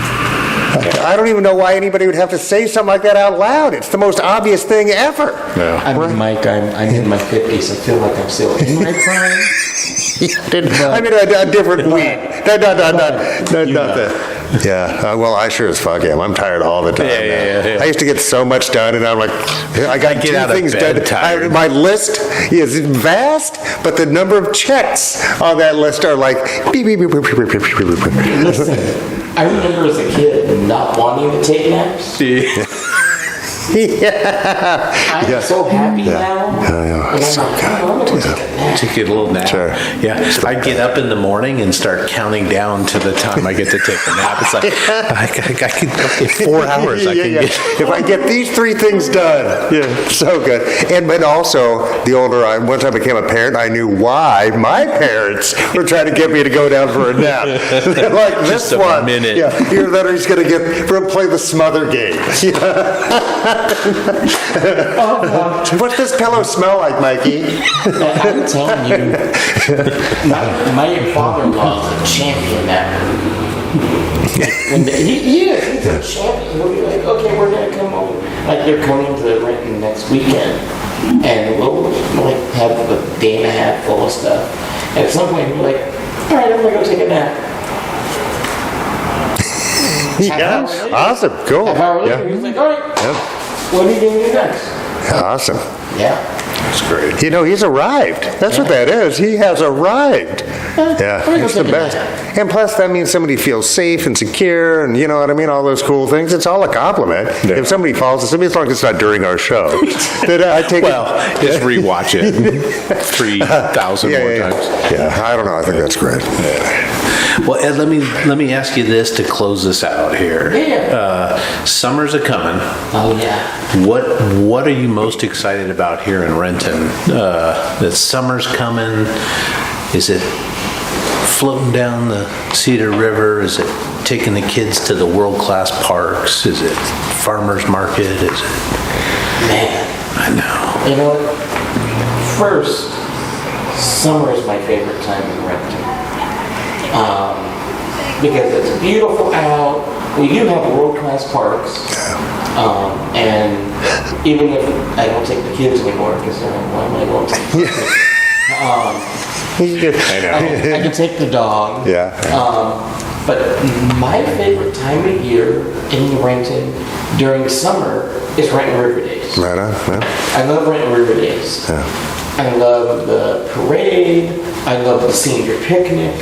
Speaker 3: I don't even know why anybody would have to say something like that out loud. It's the most obvious thing ever.
Speaker 2: Yeah.
Speaker 4: I mean, Mike, I'm in my 50s. I feel like I'm still in my prime.
Speaker 3: I'm in a different week. Well, I sure as fuck am. I'm tired all the time.
Speaker 2: Yeah.
Speaker 3: I used to get so much done, and I'm like, I got
Speaker 2: get
Speaker 3: two
Speaker 2: out of
Speaker 3: things
Speaker 2: bed
Speaker 3: done.
Speaker 2: tired.
Speaker 3: My list is vast, but the number of checks on that list are like beep, beep, beep, beep, beep, beep, beep, beep, beep.
Speaker 4: Listen, I remember as a kid not wanting to take naps. I'm so happy now.
Speaker 3: Yeah.
Speaker 4: And I'm
Speaker 3: So
Speaker 4: like,
Speaker 3: good.
Speaker 4: I'm gonna go take a nap.
Speaker 2: Take a little nap.
Speaker 3: Sure.
Speaker 2: Yeah. I get up in the morning and start counting down to the time I get to take a nap. It's like, I can, in 4 hours, I can get.
Speaker 3: If I get these 3 things done, so good. And but also, once I became a parent, I knew why my parents were trying to get me to go down for a nap. They're like,
Speaker 2: Just
Speaker 3: this
Speaker 2: a
Speaker 3: one,
Speaker 2: minute.
Speaker 3: yeah, here that he's going to play the smother game. What's this pillow smell like, Mikey?
Speaker 4: I'm telling you, my father-in-law is a champion now. He is. He's a champion. He'll be like, okay, we're going to come over. Like, they're coming to Renton next weekend. And we'll like have a day and a half full of stuff. And at some point, we're like, all right, I'm going to go take a nap.
Speaker 3: Yeah, awesome, cool.
Speaker 4: Half hour later, he's like, all right, what are you going to do next?
Speaker 3: Awesome.
Speaker 4: Yeah.
Speaker 2: That's great.
Speaker 3: He's arrived. That's what that is. He has arrived. Yeah, it's the best. And plus, that means somebody feels safe and secure, and you know what I mean, all those cool things. It's all a compliment.
Speaker 2: Yeah.
Speaker 3: If somebody falls asleep, as long as it's not during our show, then I take
Speaker 2: Just rewatch it 3,000 more times.
Speaker 3: Yeah, I don't know. I think that's great.
Speaker 2: Well, Ed, let me ask you this to close this out here.
Speaker 4: Yeah.
Speaker 2: Summer's a coming.
Speaker 4: Oh, yeah.
Speaker 2: What are you most excited about here in Renton? That summer's coming. Is it floating down the Cedar River? Is it taking the kids to the world-class parks? Is it farmers market? Is it?
Speaker 4: Man.
Speaker 2: I know.
Speaker 4: You know what? First, summer is my favorite time in Renton. Because it's beautiful out. We do have world-class parks. And even if I don't take the kids anymore, because they're like, why am I going to take the kids?
Speaker 3: I know.
Speaker 4: I can take the dog.
Speaker 3: Yeah.
Speaker 4: But my favorite time of year in Renton during summer is Renton River Days.
Speaker 3: Right on. Yeah.
Speaker 4: I love Renton River Days.
Speaker 3: Yeah.
Speaker 4: I love the parade. I love the senior picnic.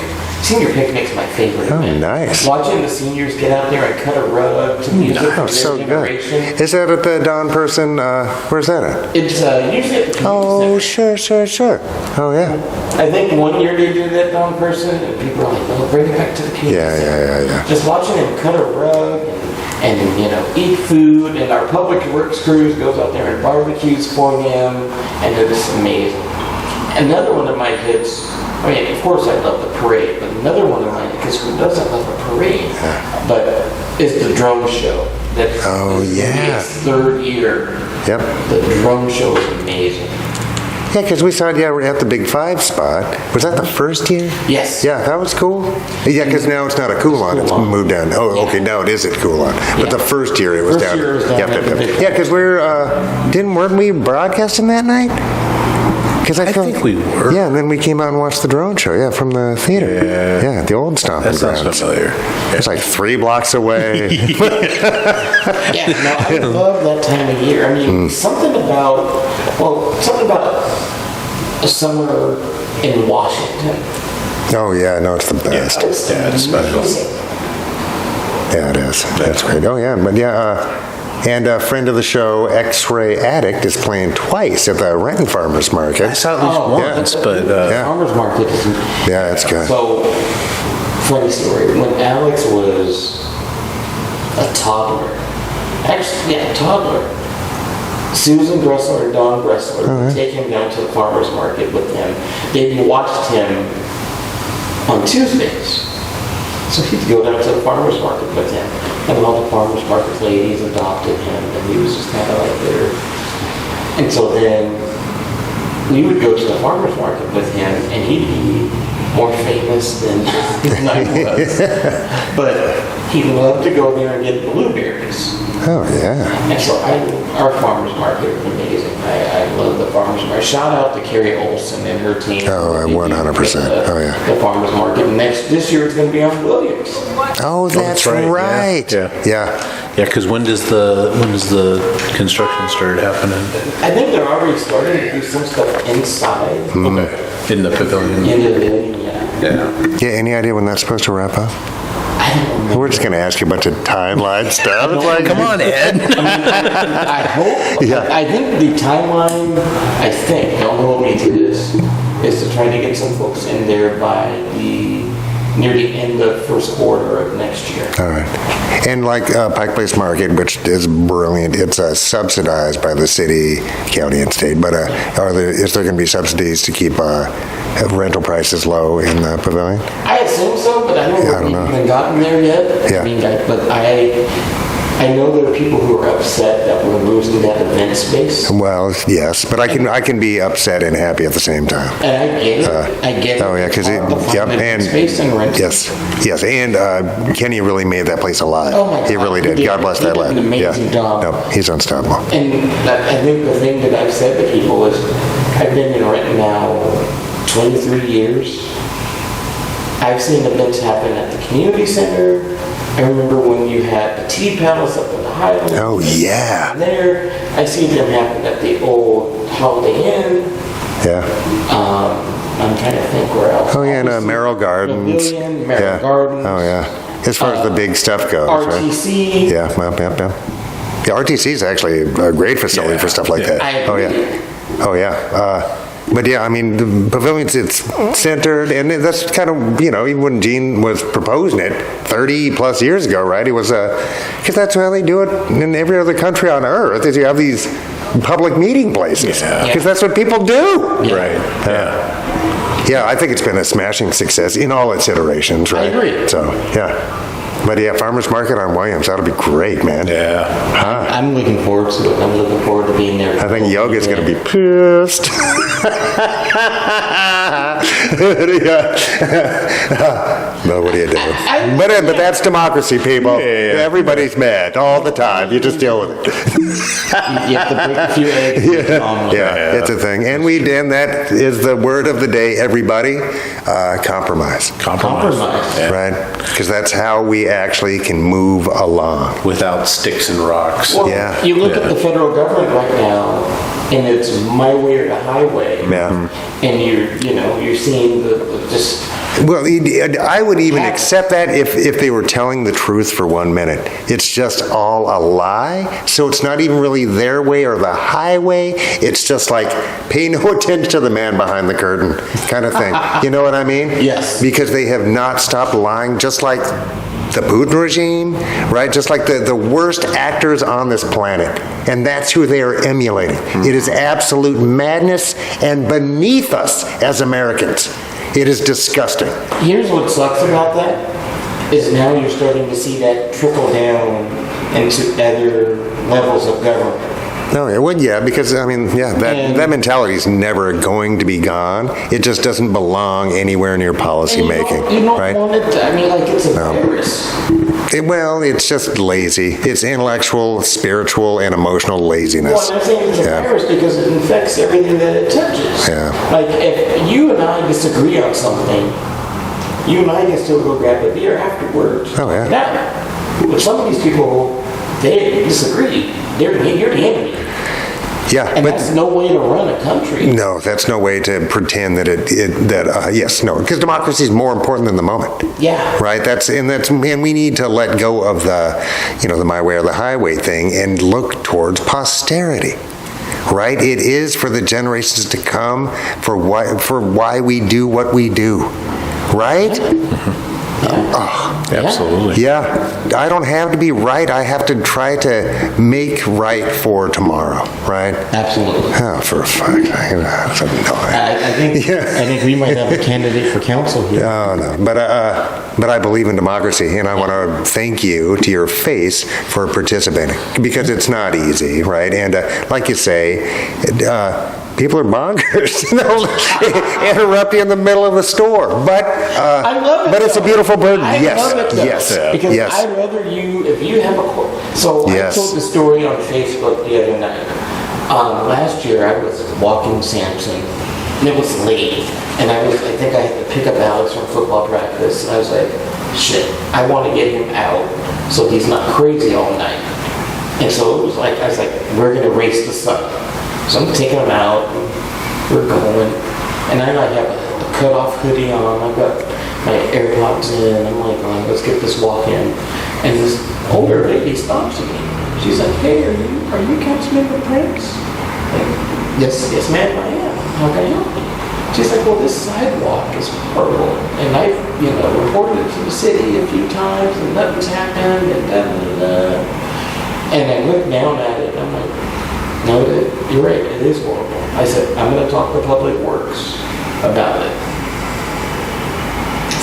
Speaker 4: Senior picnic's my favorite
Speaker 3: Oh,
Speaker 4: event.
Speaker 3: nice.
Speaker 4: Watching the seniors get out there and cut a rug to music
Speaker 3: Oh,
Speaker 4: from
Speaker 3: so
Speaker 4: their
Speaker 3: good.
Speaker 4: generation.
Speaker 3: Is that at the Don Person? Where's that at?
Speaker 4: It's usually at the community
Speaker 3: Oh,
Speaker 4: center.
Speaker 3: sure. Oh, yeah.
Speaker 4: I think one year they did that down person, and people are like, "Oh, bring it back to the community."
Speaker 3: Yeah.
Speaker 4: Just watching them cut a rug and eat food, and our public works crews goes out there and barbecues for them, and it is amazing. Another one of my kids, I mean, of course I love the parade, but another one of my kids who doesn't love a parade, but is the drone show. That's its 3rd year.
Speaker 3: Yep.
Speaker 4: The drone show is amazing.
Speaker 3: Yeah, because we saw it, we're at the Big 5 spot. Was that the first year?
Speaker 4: Yes.
Speaker 3: Yeah, that was cool. Yeah, because now it's not a Coolon, it's
Speaker 4: Coolon.
Speaker 3: moved down. Oh, okay, now it is at Coolon. But the first year it was
Speaker 4: First
Speaker 3: down.
Speaker 4: year it was down
Speaker 3: Yep.
Speaker 4: at the Big 5.
Speaker 3: Yeah, because weren't we broadcasting that night? Because
Speaker 2: I think we were.
Speaker 3: Yeah, and then we came out and watched the drone show. Yeah, from the theater.
Speaker 2: Yeah.
Speaker 3: The old stomping
Speaker 2: That sounds
Speaker 3: grounds.
Speaker 2: familiar.
Speaker 3: It's like 3 blocks away.
Speaker 4: Yeah, no, I love that time of year. I mean, something about a summer in Washington.
Speaker 3: Oh yeah, no, it's the best.
Speaker 2: Yeah, it's special.
Speaker 3: Yeah, it is. That's great. Oh yeah, but and a friend of the show, X-Ray Addict, is playing twice at the Renton Farmers Market.
Speaker 2: I saw it at least once, but
Speaker 3: Yeah.
Speaker 4: Farmers Market is...
Speaker 3: Yeah, it's good.
Speaker 4: So, funny story. When Alex was a toddler, Susan Gressler and Don Gressler would take him down to the farmer's market with them. They watched him on Tuesdays. So he'd go down to the farmer's market with him. And all the farmer's market ladies adopted him, and he was just kind of like there. And so then we would go to the farmer's market with him, and he'd be more famous than I was. But he loved to go there and get blueberries.
Speaker 3: Oh yeah.
Speaker 4: And so our farmer's market is amazing. I love the farmer's market. Shout out to Carrie Olson and her team.
Speaker 3: Oh, 100%. Oh yeah.
Speaker 4: The farmer's market. This year it's going to be on Williams.
Speaker 3: Oh, that's right. Yeah.
Speaker 2: Yeah, because when does the construction start happening?
Speaker 4: I think they're already starting to do some stuff inside.
Speaker 2: Okay. In the pavilion.
Speaker 4: In the building, yeah.
Speaker 2: Yeah.
Speaker 3: Yeah. Any idea when that's supposed to wrap up?
Speaker 4: I don't remember.
Speaker 3: We're just going to ask you a bunch of timeline stuff. It's like,
Speaker 2: Come on, Ed.
Speaker 4: I hope.
Speaker 3: Yeah.
Speaker 4: I think the timeline, don't hold me to this, is to try to get some folks in there by near the end of first quarter of next year.
Speaker 3: all right. And like Pike Place Market, which is brilliant, it's subsidized by the city, county, and state. But is there going to be subsidies to keep rental prices low in the pavilion?
Speaker 4: I assume so, but I don't know if we haven't gotten there yet.
Speaker 3: Yeah.
Speaker 4: I mean, I know there are people who are upset that we're losing that event space.
Speaker 3: Well, yes, but I can be upset and happy at the same time.
Speaker 4: And I get it. I get it.
Speaker 3: Oh yeah, because
Speaker 4: and space and rent.
Speaker 3: yes, and Kenny really made that place alive.
Speaker 4: Oh my God,
Speaker 3: he really did. God bless that lad.
Speaker 4: He did an amazing job.
Speaker 3: No, he's unstoppable.
Speaker 4: And I think the thing that I've said to people is, I've been in Renton now 23 years. I've seen events happen at the community center. I remember when you had the tea palace up in the Highlands.
Speaker 3: Oh yeah.
Speaker 4: There, I seen them happen at the old Holiday Inn.
Speaker 3: Yeah.
Speaker 4: I'm trying to think where else.
Speaker 3: Oh yeah, and Merrill Gardens.
Speaker 4: Merrill
Speaker 3: Yeah.
Speaker 4: Gardens.
Speaker 3: Oh yeah. As far as the big stuff goes, right?
Speaker 4: RTC.
Speaker 3: Yeah, yeah. Yeah, RTC is actually a great facility for stuff like that.
Speaker 4: I agree.
Speaker 3: Oh yeah. But yeah, I mean, the pavilions, it's centered, and that's kind of, even when Gene was proposing it 30 plus years ago, right? It was, because that's how they do it in every other country on earth, is you have these public meeting places. Because that's what people do.
Speaker 4: Yeah.
Speaker 2: Right.
Speaker 3: Yeah, I think it's been a smashing success in all its iterations, right?
Speaker 4: I agree.
Speaker 3: So, yeah. But yeah, Farmers Market on Williams, that'll be great, man.
Speaker 2: Yeah.
Speaker 4: I'm looking forward to it. I'm looking forward to being there.
Speaker 3: I think Yoga's going to be pissed. No, what do you do? But that's democracy, people. Everybody's mad all the time. You just deal with it.
Speaker 4: You have to break a few eggs.
Speaker 3: Yeah, it's a thing. And that is the word of the day, everybody. Compromise.
Speaker 4: Compromise.
Speaker 2: Yeah.
Speaker 3: Right? Because that's how we actually can move along.
Speaker 2: Without sticks and rocks.
Speaker 4: Well,
Speaker 3: Yeah.
Speaker 4: you look at the federal government right now, and it's my way or the highway.
Speaker 3: Yeah.
Speaker 4: And you're seeing the just.
Speaker 3: Well, I would even accept that if they were telling the truth for 1 minute. It's just all a lie. So it's not even really their way or the highway. It's just like, pay no attention to the man behind the curtain kind of thing. You know what I mean?
Speaker 4: Yes.
Speaker 3: Because they have not stopped lying, just like the Putin regime, right? Just like the worst actors on this planet. And that's who they are emulating. It is absolute madness and beneath us as Americans. It is disgusting.
Speaker 4: Here's what sucks about that, is now you're starting to see that trickle down into other levels of government.
Speaker 3: No, it would, yeah, because, that mentality is never going to be gone. It just doesn't belong anywhere near policy making,
Speaker 4: You don't
Speaker 3: right?
Speaker 4: want it to, like it's a virus.
Speaker 3: It's just lazy. It's intellectual, spiritual, and emotional laziness.
Speaker 4: Well, I'm saying it's a virus because it infects everything that it touches.
Speaker 3: Yeah.
Speaker 4: Like, if you and I disagree on something, you and I can still go grab a beer afterwards.
Speaker 3: Oh, yeah.
Speaker 4: Now, some of these people, they disagree. You're the enemy.
Speaker 3: Yeah,
Speaker 4: And
Speaker 3: but
Speaker 4: that's no way to run a country.
Speaker 3: no, that's no way to pretend that because democracy is more important than the moment.
Speaker 4: Yeah.
Speaker 3: Right. And we need to let go of the my way or the highway thing and look towards posterity. Right. It is for the generations to come, for why we do what we do. Right.
Speaker 2: Absolutely.
Speaker 3: Yeah, I don't have to be right. I have to try to make right for tomorrow, right?
Speaker 4: Absolutely.
Speaker 3: Oh, for fuck's sake.
Speaker 4: I think we might have a candidate for council here.
Speaker 3: Oh, no. But I believe in democracy, and I want to thank you to your face for participating, because it's not easy, right? And like you say, people are bonkers. They'll interrupt you in the middle of the store. But
Speaker 4: I love it.
Speaker 3: But it's a beautiful burden.
Speaker 4: I love it, though, because
Speaker 3: yes.
Speaker 4: I'd rather if you have so
Speaker 3: Yes.
Speaker 4: I told the story on Facebook the other night. Last year I was walking Samson, and it was late, and I think I had to pick up Alex from football practice, and I was like, shit, I want to get him out so he's not crazy all night. And so it was like, I was like, we're going to race the sun. So I'm taking him out, and we're going, and I have a cut-off hoodie on, I've got my AirPods in. I'm like, oh, let's get this walk in. And this older lady stops me. She's like, hey, are you Councilmember Prince? Like, yes, ma'am, I am. How can I help you? She's like, well, this sidewalk is horrible. And I've, reported it to the city a few times and nothing's happened and da-da-da-da. And I looked down at it and I'm like, no, you're right, it is horrible. I said, I'm going to talk to Public Works about it.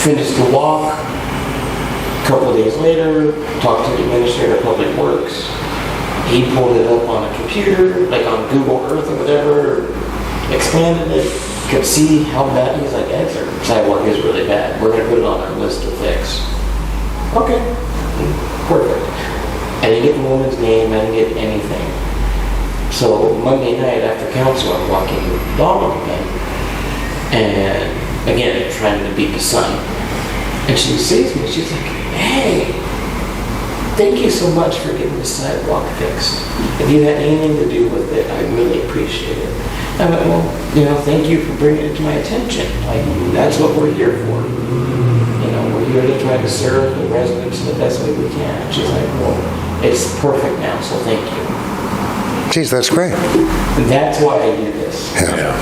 Speaker 4: Finished the walk. A couple of days later, talked to the administrator of Public Works. He pulled it up on a computer, like on Google Earth or whatever, expanded it, could see how bad. He's like, our sidewalk is really bad. We're going to put it on our list to fix. Okay, perfect. I didn't get the woman's name, I didn't get anything. So Monday night after council, I'm walking the dog again. And again, trying to beat the sun. And she sees me, she's like, hey, thank you so much for getting the sidewalk fixed. If you had anything to do with it, I really appreciate it. I went, well, thank you for bringing it to my attention. Like, that's what we're here for. We're here to try to serve the residents in the best way we can. She's like, well, it's perfect now, so thank you.
Speaker 3: Geez, that's great.
Speaker 4: And that's why I do this.
Speaker 3: Yeah.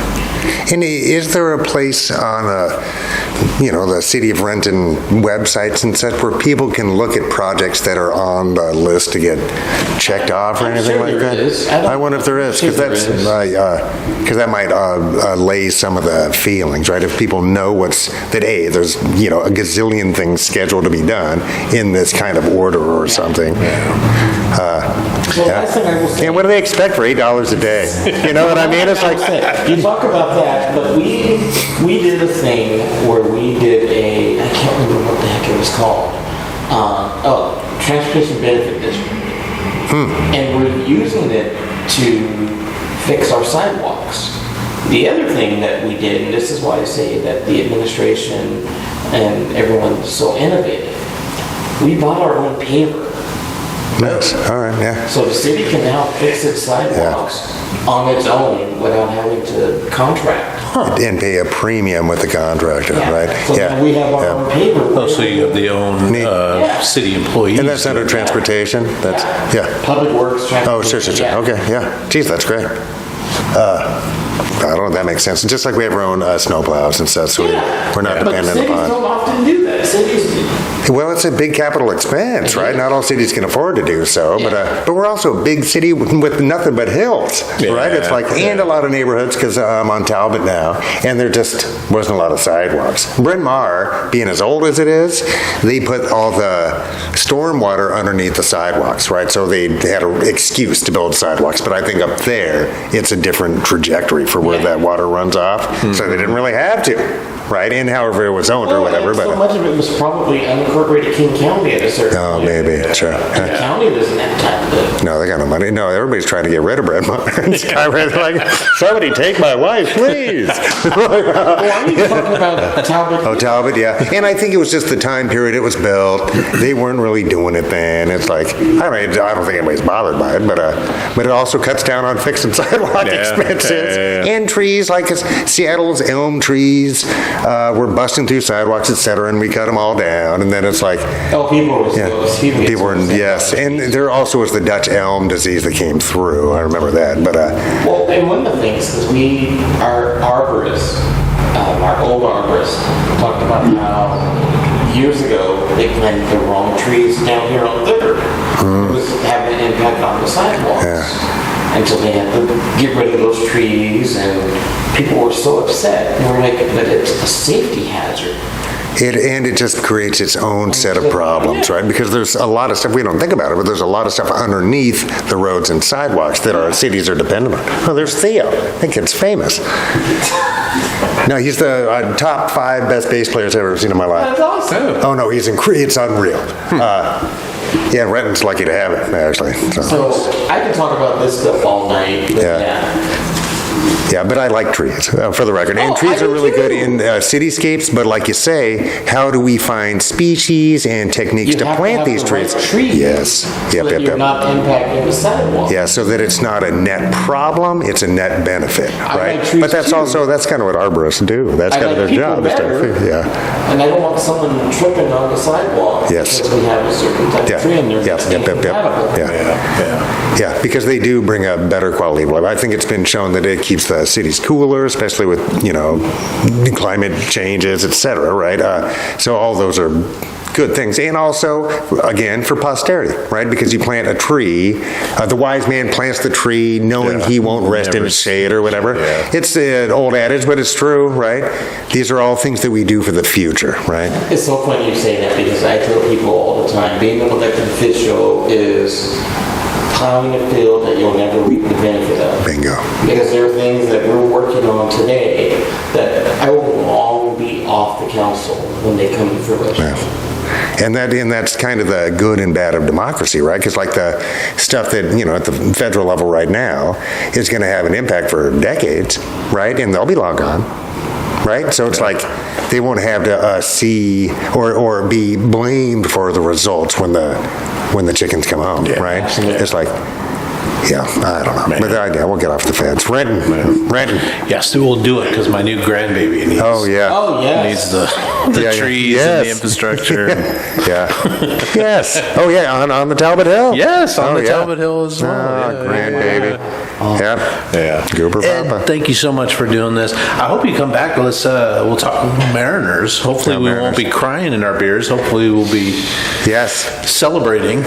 Speaker 3: And is there a place on the City of Renton websites and such where people can look at projects that are on the list to get checked off or anything like that? I wonder if there is, because that might allay some of the feelings, right? If people know there's a gazillion things scheduled to be done in this kind of order or something. And what do they expect for $8 a day? You know what I mean? It's like
Speaker 4: you talk about that, but we did a thing where we did I can't remember what the heck it was called. Transportation Benefit District. And we're using it to fix our sidewalks. The other thing that we did, and this is why I say that the administration and everyone's so innovative, we bought our own paver.
Speaker 3: Nice. All right, yeah.
Speaker 4: So the city can now fix its sidewalks on its own without having to contract.
Speaker 3: And pay a premium with the contractor, right?
Speaker 4: So now we have our own paper.
Speaker 2: Oh, so you have the own city employees.
Speaker 3: And that's under transportation? That's
Speaker 4: Public Works, transportation.
Speaker 3: Oh, sure. Okay, yeah. Geez, that's great. I don't know if that makes sense. Just like we have our own snowplows and stuff, so we're not dependent
Speaker 4: upon. But cities don't often do that.
Speaker 3: Well, it's a big capital expense, right? Not all cities can afford to do so, but we're also a big city with nothing but hills, right? It's like, and a lot of neighborhoods, because I'm on Talbot now, and there just wasn't a lot of sidewalks. Bryn Mawr, being as old as it is, they put all the stormwater underneath the sidewalks, right? So they had an excuse to build sidewalks, but I think up there, it's a different trajectory for where that water runs off, so they didn't really have to, right? And however it was owned or whatever.
Speaker 4: So much of it was probably unincorporated King County at a certain point.
Speaker 3: Oh, maybe, sure.
Speaker 4: The county doesn't have time to...
Speaker 3: No, they got no money. No, everybody's trying to get rid of Bryn Mawr. Like, somebody take my wife, please.
Speaker 4: Well, I'm talking about Talbot.
Speaker 3: Oh, Talbot, yeah. And I think it was just the time period it was built. They weren't really doing it then. It's like, I don't think anybody's bothered by it, but it also cuts down on fixing sidewalk expenses. And trees, like Seattle's elm trees were busting through sidewalks, etc., and we cut them all down. And then it's like...
Speaker 4: Oh, people were...
Speaker 3: Yes. And there also was the Dutch elm disease that came through. I remember that. But
Speaker 4: well, and one of the things is our arborists, our old arborists, talked about how years ago they planted the wrong trees down here on 3rd. It was having an impact on the sidewalks. And so they had to get rid of those trees, and people were so upset. And we're like, but it's a safety hazard.
Speaker 3: It just creates its own set of problems, right? Because there's a lot of stuff, we don't think about it, but there's a lot of stuff underneath the roads and sidewalks that our cities are dependent on. Oh, there's Theo. I think it's famous. No, he's the top 5 best bass players I've ever seen in my life.
Speaker 4: That's awesome.
Speaker 3: Oh, no, it's unreal. Yeah, Renton's lucky to have it, actually.
Speaker 4: So I could talk about this stuff all night.
Speaker 3: Yeah, but I like trees, for the record. And
Speaker 4: Oh,
Speaker 3: trees
Speaker 4: I
Speaker 3: are
Speaker 4: do
Speaker 3: really good
Speaker 4: too.
Speaker 3: in cityscapes, but like you say, how do we find species and techniques
Speaker 4: You
Speaker 3: to
Speaker 4: have
Speaker 3: plant
Speaker 4: have
Speaker 3: these
Speaker 4: the right
Speaker 3: trees?
Speaker 4: trees.
Speaker 3: Yes.
Speaker 4: So
Speaker 3: Yep,
Speaker 4: that
Speaker 3: yep,
Speaker 4: you're
Speaker 3: yep.
Speaker 4: not impacting the sidewalk.
Speaker 3: Yeah, so that it's not a net problem, it's a net benefit, right?
Speaker 4: like trees
Speaker 3: But that's
Speaker 4: too.
Speaker 3: that's kind of what arborists do. That's
Speaker 4: I
Speaker 3: kind of
Speaker 4: like
Speaker 3: their
Speaker 4: people
Speaker 3: job. Is
Speaker 4: better.
Speaker 3: to, yeah.
Speaker 4: And I don't want someone tripping on the sidewalk.
Speaker 3: Yes.
Speaker 4: Because we have a certain type
Speaker 3: Yeah.
Speaker 4: of tree and they're
Speaker 3: Yep, yep, yep, yep.
Speaker 4: incompatible.
Speaker 3: Yeah. Yeah, because they do bring a better quality of life. I think it's been shown that it keeps the cities cooler, especially with, climate changes, et cetera, right? So all those are good things. And also, again, for posterity, right? Because you plant a tree, the wise man plants the tree knowing he won't rest in
Speaker 2: Never
Speaker 3: its shade or whatever.
Speaker 2: Yeah.
Speaker 3: It's an old adage, but it's true, right? These are all things that we do for the future, right?
Speaker 4: It's so funny you say that because I tell people all the time, being an elected official is plowing a field that you'll never reap the benefit of.
Speaker 3: Bingo.
Speaker 4: Because there are things that we're working on today that I will long be off the council when they come to fruition.
Speaker 3: Yeah. And that's kind of the good and bad of democracy, right? Because like the stuff that, at the federal level right now is going to have an impact for decades, right? And they'll be long gone, right? So it's like they won't have to see or be blamed for the results when the chickens come home, right?
Speaker 4: absolutely.
Speaker 3: It's like, yeah, I don't know.
Speaker 2: Man.
Speaker 3: But we'll get off the fence. Renton.
Speaker 2: Yes, we'll do it because my new grandbaby needs,
Speaker 3: Oh, yeah.
Speaker 4: Oh, yes.
Speaker 2: needs the
Speaker 3: Yeah, yeah.
Speaker 2: trees
Speaker 3: Yes.
Speaker 2: and the infrastructure.
Speaker 3: Yeah. Yes. Oh, yeah, on the Talbot Hill.
Speaker 2: Yes, on
Speaker 3: Oh,
Speaker 2: the
Speaker 3: yeah.
Speaker 2: Talbot Hill as well.
Speaker 3: Oh,
Speaker 2: Yeah,
Speaker 3: grandbaby. Yeah.
Speaker 2: Yeah.
Speaker 3: Goober
Speaker 2: Ed,
Speaker 3: Papa.
Speaker 2: thank you so much for doing this. I hope you come back. We'll talk Mariners. Hopefully we won't be crying in our beers. Hopefully we'll be
Speaker 3: Yes.
Speaker 2: celebrating,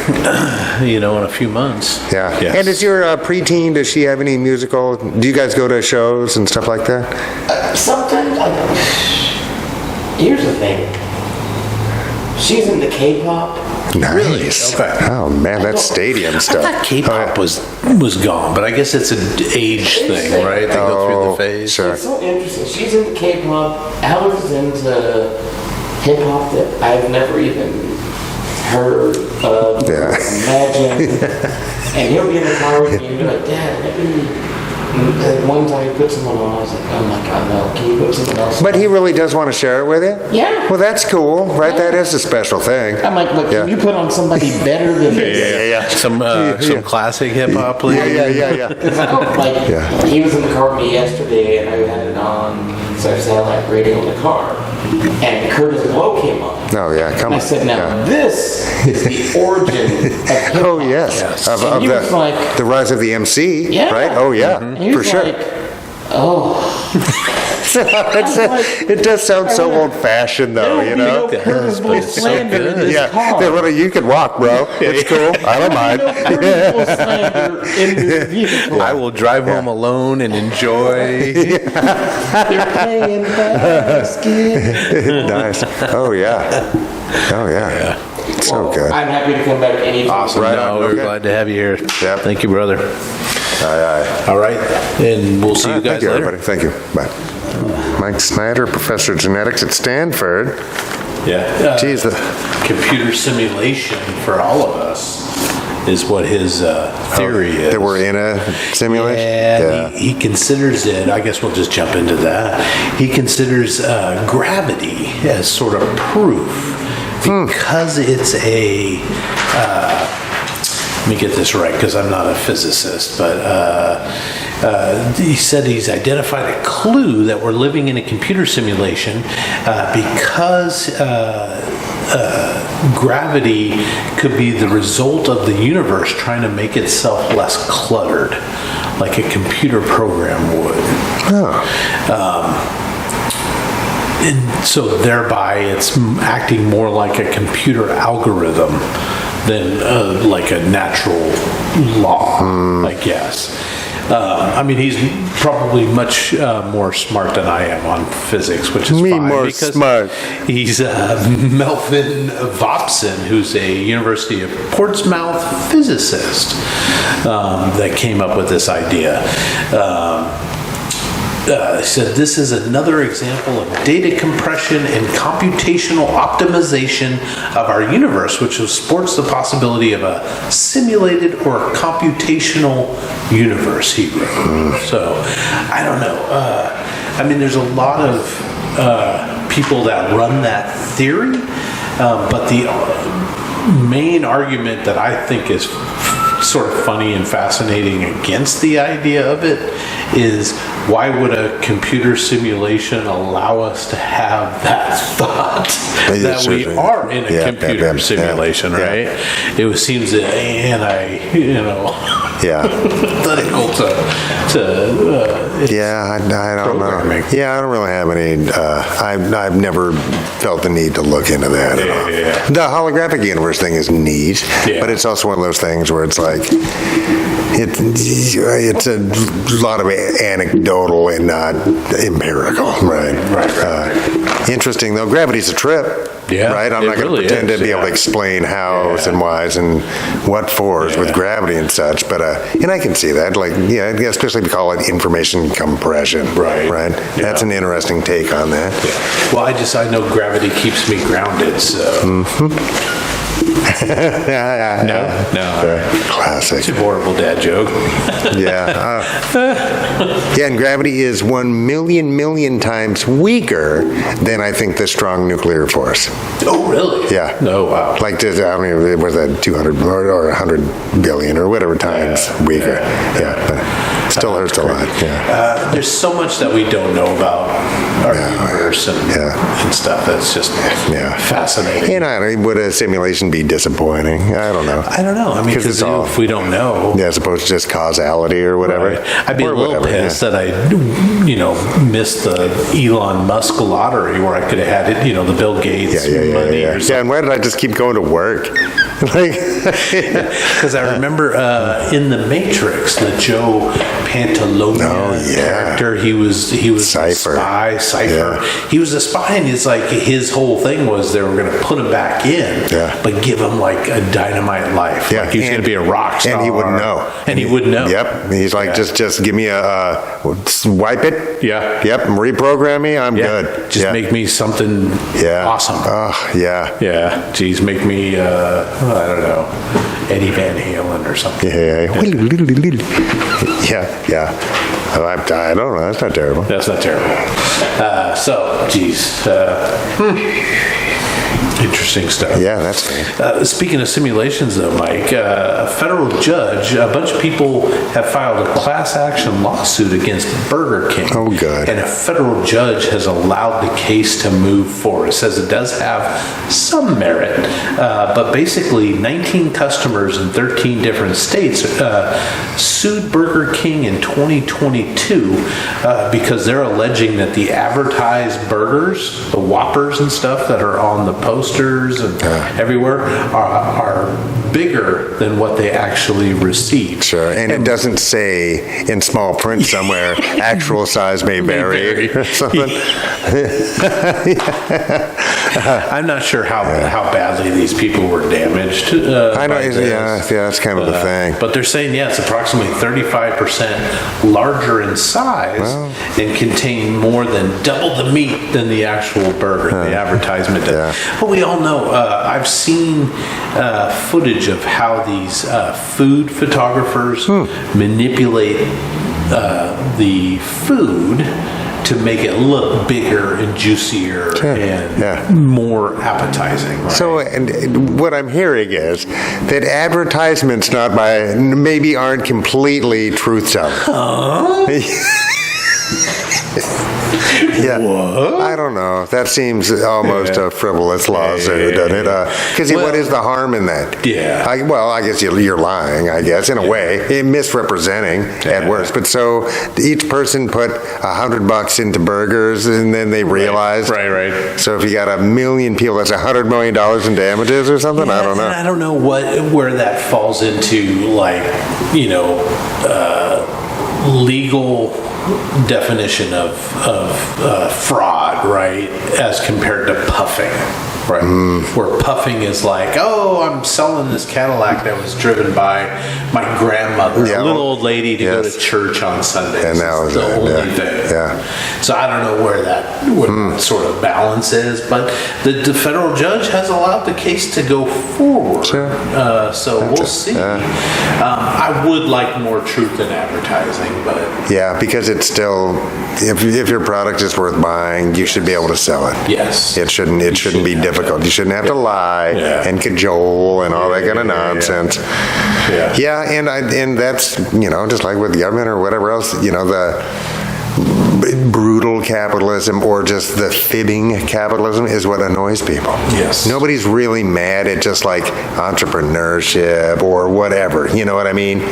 Speaker 2: in a few months.
Speaker 3: Yeah.
Speaker 2: Yes.
Speaker 3: And is your preteen, does she have any musical? Do you guys go to shows and stuff like that?
Speaker 4: Sometimes here's the thing. She's into K-pop.
Speaker 3: Nice.
Speaker 2: Okay.
Speaker 3: Oh, man, that's stadium
Speaker 2: I
Speaker 3: stuff.
Speaker 2: thought K-pop was gone, but I guess it's an age thing, right? They go through the phase.
Speaker 3: Sure.
Speaker 4: It's so interesting. She's into K-pop. Alex is into hip-hop that I've never even heard of.
Speaker 3: Yeah.
Speaker 4: Imagine. And he'll be in the car with me and be like, Dad, and one time he put someone on, I was like, oh my God, no, can you put someone else on?
Speaker 3: But he really does want to share it with you?
Speaker 4: Yeah.
Speaker 3: Well, that's cool, right? That is a special thing.
Speaker 4: I'm like, look,
Speaker 3: Yeah.
Speaker 4: can you put on somebody better than this?
Speaker 3: Yeah.
Speaker 2: Some classic hip hop, please.
Speaker 3: Yeah.
Speaker 4: Like,
Speaker 3: Yeah.
Speaker 4: he was in the car with me yesterday, and I had it on, so I satellite radio in the car, and Curtis Blow came on.
Speaker 3: Oh, yeah, come
Speaker 4: And I
Speaker 3: on.
Speaker 4: said, now
Speaker 3: Yeah.
Speaker 4: this is the origin of hip-hop.
Speaker 3: Oh, yes.
Speaker 2: Yes.
Speaker 3: Of
Speaker 4: And he was like-
Speaker 3: the rise of the MC,
Speaker 4: Yeah.
Speaker 3: right? Oh, yeah,
Speaker 4: And he
Speaker 3: for
Speaker 4: was
Speaker 3: sure.
Speaker 4: like, oh.
Speaker 3: It does sound so old-fashioned, though, you know?
Speaker 4: Curtis Blow
Speaker 2: but it's so
Speaker 4: slander in
Speaker 2: good.
Speaker 4: his
Speaker 3: Yeah,
Speaker 4: car.
Speaker 3: you can walk, bro. It's cool. I don't mind.
Speaker 4: Curtis Blow slander in his vehicle.
Speaker 2: I will drive home alone and enjoy.
Speaker 4: They're playing basket.
Speaker 3: Nice. Oh, yeah. Oh, yeah. So
Speaker 4: Well,
Speaker 3: good.
Speaker 4: I'm happy to come back anytime.
Speaker 2: Awesome.
Speaker 3: Right
Speaker 2: No,
Speaker 3: on,
Speaker 2: we're
Speaker 3: okay.
Speaker 2: glad to have you here.
Speaker 3: Yeah.
Speaker 2: Thank you, brother.
Speaker 3: Aye.
Speaker 2: All right. And we'll see you
Speaker 3: Thank
Speaker 2: guys
Speaker 3: you,
Speaker 2: later.
Speaker 3: everybody. Thank you. Bye. Mike Snyder, professor of genetics at Stanford.
Speaker 2: Yeah.
Speaker 3: Geez,
Speaker 2: Computer simulation for all of us is what his theory is.
Speaker 3: that we're in a simulation?
Speaker 2: Yeah, he considers it, I guess we'll just jump into that. He considers gravity as sort of proof because it's a, let me get this right because I'm not a physicist, but he said he's identified a clue that we're living in a computer simulation because gravity could be the result of the universe trying to make itself less cluttered, like a computer program would. And so thereby it's acting more like a computer algorithm than like a natural law, I guess. I mean, he's probably much more smart than I am on physics, which is
Speaker 3: Me
Speaker 2: fine
Speaker 3: more
Speaker 2: because
Speaker 3: smart.
Speaker 2: he's Melvin Vopson, who's a University of Portsmouth physicist that came up with this idea. said this is another example of data compression and computational optimization of our universe, which supports the possibility of a simulated or computational universe, he wrote. So, I don't know. I mean, there's a lot of people that run that theory, but the main argument that I think is sort of funny and fascinating against the idea of it is, why would a computer simulation allow us to have that thought that we are in a computer simulation, right? It seems antithetical to
Speaker 3: I don't know. Yeah, I don't really have any. I've never felt the need to look into that at all. The holographic universe thing is neat, but it's also one of those things where it's like it's a lot of anecdotal and not empirical, right? Interesting though. Gravity's a trip. Right? I'm not going to pretend to be able to explain hows and whys and what fors with gravity and such, but and I can see that, like, especially if you call it information compression, right? That's an interesting take on that.
Speaker 2: Well, I know gravity keeps me grounded, so. No.
Speaker 3: Classic.
Speaker 2: It's a horrible dad joke.
Speaker 3: And gravity is 1 million times weaker than, I think, the strong nuclear force.
Speaker 2: Oh, really?
Speaker 3: Yeah.
Speaker 2: Oh, wow.
Speaker 3: Like, I mean, was that 200 or 100 billion or whatever times weaker? But still hurts a lot.
Speaker 2: There's so much that we don't know about our universe and stuff. That's just fascinating.
Speaker 3: And would a simulation be disappointing? I don't know.
Speaker 2: I mean, because if we don't know,
Speaker 3: as opposed to just causality or whatever.
Speaker 2: I'd be a little pissed that I, missed the Elon Musk lottery where I could have had it, the Bill Gates money or something.
Speaker 3: And why did I just keep going to work?
Speaker 2: Because I remember in The Matrix, the Joe Pantalonia character, he was
Speaker 3: Cypher.
Speaker 2: A spy. He was a spy, and it's like his whole thing was they were going to put him back in, but give him like a dynamite life. Like he was going to be a rock star,
Speaker 3: and he wouldn't know.
Speaker 2: And he would know.
Speaker 3: Yep. He's like, just give me a wipe it.
Speaker 2: Yeah.
Speaker 3: Yep. Reprogram me. I'm good.
Speaker 2: Just make me something awesome.
Speaker 3: Oh, yeah.
Speaker 2: Yeah. Geez, make me. I don't know, Eddie Van Halen or something.
Speaker 3: Yeah. I don't know. That's not terrible.
Speaker 2: That's not terrible. Interesting stuff.
Speaker 3: Yeah, that's great.
Speaker 2: Speaking of simulations, though, Mike, a federal judge, a bunch of people have filed a class action lawsuit against Burger King.
Speaker 3: Oh, good.
Speaker 2: And a federal judge has allowed the case to move forward. It says it does have some merit, but basically 19 customers in 13 different states sued Burger King in 2022 because they're alleging that the advertised burgers, the Whoppers and stuff that are on the posters and everywhere are bigger than what they actually receive.
Speaker 3: Sure, and it doesn't say in small print somewhere, actual size may vary or something.
Speaker 2: I'm not sure how badly these people were damaged.
Speaker 3: I know, that's kind of the thing.
Speaker 2: But they're saying, it's approximately 35% larger in size and contain more than double the meat than the actual burger, the advertisement does. But we all know, I've seen footage of how these food photographers manipulate the food to make it look bigger and juicier and more appetizing. Right?
Speaker 3: So, and what I'm hearing is that advertisements maybe aren't completely truth-telling.
Speaker 2: What?
Speaker 3: I don't know. That seems almost a frivolous lawsuit, doesn't it? Because what is the harm in that? I guess you're lying, I guess, in a way. Misrepresenting at worst. But so each person put $100 into burgers and then they realized.
Speaker 2: Right.
Speaker 3: So if you got 1 million people, that's $100 million in damages or something? I don't know.
Speaker 2: I don't know where that falls into, like, legal definition of fraud, right, as compared to puffing. Right. Where puffing is like, oh, I'm selling this Cadillac that was driven by my grandmother, a little old lady to go to church on Sundays.
Speaker 3: And that was
Speaker 2: the only thing.
Speaker 3: Yeah.
Speaker 2: So I don't know where that sort of balance is, but the federal judge has allowed the case to go forward.
Speaker 3: Sure.
Speaker 2: So we'll see. I would like more truth in advertising, but
Speaker 3: yeah, because it's still, if your product is worth buying, you should be able to sell it.
Speaker 2: yes,
Speaker 3: It shouldn't be difficult. You shouldn't have to lie and cajole and all that kind of nonsense. Yeah, and that's, just like with government or whatever else, the brutal capitalism or just the fibbing capitalism is what annoys people.
Speaker 2: Yes.
Speaker 3: Nobody's really mad at just like entrepreneurship or whatever. You know what I mean?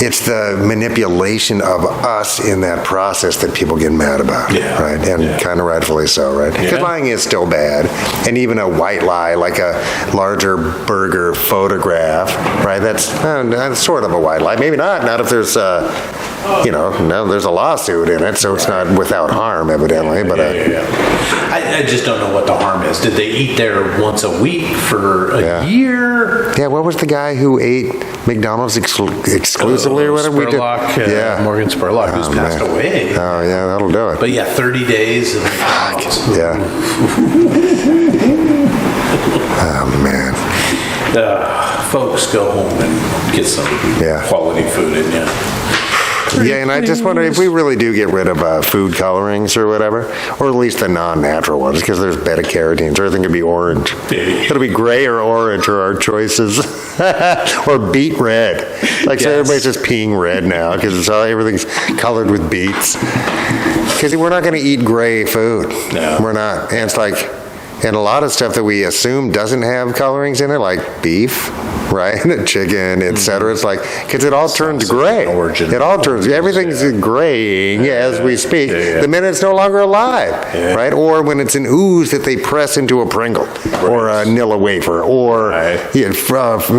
Speaker 3: It's the manipulation of us in that process that people get mad about, right? And kind of rightfully so, right? Because lying is still bad. And even a white lie, like a larger burger photograph, right? That's sort of a white lie. Maybe not if there's, there's a lawsuit in it, so it's not without harm, evidently. But
Speaker 2: I just don't know what the harm is. Did they eat there once a week for a year?
Speaker 3: Yeah, what was the guy who ate McDonald's exclusively or whatever?
Speaker 2: Spurlock, Morgan Spurlock, who's passed away.
Speaker 3: Oh, yeah, that'll do it.
Speaker 2: But 30 days of McDonald's.
Speaker 3: Oh, man.
Speaker 2: Folks, go home and get some quality food in you.
Speaker 3: Yeah, and I just wonder if we really do get rid of food colorings or whatever, or at least the non-natural ones, because there's beta-carotenes. Everything could be orange. It'll be gray or orange are our choices. Or beet red. So everybody's just peeing red now, because everything's colored with beets. Because we're not going to eat gray food.
Speaker 2: No.
Speaker 3: We're not. And it's like... And a lot of stuff that we assume doesn't have colorings in it, like beef, right? Chicken, etc. It's like, because it all turns gray. It all turns, everything's graying as we speak. The minute it's no longer alive, right? Or when it's an ooze that they press into a Pringle or a Nilla wafer or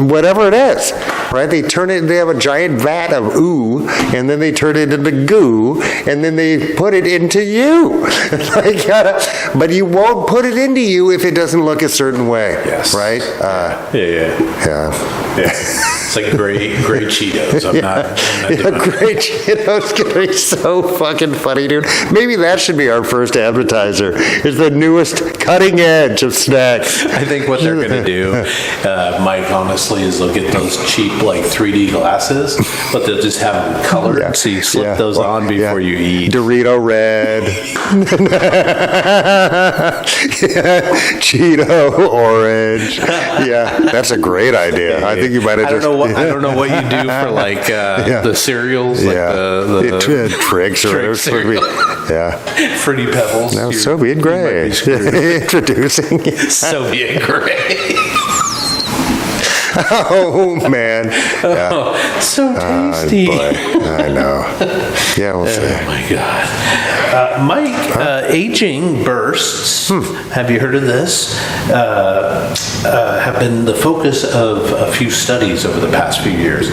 Speaker 3: whatever it is, right? They turn it, they have a giant vat of ooh, and then they turn it into goo, and then they put it into you. But you won't put it into you if it doesn't look a certain way, right?
Speaker 2: It's like gray Cheetos. I'm not
Speaker 3: gray Cheetos gonna be so fucking funny, dude. Maybe that should be our first advertiser. It's the newest cutting edge of snacks.
Speaker 2: I think what they're gonna do, Mike, honestly, is they'll get those cheap 3D glasses, but they'll just have them colored, so you slip those on before you eat.
Speaker 3: Dorito red. Cheeto orange. Yeah, that's a great idea. I think you might have
Speaker 2: I don't know what you do for the cereals, the
Speaker 3: Tricks or whatever.
Speaker 2: cereal. Fruity Pebbles.
Speaker 3: No, Soviet Gray. Introducing
Speaker 2: Soviet Gray.
Speaker 3: Oh, man.
Speaker 2: So tasty.
Speaker 3: Boy. I know. Yeah, we'll see.
Speaker 2: Oh, my God. Mike, aging bursts, have you heard of this? Have been the focus of a few studies over the past few years.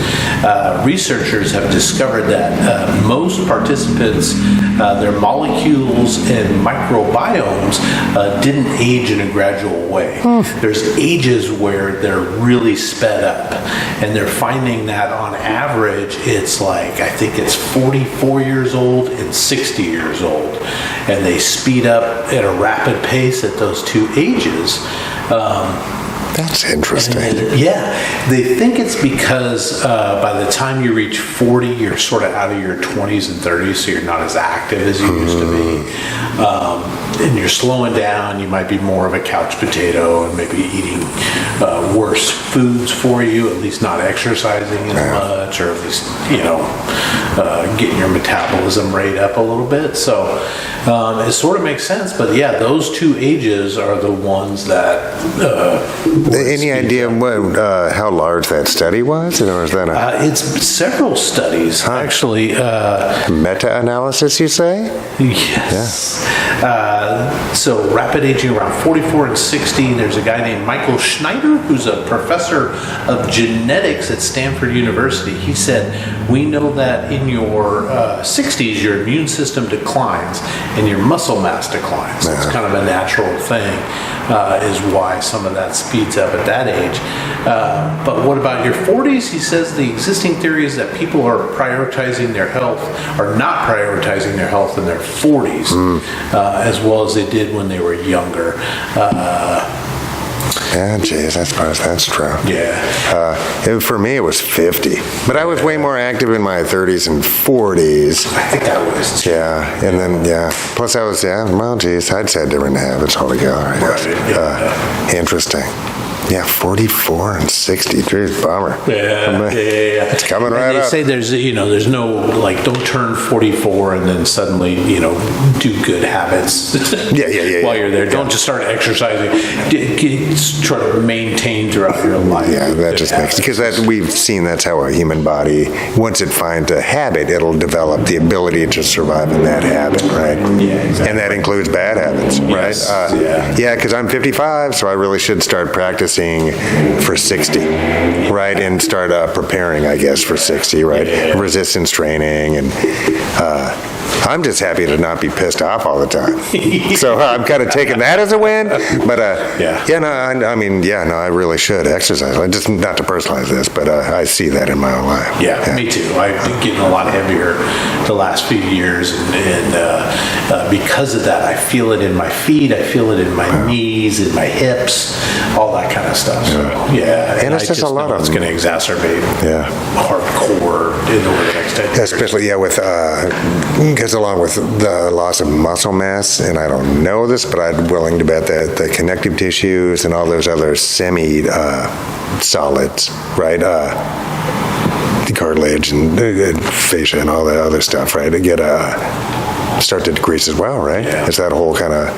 Speaker 2: Researchers have discovered that most participants, their molecules and microbiomes didn't age in a gradual way. There's ages where they're really sped up, and they're finding that on average it's I think it's 44 years old and 60 years old, and they speed up at a rapid pace at those two ages.
Speaker 3: That's interesting.
Speaker 2: They think it's because by the time you reach 40, you're sort of out of your 20s and 30s, so you're not as active as you used to be. And you're slowing down, you might be more of a couch potato and maybe eating worse foods for you, at least not exercising as much, or at least, getting your metabolism rate up a little bit. So it sort of makes sense, but those two ages are the ones that...
Speaker 3: Any idea how large that study was? Or is that
Speaker 2: it's several studies, actually.
Speaker 3: Meta-analysis, you say?
Speaker 2: Yes. So rapid aging around 44 and 60. There's a guy named Michael Schneider, who's a professor of genetics at Stanford University. He said, we know that in your 60s, your immune system declines and your muscle mass declines. It's kind of a natural thing. is why some of that speeds up at that age. But what about your 40s? He says the existing theory is that people are prioritizing their health, are not prioritizing their health in their 40s as well as they did when they were younger.
Speaker 3: Yeah, geez, I suppose that's true.
Speaker 2: Yeah.
Speaker 3: For me, it was 50. But I was way more active in my 30s and 40s.
Speaker 2: I think I was too.
Speaker 3: Yeah, and then, plus I was, well, geez, I'd had different habits altogether, I guess. Interesting. Yeah, 44 and 60. Geez, bummer.
Speaker 2: Yeah.
Speaker 3: It's coming right
Speaker 2: they
Speaker 3: up.
Speaker 2: say there's no, like, don't turn 44 and then suddenly, do good habits.
Speaker 3: Yeah.
Speaker 2: While you're there. Don't just start exercising. Try to maintain throughout your life.
Speaker 3: Yeah, that just makes, because we've seen that's how a human body, once it finds a habit, it'll develop the ability to survive in that habit, right?
Speaker 2: Yeah, exactly.
Speaker 3: And that includes bad habits, right?
Speaker 2: Yes,
Speaker 3: Yeah, because I'm 55, so I really should start practicing for 60, right? And start preparing, I guess, for 60, right?
Speaker 2: Yeah.
Speaker 3: Resistance training, and I'm just happy to not be pissed off all the time. So I'm kind of taking that as a win. But I really should exercise. Just not to personalize this, but I see that in my own life.
Speaker 2: Yeah, me too. I've been getting a lot heavier the last few years, and because of that, I feel it in my feet, I feel it in my knees, in my hips, all that kind of stuff. So,
Speaker 3: And it's
Speaker 2: I
Speaker 3: just a lot of
Speaker 2: it's going to exacerbate hardcore in the next 10 years.
Speaker 3: Especially, with, because along with the loss of muscle mass, and I don't know this, but I'm willing to bet that the connective tissues and all those other semi-solids, right? The cartilage and fascia and all that other stuff, right? To get start to decrease as well, right?
Speaker 2: Yeah.
Speaker 3: It's that whole kind of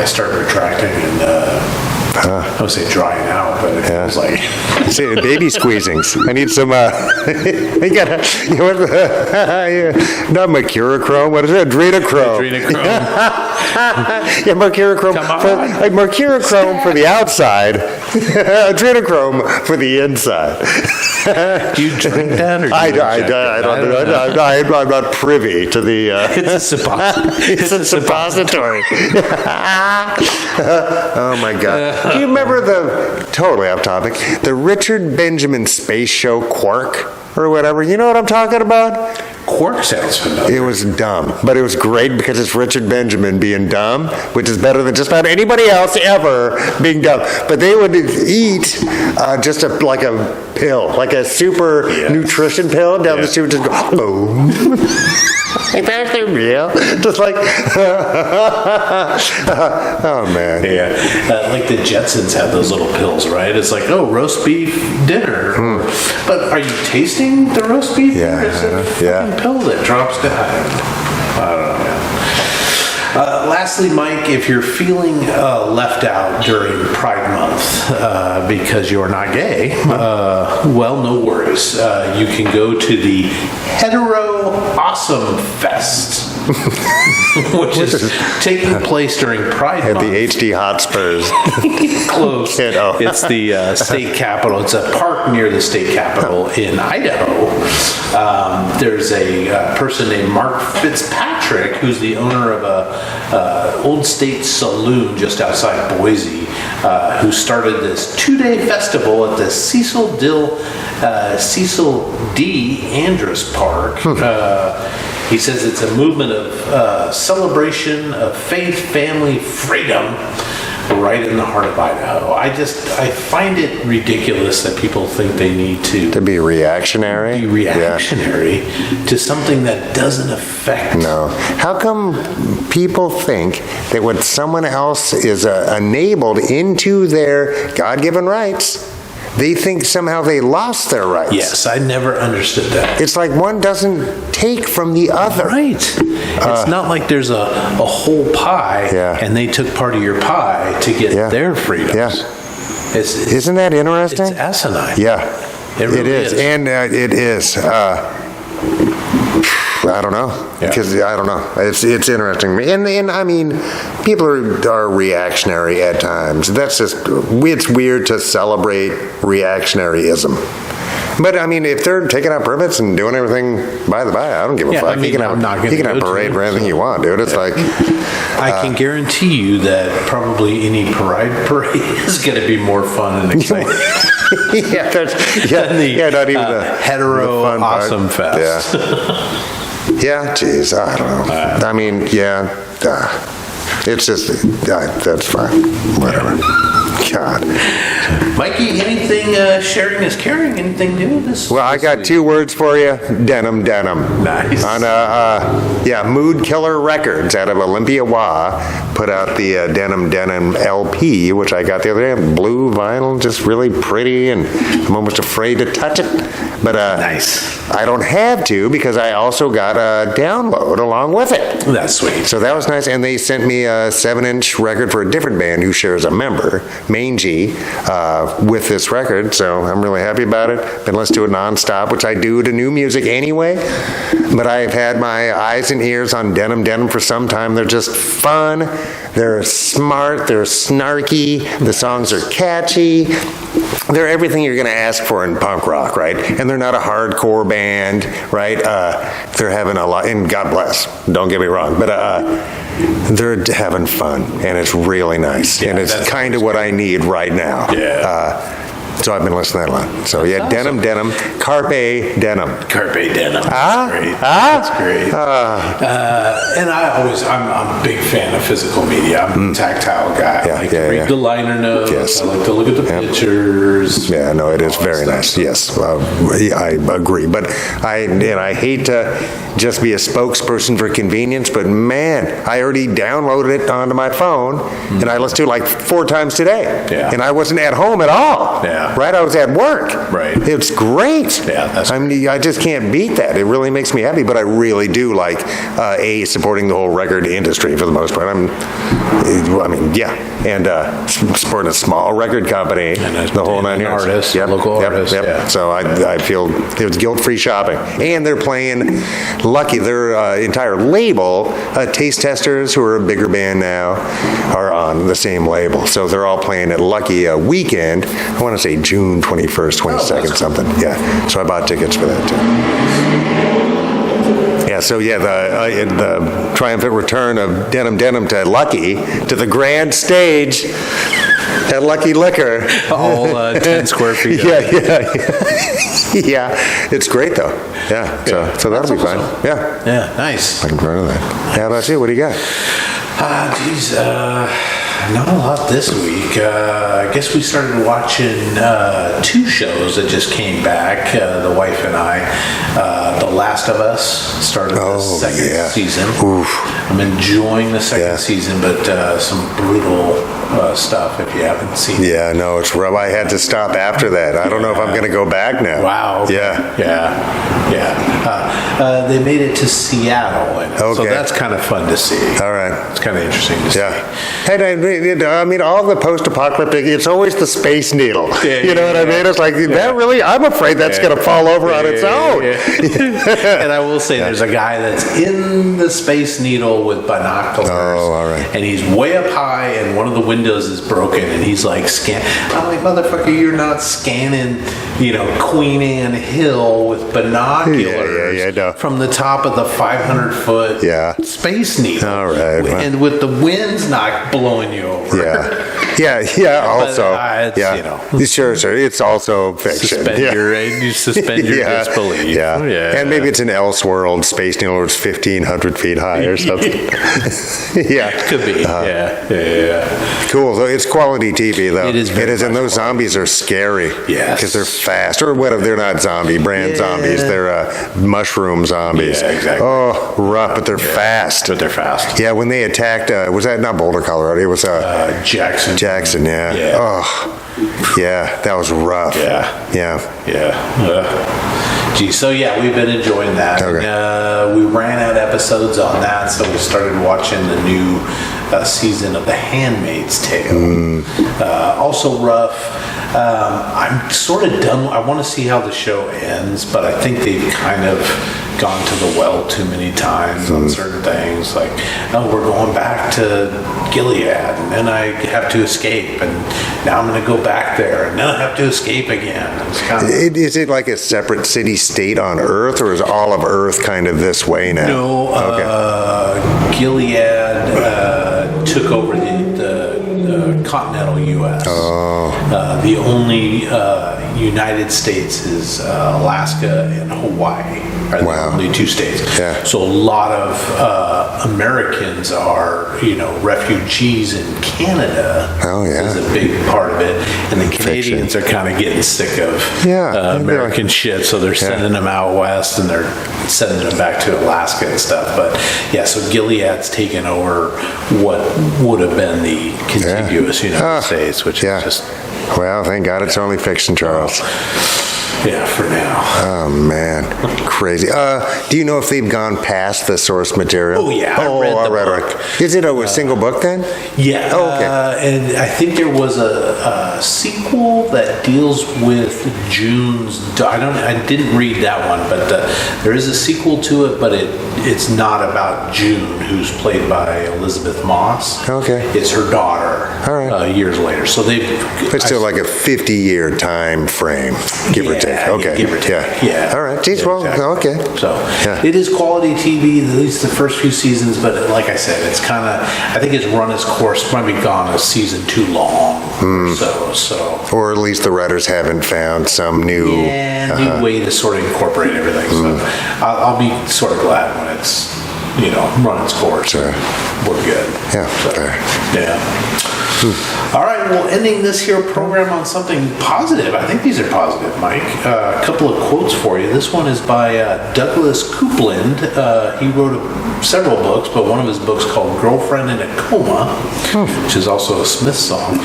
Speaker 2: start retracting and I would say drying out, but it feels like
Speaker 3: see, baby squeezings. I need some. You got not mercurochrome. What is it? Adrenochrome. Yeah, mercurochrome. Mercurochrome for the outside. Adrenochrome for the inside.
Speaker 2: Do you drink that, or do you
Speaker 3: I don't. I'm not privy to the.
Speaker 2: It's a
Speaker 3: suppository. Oh my God. Do you remember totally off topic, the Richard Benjamin space show Quark or whatever? You know what I'm talking about?
Speaker 2: Quark sounds familiar.
Speaker 3: It was dumb, but it was great because it's Richard Benjamin being dumb, which is better than just about anybody else ever being dumb. But they would eat just like a pill, like a super nutrition pill down the street, just go, boom. Like, that's real. Just like, oh man.
Speaker 2: Yeah, like the Jetsons had those little pills, right? It's like, roast beef dinner. But are you tasting the roast beef?
Speaker 3: Yeah,
Speaker 2: It's a fucking pill that drops down. I don't know. Lastly, Mike, if you're feeling left out during Pride Month because you're not gay, well, no worries. You can go to the Hetero Awesome Fest, which is taking place during Pride
Speaker 3: At
Speaker 2: Month.
Speaker 3: the HD Hotspurs.
Speaker 2: Close. It's the state capitol. It's a park near the state capitol in Idaho. There's a person named Mark Fitzpatrick, who's the owner of a old state saloon just outside Boise, who started this 2-day festival at the Cecil D. Andrus Park. He says it's a movement of celebration of faith, family, freedom, right in the heart of Idaho. I find it ridiculous that people think they need to
Speaker 3: be reactionary.
Speaker 2: To something that doesn't affect.
Speaker 3: No. How come people think that when someone else is enabled into their God-given rights, they think somehow they lost their rights?
Speaker 2: Yes, I never understood that.
Speaker 3: It's like one doesn't take from the other.
Speaker 2: Right. It's not like there's a whole pie and they took part of your pie to get their freedoms.
Speaker 3: Yeah. Isn't that interesting?
Speaker 2: It's asinine.
Speaker 3: Yeah.
Speaker 2: It really is.
Speaker 3: And it is. I don't know. Because I don't know. It's interesting. And I mean, people are reactionary at times. That's just, it's weird to celebrate reactionaryism. But I mean, if they're taking out permits and doing everything by the by, I don't give a fuck.
Speaker 2: I mean, I'm not gonna
Speaker 3: you can have
Speaker 2: go to
Speaker 3: parade
Speaker 2: it,
Speaker 3: for anything you want, dude. It's like
Speaker 2: I can guarantee you that probably any parade is going to be more fun and exciting.
Speaker 3: not even the
Speaker 2: hetero
Speaker 3: the fun part.
Speaker 2: awesome fest.
Speaker 3: Yeah, geez, I don't know. I mean, it's just that's fine. Whatever. God.
Speaker 2: Mikey, anything sharing is caring? Anything new this?
Speaker 3: Well, I got 2 words for you: denim.
Speaker 2: Nice.
Speaker 3: On Mood Killer Records out of Olympia, put out the denim LP, which I got the other day. Blue vinyl, just really pretty, and I'm almost afraid to touch it. But
Speaker 2: nice.
Speaker 3: I don't have to because I also got a download along with it.
Speaker 2: That's sweet.
Speaker 3: So that was nice, and they sent me a 7-inch record for a different band who shares a member, Mangy, with this record. So I'm really happy about it. Been listening to it nonstop, which I do to new music anyway. But I've had my eyes and ears on denim for some time. They're just fun. They're smart. They're snarky. The songs are catchy. They're everything you're going to ask for in punk rock, right? And they're not a hardcore band, right? They're having a lot, and God bless, don't get me wrong, but they're having fun, and it's really nice. Yeah, and it's kind of what I need right now.
Speaker 2: Yeah.
Speaker 3: So I've been listening to that a lot. So yeah, awesome. Denim, Carpe Denim.
Speaker 2: Carpe Denim. That's great. And I'm a big fan of physical media. I'm a tactile guy. I like to read the liner notes.
Speaker 3: Yes.
Speaker 2: I like to look at the pictures.
Speaker 3: Yeah, no, it is very nice. Yes, I agree. But I hate to just be a spokesperson for convenience, but man, I already downloaded it onto my phone, and I listened to it like 4 times today.
Speaker 2: Yeah.
Speaker 3: And I wasn't at home at all.
Speaker 2: Yeah.
Speaker 3: Right? I was at work.
Speaker 2: Right.
Speaker 3: It's great.
Speaker 2: Yeah,
Speaker 3: I just can't beat that. It really makes me happy, but I really do like supporting the whole record industry for the most part. And supporting a small record company,
Speaker 2: and
Speaker 3: the whole 9 yards.
Speaker 2: Artist, local artist.
Speaker 3: Yep.
Speaker 2: Yeah.
Speaker 3: So I feel it was guilt-free shopping, and they're playing Lucky. Their entire label, Taste Testers, who are a bigger band now, are on the same label. So they're all playing at Lucky a weekend. I want to say June 21st, 22nd, something. Yeah. So I bought tickets for that too. Yeah. So the triumphant return of Denim to Lucky, to the grand stage at Lucky Liquor.
Speaker 2: All 10 square feet.
Speaker 3: Yeah, it's great though. Yeah, so that'll be fun.
Speaker 2: Yeah, nice.
Speaker 3: Looking forward to that. How about you? What do you got?
Speaker 2: Not a lot this week. I guess we started watching 2 shows that just came back, the wife and I. The Last of Us started the second season.
Speaker 3: Oof.
Speaker 2: I'm enjoying the second season, but some brutal stuff if you haven't seen it.
Speaker 3: Yeah, no, it's rough. I had to stop after that. I don't know if I'm going to go back now.
Speaker 2: Wow. Okay. Yeah. They made it to Seattle, and so that's kind of fun to see.
Speaker 3: All right.
Speaker 2: It's kind of interesting to see.
Speaker 3: Hey, I mean, all the post-apocalyptic, it's always the Space Needle. You know what I mean? It's like, that really, I'm afraid that's going to fall over on its own.
Speaker 2: And I will say, there's a guy that's in the Space Needle with binoculars.
Speaker 3: Oh, all right.
Speaker 2: And he's way up high, and one of the windows is broken, and he's like, I'm like, motherfucker, you're not scanning, Queen Anne Hill with binoculars from the top of the 500-foot Space Needle.
Speaker 3: All right.
Speaker 2: And with the winds not blowing you over.
Speaker 3: Also, Sure. It's also fiction.
Speaker 2: You suspend your disbelief.
Speaker 3: And maybe it's an Elseworld Space Needle where it's 1,500 feet high or something.
Speaker 2: Could be.
Speaker 3: Cool. So it's quality TV, though.
Speaker 2: It is.
Speaker 3: And those zombies are scary.
Speaker 2: Yes.
Speaker 3: Because they're fast. Or whatever. They're not brand zombies. They're mushroom zombies.
Speaker 2: Yeah, exactly.
Speaker 3: Oh, rough, but they're fast. Yeah, when they attacked, was that not Boulder, Colorado? It was
Speaker 2: Jackson.
Speaker 3: Jackson, yeah. Oh, yeah, that was rough.
Speaker 2: Geez, so we've been enjoying that.
Speaker 3: Okay.
Speaker 2: We ran out episodes on that, so we started watching the new season of The Handmaid's Tale. Also rough. I'm sort of done. I want to see how the show ends, but I think they've kind of gone to the well too many times on certain things. Like, oh, we're going back to Gilead, and then I have to escape, and now I'm going to go back there, and then I have to escape again. It's kind of,
Speaker 3: Is it like a separate city-state on Earth, or is all of Earth kind of this way now?
Speaker 2: no, Gilead took over the continental U.S. The only United States is Alaska and Hawaii are the only two states.
Speaker 3: Yeah.
Speaker 2: So a lot of Americans are, refugees in Canada.
Speaker 3: Oh, yeah.
Speaker 2: Is a big part of it. And the Canadians are kind of getting sick of American shit, so they're sending them out west and they're sending them back to Alaska and stuff. But yeah, so Gilead's taken over what would have been the contiguous United States, which is just...
Speaker 3: Well, thank God it's only fiction, Charles.
Speaker 2: Yeah, for now.
Speaker 3: Oh, man. Crazy. Do you know if they've gone past the source material?
Speaker 2: Oh, yeah. I read the book.
Speaker 3: Is it a single book then?
Speaker 2: Yeah.
Speaker 3: Oh, okay.
Speaker 2: And I think there was a sequel that deals with June's... I didn't read that one, but there is a sequel to it, but it's not about June, who's played by Elizabeth Moss.
Speaker 3: Okay.
Speaker 2: It's her daughter.
Speaker 3: All right.
Speaker 2: Years later. So they've...
Speaker 3: It's still like a 50-year time frame, give or take. Okay.
Speaker 2: Give or take. Yeah.
Speaker 3: All right. Geez,
Speaker 2: Yeah,
Speaker 3: well,
Speaker 2: exactly.
Speaker 3: okay.
Speaker 2: So it is quality TV, at least the first few seasons, but like I said, it's kind of, I think it's run its course, might be gone a season too long or so.
Speaker 3: Or at least the writers haven't found some new...
Speaker 2: new way to sort of incorporate everything. So I'll be sort of glad when it's, run its course.
Speaker 3: Sure.
Speaker 2: We're good.
Speaker 3: Yeah.
Speaker 2: So,
Speaker 3: Fair.
Speaker 2: yeah. All right, well, ending this here program on something positive. I think these are positive, Mike. A couple of quotes for you. This one is by Douglas Coupland. He wrote several books, but one of his books called Girlfriend in a Coma, which is also a Smith song.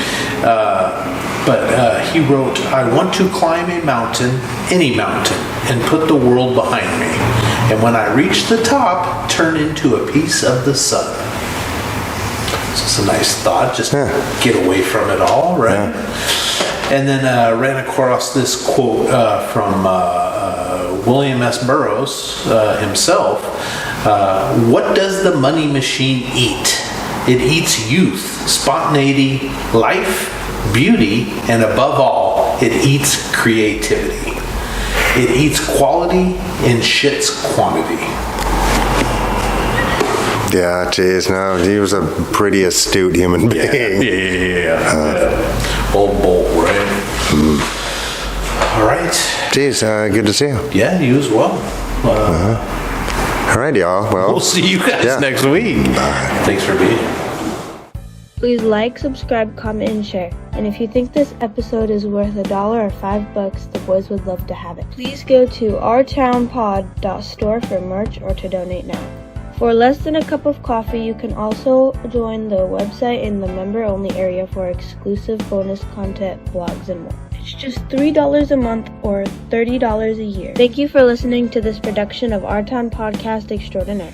Speaker 2: But he wrote, I want to climb a mountain, any mountain, and put the world behind me. And when I reach the top, turn into a piece of the sun. It's a nice thought, just get away from it all, right? Yeah. And then ran across this quote from William S. Burroughs himself. What does the money machine eat? It eats youth, spontaneity, life, beauty, and above all, it eats creativity. It eats quality and shits quantity.
Speaker 3: Yeah, geez, no, he was a pretty astute human being.
Speaker 2: Yeah. Old bull, right? All right.
Speaker 3: Geez, good to see you.
Speaker 2: Yeah, you as well.
Speaker 3: All right, y'all. Well,
Speaker 2: we'll see you guys next week. Bye. Thanks for being here.
Speaker 1: Please like, subscribe, comment, and share. And if you think this episode is worth $1 or $5, the boys would love to have it. Please go to ourtownpod.store for merch or to donate now. For less than a cup of coffee, you can also join the website in the member-only area for exclusive bonus content, blogs, and more. It's just $3 a month or $30 a year. Thank you for listening to this production of Our Town Podcast Extraordinaire.